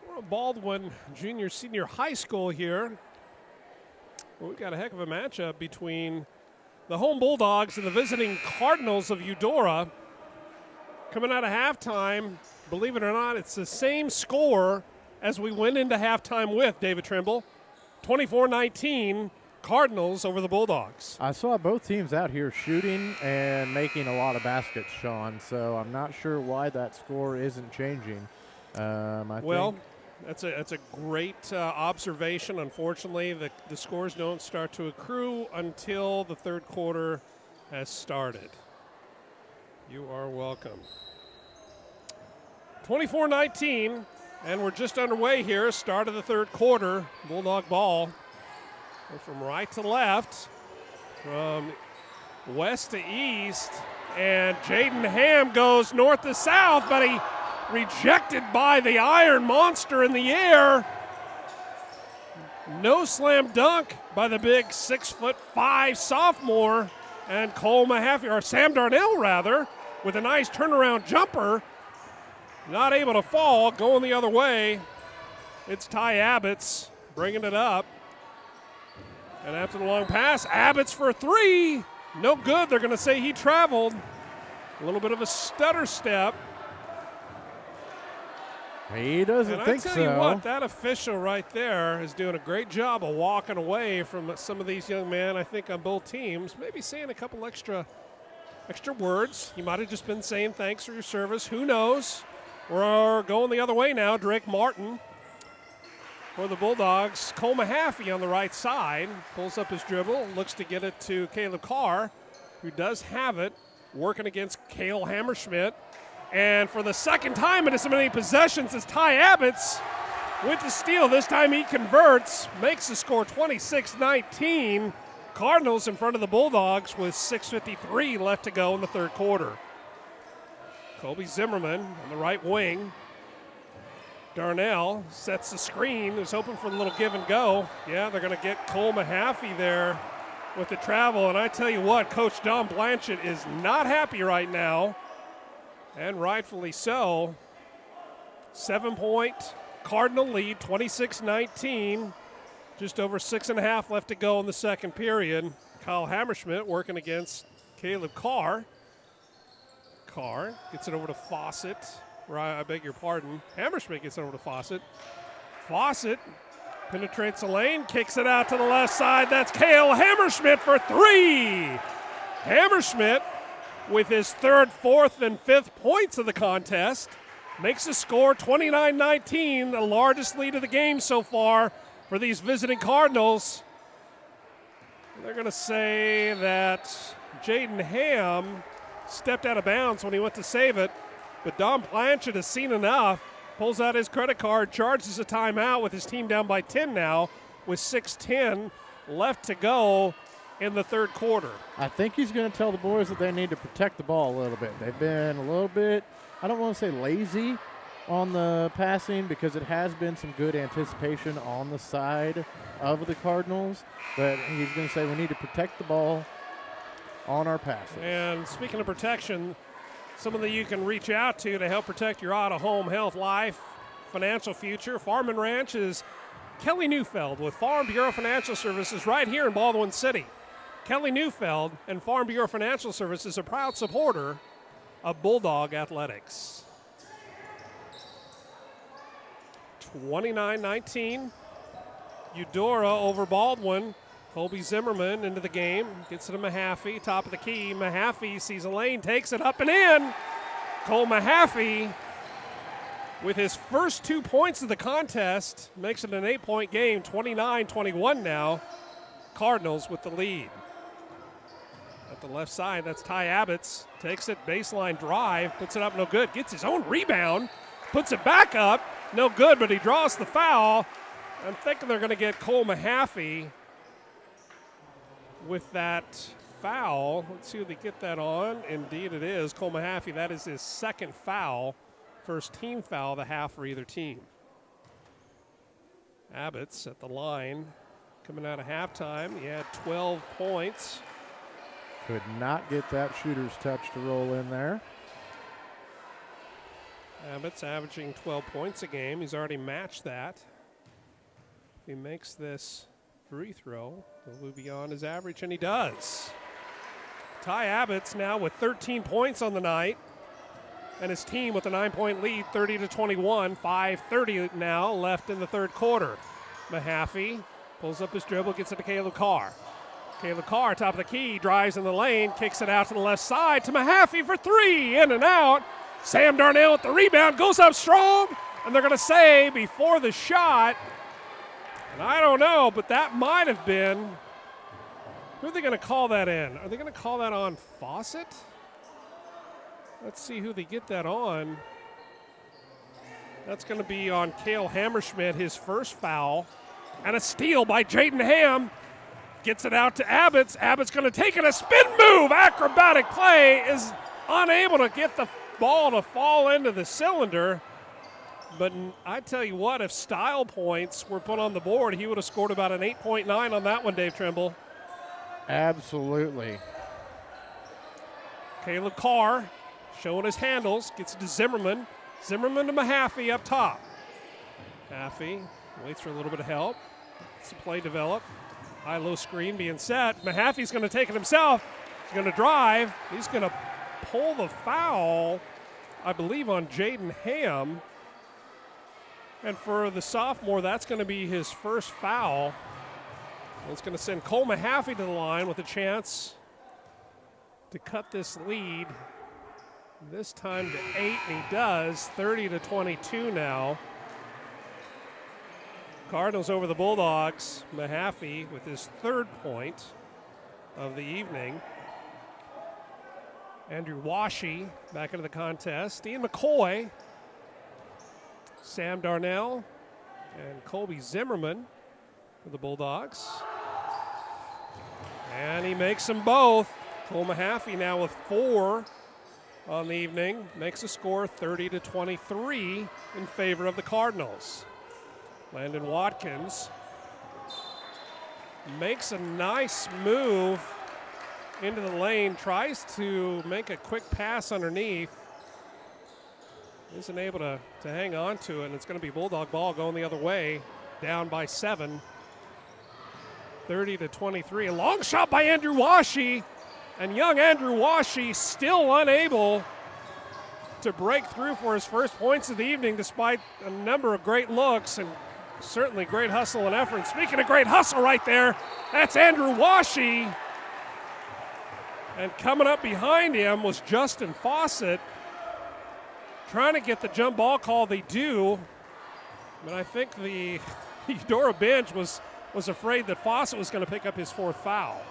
A: We're at Baldwin Junior Senior High School here. Well, we've got a heck of a matchup between the home Bulldogs and the visiting Cardinals of Eudora. Coming out of halftime, believe it or not, it's the same score as we went into halftime with, David Trimble. 24-19, Cardinals over the Bulldogs.
B: I saw both teams out here shooting and making a lot of baskets, Sean, so I'm not sure why that score isn't changing.
A: That's a great observation. Unfortunately, the scores don't start to accrue until the third quarter has started. You are welcome. 24-19, and we're just underway here. Start of the third quarter. Bulldog ball. From right to left, from west to east, and Jayden Hamm goes north to south, but he rejected by the Iron Monster in the air. No slam dunk by the big 6'5" sophomore, and Cole Mahaffey, or Sam Darnell rather, with a nice turnaround jumper. Not able to fall, going the other way. It's Ty Abbott's bringing it up. And after the long pass, Abbott's for three. No good. They're going to say he traveled. A little bit of a stutter step.
B: He doesn't think so.
A: And I tell you what, that official right there is doing a great job of walking away from some of these young men, I think, on both teams. Maybe saying a couple extra words. He might have just been saying thanks for your service. Who knows? We're going the other way now. Drake Martin for the Bulldogs. Cole Mahaffey on the right side. Pulls up his dribble. Looks to get it to Caleb Carr, who does have it. Working against Cale Hammerschmidt. And for the second time in as many possessions as Ty Abbott's with the steal. This time he converts. Makes the score 26-19. Cardinals in front of the Bulldogs with 6:53 left to go in the third quarter. Kobe Zimmerman on the right wing. Darnell sets the screen, is hoping for a little give and go. Yeah, they're going to get Cole Mahaffey there with the travel. And I tell you what, Coach Don Blanchett is not happy right now, and rightfully so. 7-point Cardinal lead, 26-19. Just over 6.5 left to go in the second period. Kyle Hammerschmidt working against Caleb Carr. Carr gets it over to Fossett. I beg your pardon. Hammerschmidt gets it over to Fossett. Fossett penetrates the lane, kicks it out to the left side. That's Cale Hammerschmidt for three. Hammerschmidt with his third, fourth, and fifth points of the contest makes the score 29-19, the largest lead of the game so far for these visiting Cardinals. They're going to say that Jayden Hamm stepped out of bounds when he went to save it, but Don Blanchett has seen enough, pulls out his credit card, charges a timeout with his team down by 10 now with 6:10 left to go in the third quarter.
B: I think he's going to tell the boys that they need to protect the ball a little bit. They've been a little bit, I don't want to say lazy on the passing, because it has been some good anticipation on the side of the Cardinals, but he's going to say we need to protect the ball on our passes.
A: And speaking of protection, someone that you can reach out to help protect your auto, home, health, life, financial future. Farm and Ranch is Kelly Neufeld with Farm Bureau Financial Services right here in Baldwin City. Kelly Neufeld and Farm Bureau Financial Services, a proud supporter of Bulldog Athletics. 29-19, Eudora over Baldwin. Colby Zimmerman into the game, gets it to Mahaffey, top of the key. Mahaffey sees a lane, takes it up and in. Cole Mahaffey with his first 2 points of the contest makes it an 8-point game, 29-21 now. Cardinals with the lead. At the left side, that's Ty Abbott's. Takes it, baseline drive, puts it up, no good. Gets his own rebound, puts it back up, no good, but he draws the foul. I'm thinking they're going to get Cole Mahaffey with that foul. Let's see if they get that on. Indeed it is. Cole Mahaffey, that is his second foul. First team foul of the half for either team. Abbott's at the line. Coming out of halftime, he had 12 points.
B: Could not get that shooter's touch to roll in there.
A: Abbott's averaging 12 points a game. He's already matched that. If he makes this free throw, he'll move beyond his average, and he does. Ty Abbott's now with 13 points on the night, and his team with a 9-point lead, 30-21. 5:30 now left in the third quarter. Mahaffey pulls up his dribble, gets it to Caleb Carr. Caleb Carr, top of the key, drives in the lane, kicks it out to the left side to Mahaffey for three, in and out. Sam Darnell with the rebound, goes up strong, and they're going to say before the shot, and I don't know, but that might have been, who are they going to call that in? Are they going to call that on Fossett? Let's see who they get that on. That's going to be on Cale Hammerschmidt, his first foul. And a steal by Jayden Hamm. Gets it out to Abbott's. Abbott's going to take it, a spin move. Acrobatic play, is unable to get the ball to fall into the cylinder. But I tell you what, if style points were put on the board, he would have scored about an 8.9 on that one, Dave Trimble.
B: Absolutely.
A: Caleb Carr showing his handles, gets it to Zimmerman. Zimmerman to Mahaffey up top. Mahaffey waits for a little bit of help. It's a play develop. High-low screen being set. Mahaffey's going to take it himself. He's going to drive. He's going to pull the foul, I believe, on Jayden Hamm. And for the sophomore, that's going to be his first foul. It's going to send Cole Mahaffey to the line with a chance to cut this lead. This time to 8, and he does. 30-22 now. Cardinals over the Bulldogs. Mahaffey with his third point of the evening. Andrew Washi back into the contest. Ian McCoy, Sam Darnell, and Colby Zimmerman for the Bulldogs. And he makes them both. Cole Mahaffey now with 4 on the evening. Makes the score 30-23 in favor of the Cardinals. Landon Watkins makes a nice move into the lane, tries to make a quick pass underneath. Isn't able to hang on to it, and it's going to be Bulldog ball going the other way, down by 7. 30-23. A long shot by Andrew Washi, and young Andrew Washi still unable to break through for his first points of the evening despite a number of great looks and certainly great hustle and effort. Speaking of great hustle right there, that's Andrew Washi. And coming up behind him was Justin Fossett, trying to get the jump ball call. They do, but I think the Eudora bench was afraid that Fossett was going to pick up his 4th foul.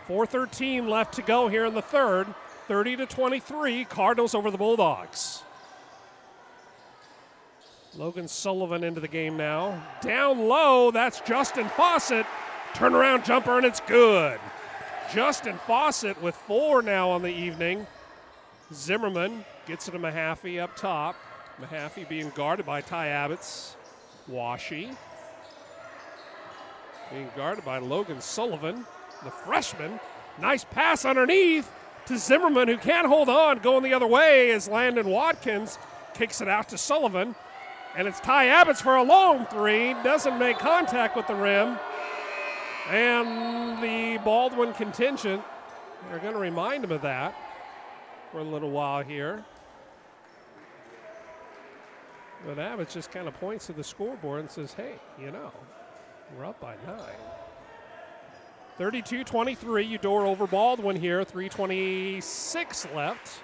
A: 4:13 left to go here in the third. 30-23, Cardinals over the Bulldogs. Logan Sullivan into the game now. Down low, that's Justin Fossett. Turnaround jumper, and it's good. Justin Fossett with 4 now on the evening. Zimmerman gets it to Mahaffey up top. Mahaffey being guarded by Ty Abbott's. Washi being guarded by Logan Sullivan, the freshman. Nice pass underneath to Zimmerman, who can't hold on. Going the other way as Landon Watkins kicks it out to Sullivan. And it's Ty Abbott's for a long 3. Doesn't make contact with the rim. And the Baldwin contingent, they're going to remind him of that for a little while here. But Abbott just kind of points to the scoreboard and says, hey, you know, we're up by 9. 32-23, Eudora over Baldwin here. 3:26 left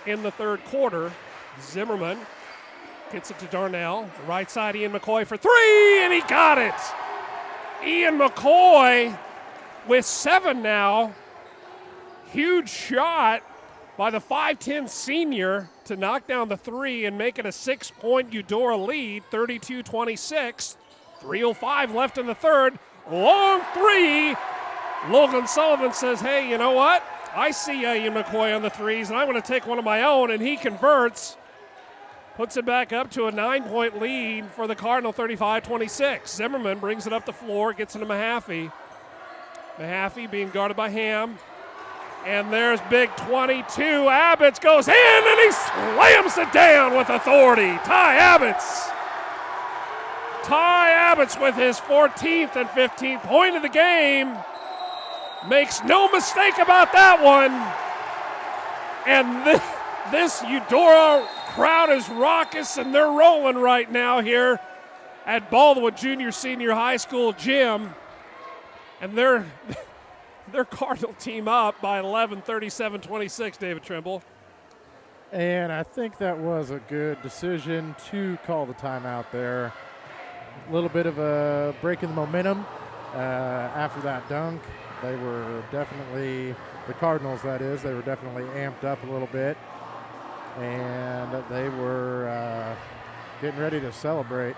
A: in the third quarter. Zimmerman gets it to Darnell. Right side, Ian McCoy for 3, and he got it. Ian McCoy with 7 now. Huge shot by the 5'10 senior to knock down the 3 and make it a 6-point Eudora lead, 32-26. 3:05 left in the third. Long 3. Logan Sullivan says, hey, you know what? I see Ian McCoy on the 3s, and I'm going to take one of my own, and he converts. Puts it back up to a 9-point lead for the Cardinal, 35-26. Zimmerman brings it up the floor, gets into Mahaffey. Mahaffey being guarded by Hamm. And there's big 22. Abbots goes in and he slams it down with authority. Ty Abbots with his 14th and 15th point of the game. Makes no mistake about that one. And this Eudora crowd is raucous, and they're rolling right now here at Baldwin Junior Senior High School gym. And they're Cardinal team up by 11, 37-26, David Trimble.
B: And I think that was a good decision to call the timeout there. A little bit of a break in the momentum after that dunk. They were definitely, the Cardinals that is, they were definitely amped up a little bit. And they were getting ready to celebrate.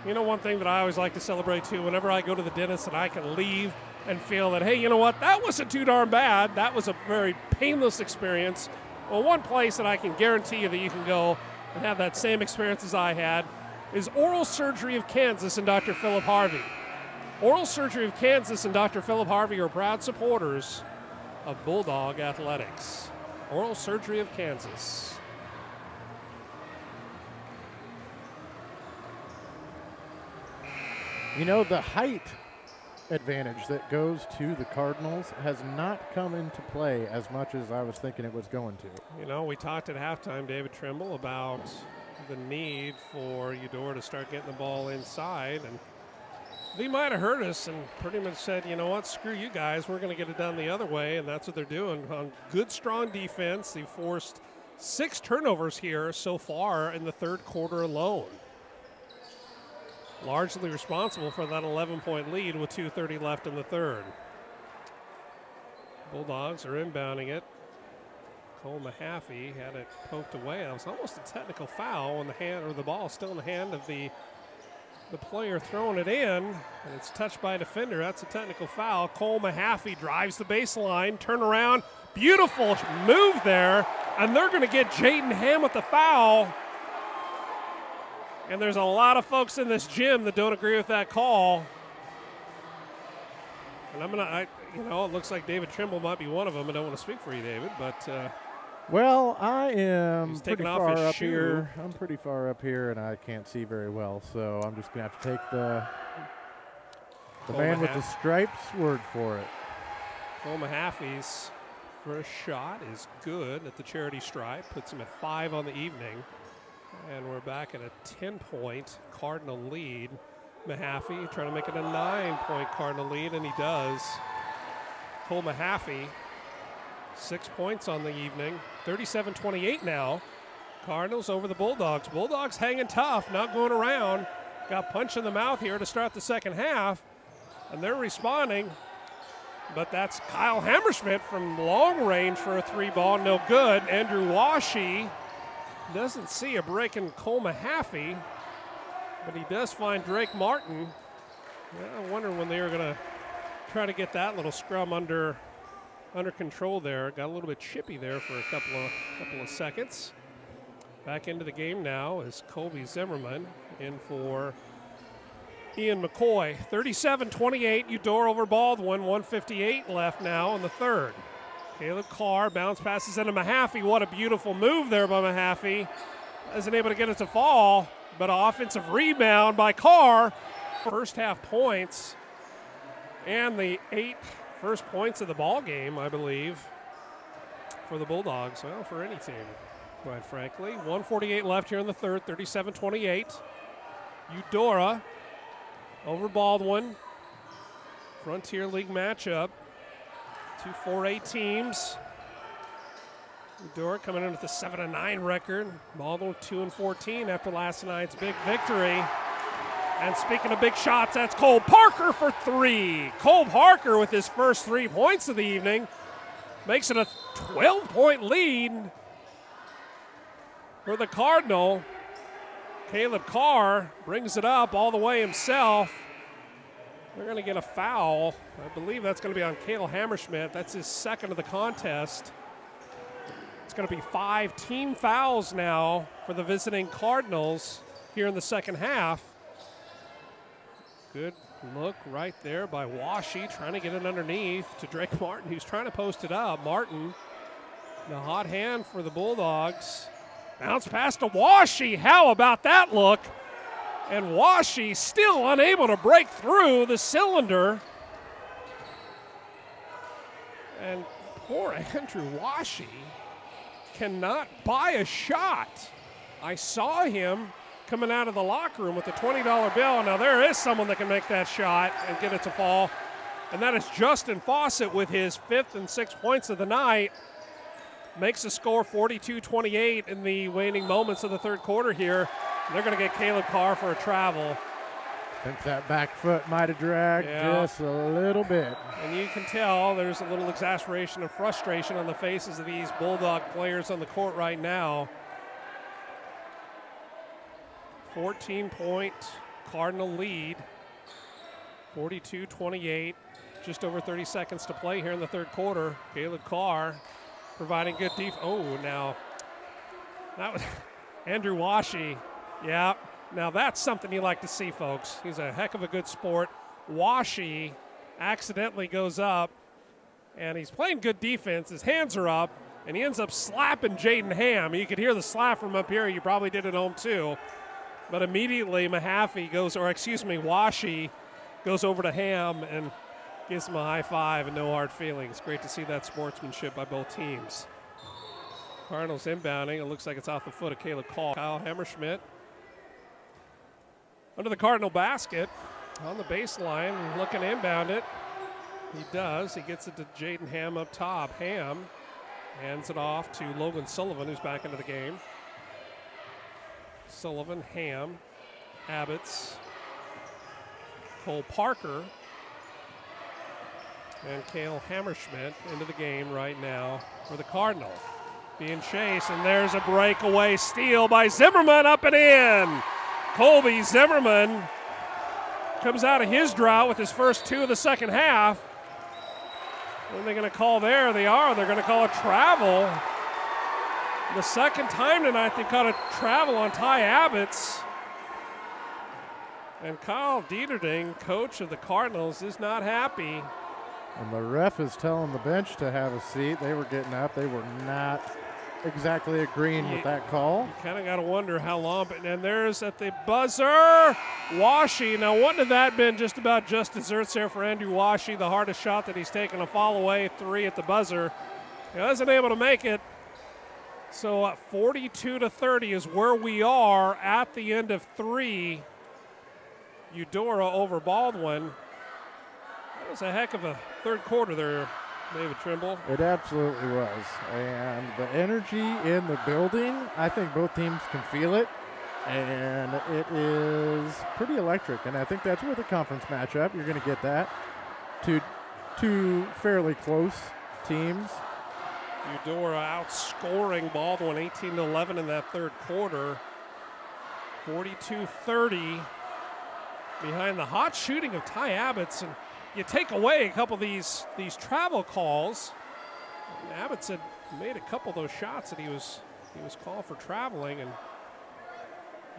A: You know, one thing that I always like to celebrate too, whenever I go to the dentist and I can leave and feel that, hey, you know what, that wasn't too darn bad. That was a very painless experience. Well, one place that I can guarantee you that you can go and have that same experience as I had is Oral Surgery of Kansas and Dr. Philip Harvey. Oral Surgery of Kansas and Dr. Philip Harvey are proud supporters of Bulldog Athletics. Oral Surgery of Kansas.
B: You know, the height advantage that goes to the Cardinals has not come into play as much as I was thinking it was going to.
A: You know, we talked at halftime, David Trimble, about the need for Eudora to start getting the ball inside, and they might have heard us and pretty much said, you know what, screw you guys, we're going to get it done the other way, and that's what they're doing. On good, strong defense, they forced 6 turnovers here so far in the third quarter alone. Largely responsible for that 11-point lead with 2:30 left in the third. Bulldogs are inbounding it. Cole Mahaffey had it poked away. That was almost a technical foul on the hand, or the ball still in the hand of the player throwing it in, and it's touched by a defender. That's a technical foul. Cole Mahaffey drives the baseline, turn around, beautiful move there, and they're going to get Jayden Hamm with the foul. And there's a lot of folks in this gym that don't agree with that call. And it looks like David Trimble might be one of them. I don't want to speak for you, David, but
B: well, I am pretty
A: off
B: far
A: his
B: up
A: shoe.
B: here. I'm pretty far up here, and I can't see very well, so I'm just going to have to take the man with the stripes word for it.
A: Cole Mahaffey's first shot is good at the charity stripe, puts him at 5 on the evening. And we're back at a 10-point Cardinal lead. Mahaffey trying to make it a 9-point Cardinal lead, and he does. Cole Mahaffey, 6 points on the evening. 37-28 now. Cardinals over the Bulldogs. Bulldogs hanging tough, not going around. Got punched in the mouth here to start the second half, and they're responding. But that's Kyle Hammerschmidt from long range for a 3-ball, no good. Andrew Washi doesn't see a break in Cole Mahaffey, but he does find Drake Martin. Yeah, I wonder when they are going to try to get that little scrum under control there. Got a little bit chippy there for a couple of seconds. Back into the game now is Colby Zimmerman in for Ian McCoy. 37-28, Eudora over Baldwin. 1:58 left now in the third. Caleb Carr bounce passes into Mahaffey. What a beautiful move there by Mahaffey. Isn't able to get it to fall, but an offensive rebound by Carr. First half points and the 8 first points of the ball game, I believe, for the Bulldogs. Well, for any team, quite frankly. 1:48 left here in the third, 37-28. Eudora over Baldwin. Frontier League matchup. 2 4A teams. Eudora coming in with a 7-9 record. Baldwin 2-14 after last night's big victory. And speaking of big shots, that's Cole Parker for 3. Cole Parker with his first 3 points of the evening makes it a 12-point lead for the Cardinal. Caleb Carr brings it up all the way himself. They're going to get a foul. I believe that's going to be on Cale Hammerschmidt. That's his second of the contest. It's going to be 5 team fouls now for the visiting Cardinals here in the second half. Good Look right there by Washi, trying to get it underneath to Drake Martin, who's trying to post it up. Martin, the hot hand for the Bulldogs. Bounce pass to Washi. How about that look? And Washi still unable to break through the cylinder. And poor Andrew Washi cannot buy a shot. I saw him coming out of the locker room with a $20 bill. Now there is someone that can make that shot and get it to fall, and that is Justin Fossett with his 5th and 6th points of the night. Makes the score 42-28 in the waning moments of the third quarter here. And they're going to get Caleb Carr for a travel.
B: I think that back foot might have dragged just a little bit.
A: And you can tell there's a little exasperation and frustration on the faces of these Bulldog players on the court right now. 14-point Cardinal lead, 42-28. Just over 30 seconds to play here in the third quarter. Caleb Carr providing good defense. Oh, now that was Andrew Washi. Yeah, now that's something you like to see, folks. He's a heck of a good sport. Washi accidentally goes up, and he's playing good defense. His hands are up, and he ends up slapping Jayden Hamm. You could hear the slap from up here. You probably did at home too. But immediately Washi goes over to Hamm and gives him a high five and no hard feelings. Great to see that sportsmanship by both teams. Cardinals inbounding. It looks like it's off the foot of Caleb Carr. Kyle Hammerschmidt under the Cardinal basket on the baseline, looking to inbound it. He does. He gets it to Jayden Hamm up top. Hamm hands it off to Logan Sullivan, who's back into the game. Sullivan, Hamm, Abbots, Cole Parker, and Cale Hammerschmidt into the game right now for the Cardinal. Being chased, and there's a breakaway steal by Zimmerman, up and in. Colby Zimmerman comes out of his drought with his first 2 of the second half. What are they going to call there? They're going to call a travel. The second time tonight they caught a travel on Ty Abbots. And Kyle Dieterding, coach of the Cardinals, is not happy.
B: And the ref is telling the bench to have a seat. They were getting up. They were not exactly agreeing with that call.
A: You kind of got to wonder how long. And there's at the buzzer, Washi. Now, wouldn't have that been just about just desserts there for Andrew Washi, the hardest shot that he's taken, a fall away 3 at the buzzer. He wasn't able to make it. So 42-30 is where we are at the end of 3. Eudora over Baldwin. That was a heck of a third quarter there, David Trimble.
B: It absolutely was. And the energy in the building, I think both teams can feel it. And it is pretty electric. And I think that's with a conference matchup. You're going to get that. Two fairly close teams.
A: Eudora outscoring Baldwin 18-11 in that third quarter. 42-30 behind the hot shooting of Ty Abbots. And you take away a couple of these travel calls. And Abbots had made a couple of those shots that he was called for traveling, and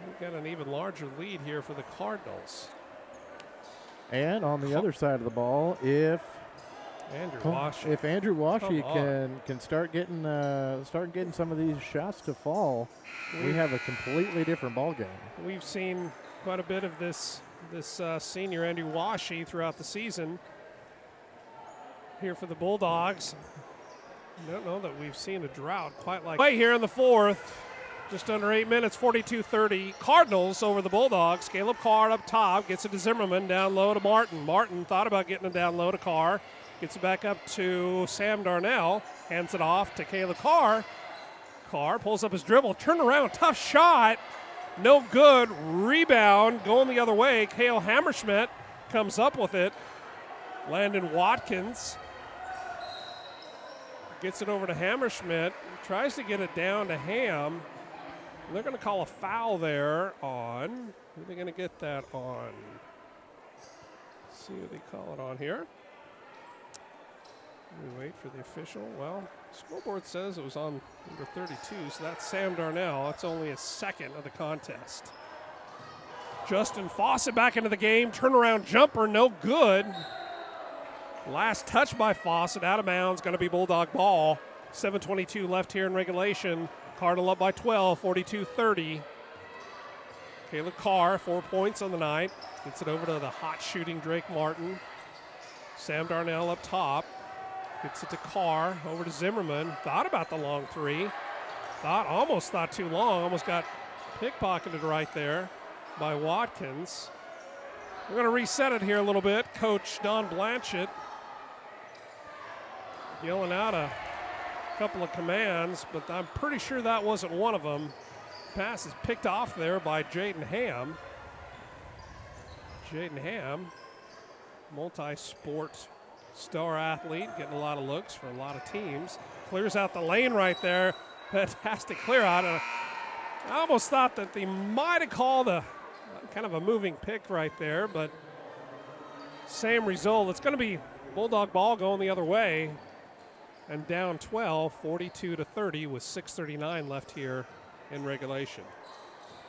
A: we've got an even larger lead here for the Cardinals.
B: And on the other side of the ball, if Andrew Washi can start getting some of these shots to fall, we have a completely different ball game.
A: We've seen quite a bit of this senior Andrew Washi throughout the season here for the Bulldogs. I don't know that we've seen a drought quite like right here in the fourth. Just under 8 minutes, 42-30. Cardinals over the Bulldogs. Caleb Carr up top, gets it to Zimmerman, down low to Martin. Martin thought about getting it down low to Carr. Gets it back up to Sam Darnell. Hands it off to Caleb Carr. Carr pulls up his dribble. Turn around, tough shot. No good. Rebound going the other way. Cale Hammerschmidt comes up with it. Landon Watkins gets it over to Hammerschmidt. Tries to get it down to Hamm. They're going to call a foul there on. Who are they going to get that on? Let's see what they call it on here. We wait for the official. Well, scoreboard says it was on number 32, so that's Sam Darnell. That's only his second of the contest. Justin Fossett back into the game. Turnaround jumper, no good. Last touch by Fossett, out of bounds, going to be Bulldog ball. 7:22 left here in regulation. Cardinal up by 12, 42-30. Kayla Carr, 4 points on the night. Gets it over to the hot shooting Drake Martin. Sam Darnell up top. Gets it to Carr, over to Zimmerman. Thought about the long three. Almost thought too long. Almost got pickpocketed right there by Watkins. We're going to reset it here a little bit. Coach Don Blanchett yelling out a couple of commands, but I'm pretty sure that wasn't one of them. Pass is picked off there by Jayden Hamm. Jayden Hamm, multi-sport star athlete, getting a lot of looks for a lot of teams. Clears out the lane right there. Fantastic clear out. I almost thought that they might have called a kind of a moving pick right there, but same result. It's going to be Bulldog ball going the other way, and down 12, 42-30 with 6:39 left here in regulation.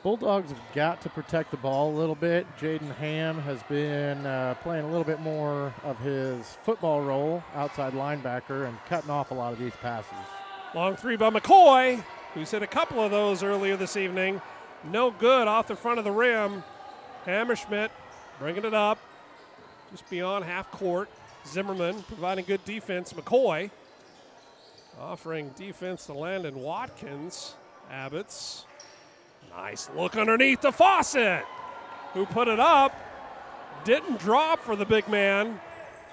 B: Bulldogs have got to protect the ball a little bit. Jayden Hamm has been playing a little bit more of his football role, outside linebacker, and cutting off a lot of these passes.
A: Long three by McCoy, who's hit a couple of those earlier this evening. No good off the front of the rim. Hammerschmidt bringing it up just beyond half court. Zimmerman providing good defense. McCoy offering defense to Landon Watkins. Abbott's nice look underneath to Fossett, who put it up. Didn't drop for the big man.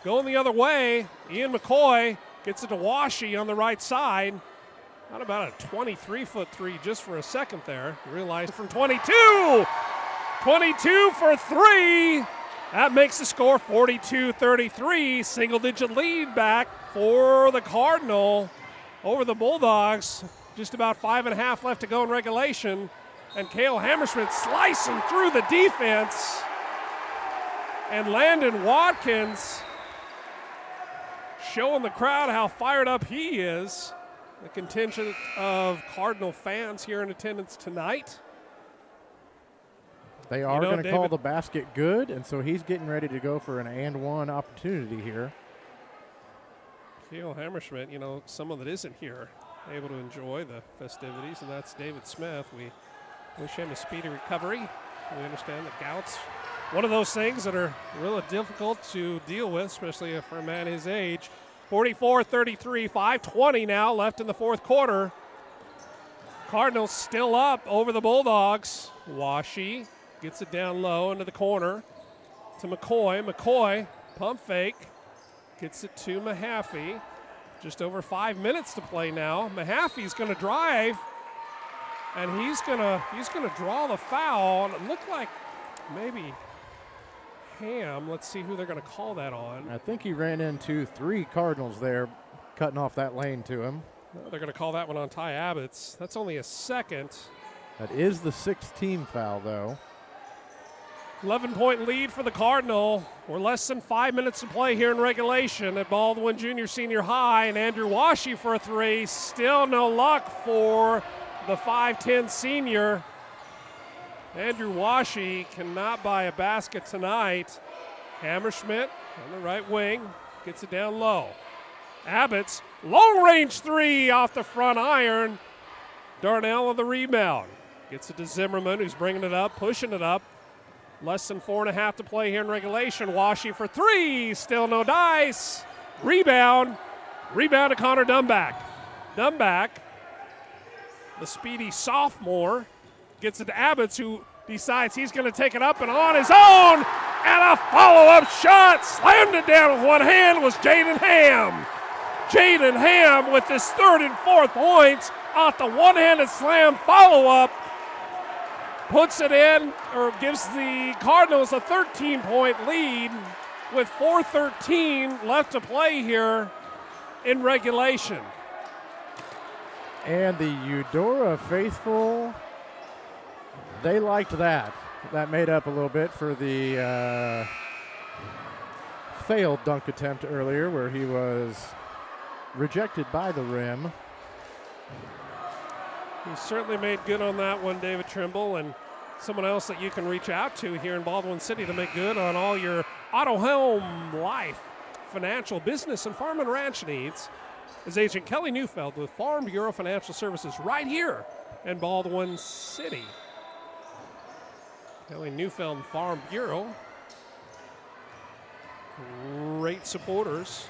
A: Going the other way, Ian McCoy gets it to Washi on the right side. Not about a 23-foot three just for a second there. Realized from 22. 22 for three. That makes the score 42-33. Single-digit lead back for the Cardinal over the Bulldogs. Just about 5.5 left to go in regulation. And Cale Hammerschmidt slicing through the defense. And Landon Watkins showing the crowd how fired up he is. The contingent of Cardinal fans here in attendance tonight.
B: They are going to call the basket good, and so he's getting ready to go for an and one opportunity here.
A: Cale Hammerschmidt, someone that isn't here, able to enjoy the festivities, and that's David Smith. We wish him a speedy recovery. We understand that gout's one of those things that are really difficult to deal with, especially for a man his age. 44-33, 5:20 now left in the fourth quarter. Cardinals still up over the Bulldogs. Washi gets it down low into the corner to McCoy. McCoy, pump fake, gets it to Mahaffey. Just over 5 minutes to play now. Mahaffey's going to drive, and he's gonna draw the foul. And it looked like maybe Hamm. Let's see who they're going to call that on.
B: I think he ran into 3 Cardinals there, cutting off that lane to him.
A: They're going to call that one on Ty Abbott's. That's only a second.
B: That is the 6th team foul, though.
A: 11-point lead for the Cardinal. We're less than 5 minutes to play here in regulation at Baldwin Junior Senior High, and Andrew Washi for a three. Still no luck for the 5'10 senior. Andrew Washi cannot buy a basket tonight. Hammerschmidt on the right wing gets it down low. Abbott's long-range three off the front iron. Darnell on the rebound. Gets it to Zimmerman, who's bringing it up, pushing it up. Less than 4.5 to play here in regulation. Washi for three, still no dice. Rebound to Connor Dumback. Dumback, the speedy sophomore, gets it to Abbott's, who decides he's going to take it up and on his own. And a follow-up shot, slammed it down with one hand, was Jayden Hamm. Jayden Hamm with his 3rd and 4th points off the one-handed slam follow-up. Puts it in, or gives the Cardinals a 13-point lead with 4:13 left to play here in regulation.
B: And the Eudora faithful, they liked that. That made up a little bit for the failed dunk attempt earlier where he was rejected by the rim.
A: He certainly made good on that one, David Trimble, and someone else that you can reach out to here in Baldwin City to make good on all your auto, home, life, financial, business, and farm and ranch needs is Agent Kelly Neufeld with Farm Bureau Financial Services right here in Baldwin City. Kelly Neufeld and Farm Bureau, great supporters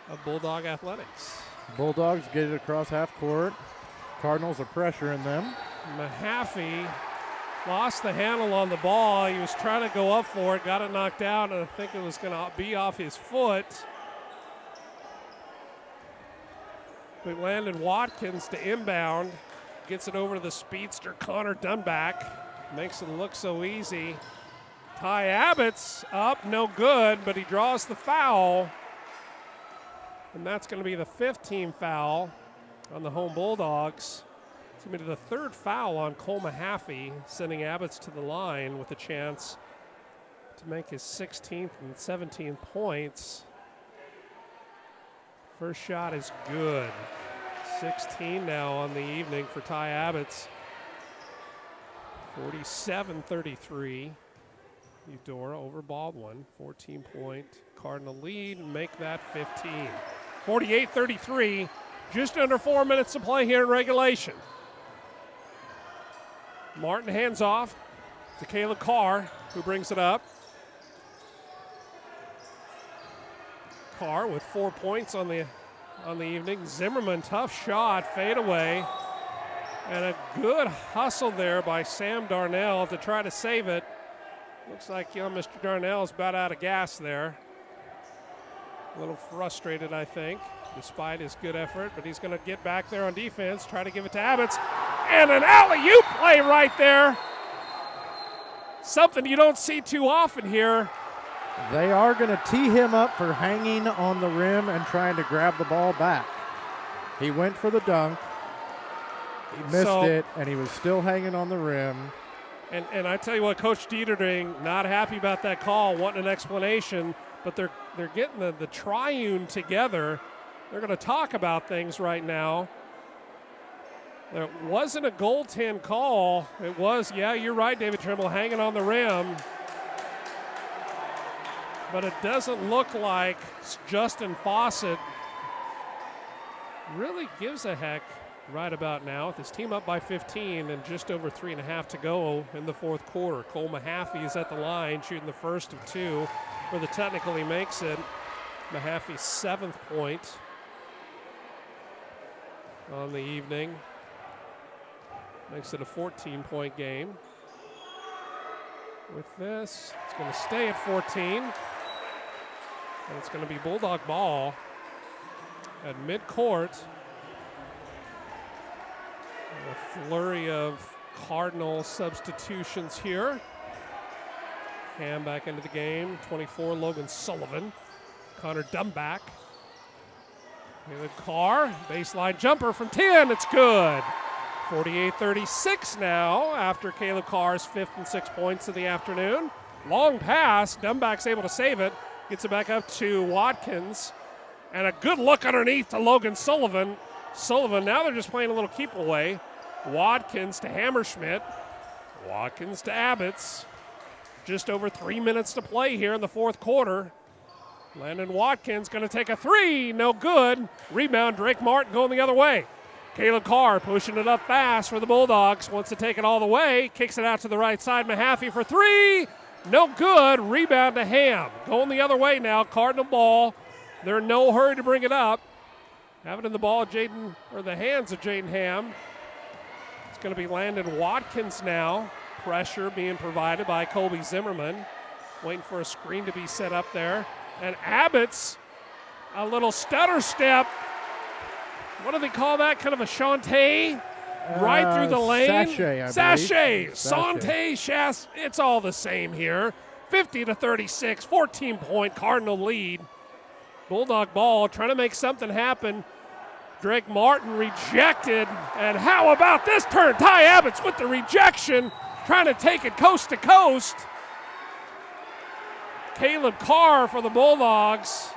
A: of Bulldog Athletics.
B: Bulldogs get it across half court. Cardinals are pressuring them.
A: Mahaffey lost the handle on the ball. He was trying to go up for it, got it knocked out, and I think it was going to be off his foot. But Landon Watkins to inbound, gets it over to the speedster Connor Dunback, makes it look so easy. Ty Abbott's up, no good, but he draws the foul. And that's going to be the 15th foul on the home Bulldogs. It's going to be the third foul on Cole Mahaffey, sending Abbott's to the line with a chance to make his 16th and 17th points. First shot is good. 16 now on the evening for Ty Abbott's. 47-33. Eudora over Baldwin. 14-point Cardinal lead, and make that 15. 48-33. Just under 4 minutes to play here in regulation. Martin hands off to Caleb Carr, who brings it up. Carr with 4 points on the evening. Zimmerman, tough shot, fade away. And a good hustle there by Sam Darnell to try to save it. Looks like Mr. Darnell's about out of gas there. A little frustrated, I think, despite his good effort, but he's going to get back there on defense, try to give it to Abbott's. And an alley-oop play right there. Something you don't see too often here.
B: They are going to tee him up for hanging on the rim and trying to grab the ball back. He went for the dunk. He missed it, and he was still hanging on the rim.
A: And I tell you what, Coach Dieterding, not happy about that call, wanting an explanation, but they're getting the triune together. They're going to talk about things right now. It wasn't a goaltend call. It was, yeah, you're right, David Trimble, hanging on the rim. But it doesn't look like Justin Fossett really gives a heck right about now, with his team up by 15 and just over 3.5 to go in the fourth quarter. Cole Mahaffey is at the line, shooting the first of two. For the technical, he makes it. Mahaffey's 7th point on the evening. Makes it a 14-point game. With this, it's going to stay at 14. And it's going to be Bulldog ball at midcourt. A flurry of Cardinal substitutions here. Hamm back into the game. 24, Logan Sullivan. Connor Dumback. Caleb Carr, baseline jumper from 10. It's good. 48-36 now after Caleb Carr's 5th and 6th points of the afternoon. Long pass. Dumback's able to save it. Gets it back up to Watkins. And a good look underneath to Logan Sullivan. Now they're just playing a little keep away. Watkins to Hammerschmidt. Watkins to Abbott's. Just over 3 minutes to play here in the fourth quarter. Landon Watkins going to take a three. No good. Rebound, Drake Martin going the other way. Caleb Carr pushing it up fast for the Bulldogs. Wants to take it all the way. Kicks it out to the right side. Mahaffey for three. No good. Rebound to Hamm. Going the other way now. Cardinal ball. They're in no hurry to bring it up. Have it in the ball, the hands of Jayden Hamm. It's going to be Landon Watkins now. Pressure being provided by Colby Zimmerman. Waiting for a screen to be set up there. And Abbott's a little stutter step. What do they call that? Kind of a shantae? Right through the lane.
B: Sachet.
A: Sante, Shas. It's all the same here. 50-36, 14-point Cardinal lead. Bulldog ball, trying to make something happen. Drake Martin rejected. And how about this turn? Ty Abbott's with the rejection, trying to take it coast to coast. Caleb Carr for the Bulldogs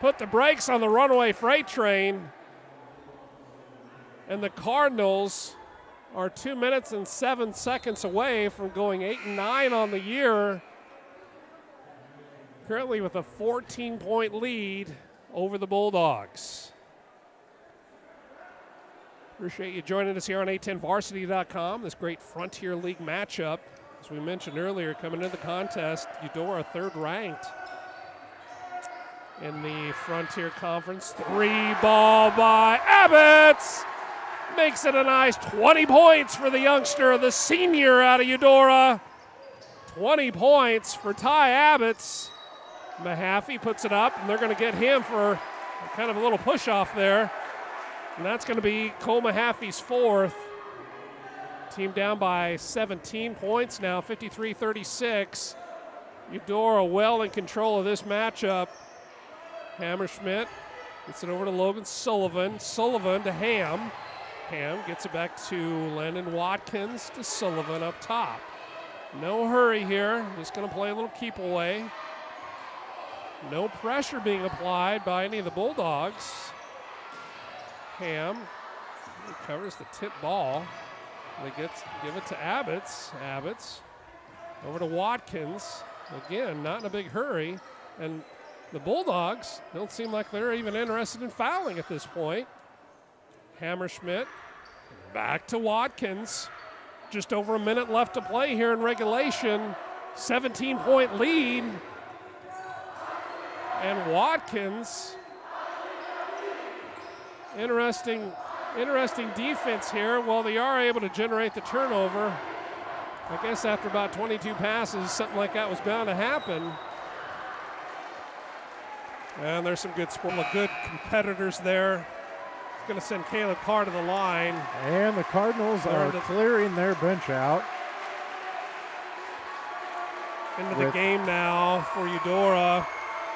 A: put the brakes on the runaway freight train. And the Cardinals are 2 minutes and 7 seconds away from going 8-9 on the year. Currently with a 14-point lead over the Bulldogs. Appreciate you joining us here on A10Varsity.com. This great Frontier League matchup. As we mentioned earlier, coming into the contest, Eudora third ranked in the Frontier Conference. 3-ball by Abbots. Makes it a nice 20 points for the youngster, the senior out of Eudora. 20 points for Ty Abbots. Mahaffey puts it up, and they're going to get him for kind of a little push-off there. And that's going to be Cole Mahaffey's fourth. Team down by 17 points now, 53-36. Eudora well in control of this matchup. Hammerschmidt gets it over to Logan Sullivan. Sullivan to Hamm. Hamm gets it back to Landon Watkins to Sullivan up top. No hurry here, just going to play a little keep away. No pressure being applied by any of the Bulldogs. Hamm recovers the tip ball. They give it to Abbots. Abbots over to Watkins. Again, not in a big hurry. And the Bulldogs don't seem like they're even interested in fouling at this point. Hammerschmidt back to Watkins. Just over a minute left to play here in regulation. 17-point lead. And Watkins, interesting defense here. Well, they are able to generate the turnover. I guess after about 22 passes, something like that was bound to happen. And there's some good competitors there. Going to send Caleb Carr to the line.
B: And the Cardinals are clearing their bench out.
A: Into the game now for Eudora.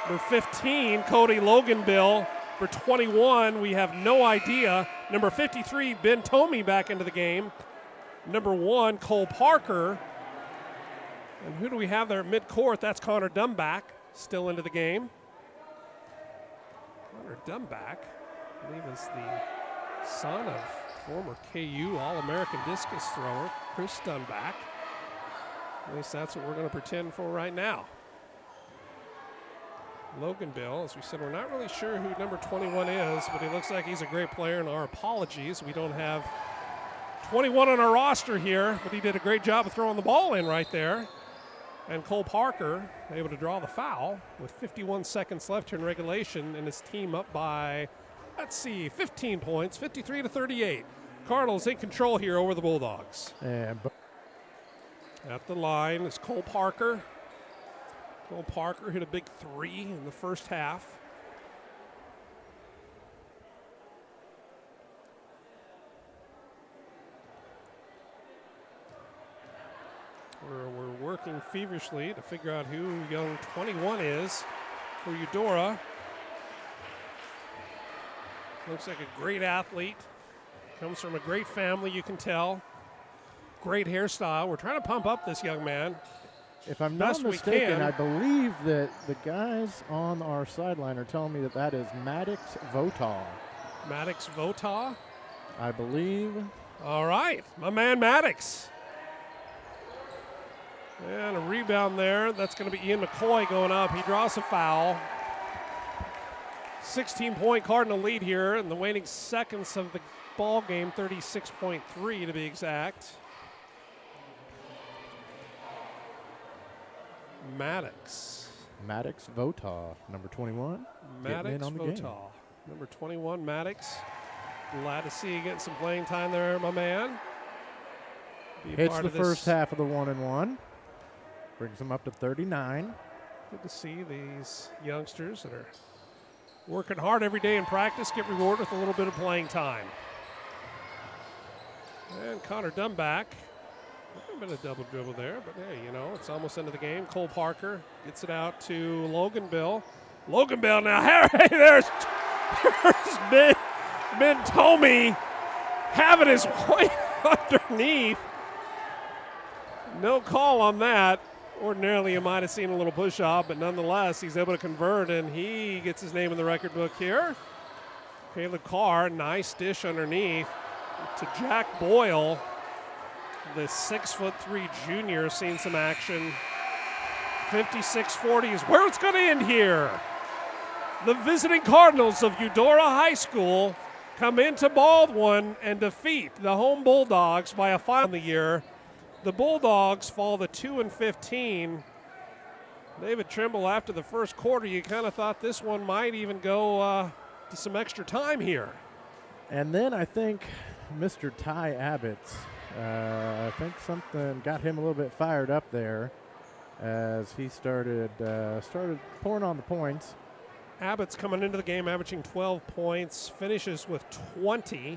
A: Number 15, Cody Loganbill. For 21, we have no idea. Number 53, Ben Tomey back into the game. Number 1, Cole Parker. And who do we have there at midcourt? That's Connor Dumback, still into the game. Connor Dumback, I believe, is the son of former KU All-American discus thrower, Chris Dumback. At least that's what we're going to pretend for right now. Loganbill, as we said, we're not really sure who number 21 is, but he looks like he's a great player, and our apologies. We don't have 21 on our roster here, but he did a great job of throwing the ball in right there. And Cole Parker able to draw the foul with 51 seconds left here in regulation, and his team up by, 15 points, 53-38. Cardinals in control here over the Bulldogs.
B: And
A: at the line is Cole Parker. Cole Parker hit a big three in the first half. We're working feverishly to figure out who young 21 is for Eudora. Looks like a great athlete. Comes from a great family, you can tell. Great hairstyle. We're trying to pump up this young man.
B: If I'm not mistaken, I believe that the guys on our sideline are telling me that is Maddox Votaw.
A: Maddox Votaw?
B: I believe.
A: All right, my man Maddox. And a rebound there. That's going to be Ian McCoy going up. He draws a foul. 16-point Cardinal lead here in the waning seconds of the ball game, 36.3 to be exact.
B: Maddox Votaw, number 21.
A: Maddox Votaw, number 21, Maddox. Glad to see you getting some playing time there, my man.
B: Hits the first half of the 1-1. Brings them up to 39.
A: Good to see these youngsters that are working hard every day in practice get rewarded with a little bit of playing time. And Connor Dumback. A bit of double dribble there, but hey, it's almost into the game. Cole Parker gets it out to Loganbill. Loganbill now, hey, there's Ben Tomey having his way underneath. No call on that. Ordinarily, you might have seen a little push-off, but nonetheless, he's able to convert, and he gets his name in the record book here. Caleb Carr, nice dish underneath to Jack Boyle. The 6'3" junior seen some action. 56-40 is where it's going to end here. The visiting Cardinals of Eudora High School come into Baldwin and defeat the home Bulldogs by a final of the year. The Bulldogs fall to 2-15. David Trimble, after the first quarter, you kind of thought this one might even go to some extra time here.
B: And then I think Mr. Ty Abbott, I think something got him a little bit fired up there as he started pouring on the points.
A: Abbott's coming into the game averaging 12 points, finishes with 20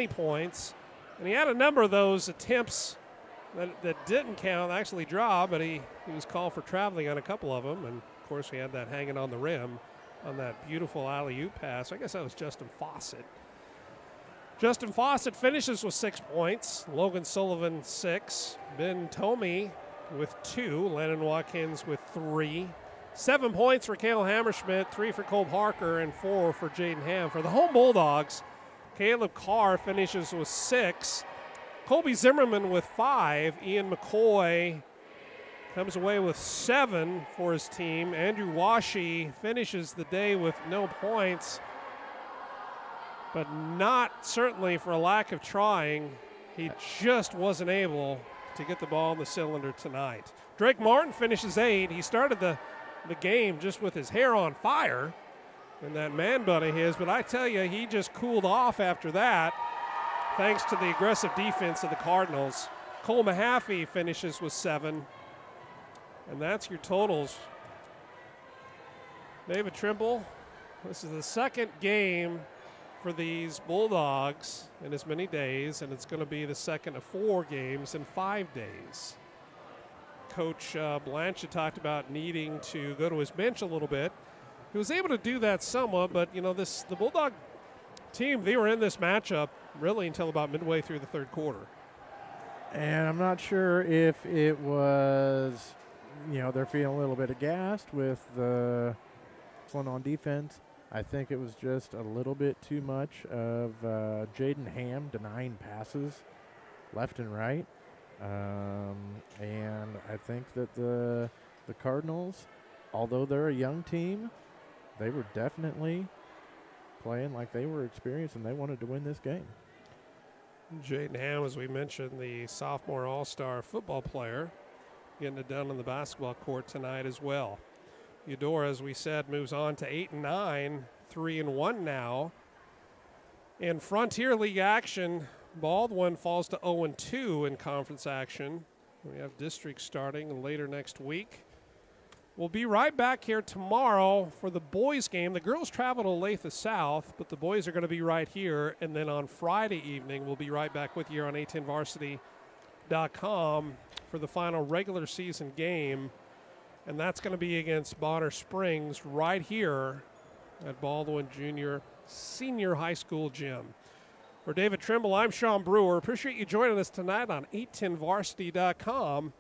A: points. And he had a number of those attempts that didn't count, actually draw, but he was called for traveling on a couple of them. And, of course, he had that hanging on the rim on that beautiful alley-oop pass. I guess that was Justin Fossett. Justin Fossett finishes with 6 points. Logan Sullivan, 6. Ben Tomey with 2. Landon Watkins with 3. 7 points for Caleb Hammerschmidt, 3 for Cole Parker, and 4 for Jayden Hamm. For the home Bulldogs, Caleb Carr finishes with 6. Colby Zimmerman with 5. Ian McCoy comes away with 7 for his team. Andrew Washi finishes the day with no points, but not certainly for a lack of trying. He just wasn't able to get the ball in the cylinder tonight. Drake Martin finishes 8. He started the game just with his hair on fire and that man bun of his, but I tell you, he just cooled off after that thanks to the aggressive defense of the Cardinals. Cole Mahaffey finishes with 7, and that's your totals. David Trimble, this is the second game for these Bulldogs in as many days, and it's going to be the second of 4 games in 5 days. Coach Blanchett talked about needing to go to his bench a little bit. He was able to do that somewhat, but the Bulldog team, they were in this matchup really until about midway through the third quarter.
B: And I'm not sure if it was, they're feeling a little bit aghast with the one on defense. I think it was just a little bit too much of Jayden Hamm denying passes left and right. And I think that the Cardinals, although they're a young team, they were definitely playing like they were experienced and they wanted to win this game.
A: Jayden Hamm, as we mentioned, the sophomore all-star football player, getting it done on the basketball court tonight as well. Eudora, as we said, moves on to 8-9, 3-1 now. In Frontier League action, Baldwin falls to 0-2 in conference action. We have district starting later next week. We'll be right back here tomorrow for the boys game. The girls travel to Olathe South, but the boys are going to be right here. And then on Friday evening, we'll be right back with you on A10varsity.com for the final regular season game. And that's going to be against Bonner Springs right here at Baldwin Junior Senior High School Gym. For David Trimble, I'm Sean Brewer. Appreciate you joining us tonight on A10varsity.com,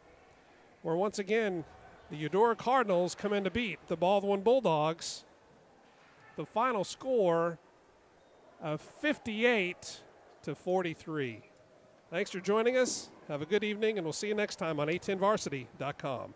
A: where once again, the Eudora Cardinals come in to beat the Baldwin Bulldogs. The final score of 58-43. Thanks for joining us. Have a good evening, and we'll see you next time on A10varsity.com.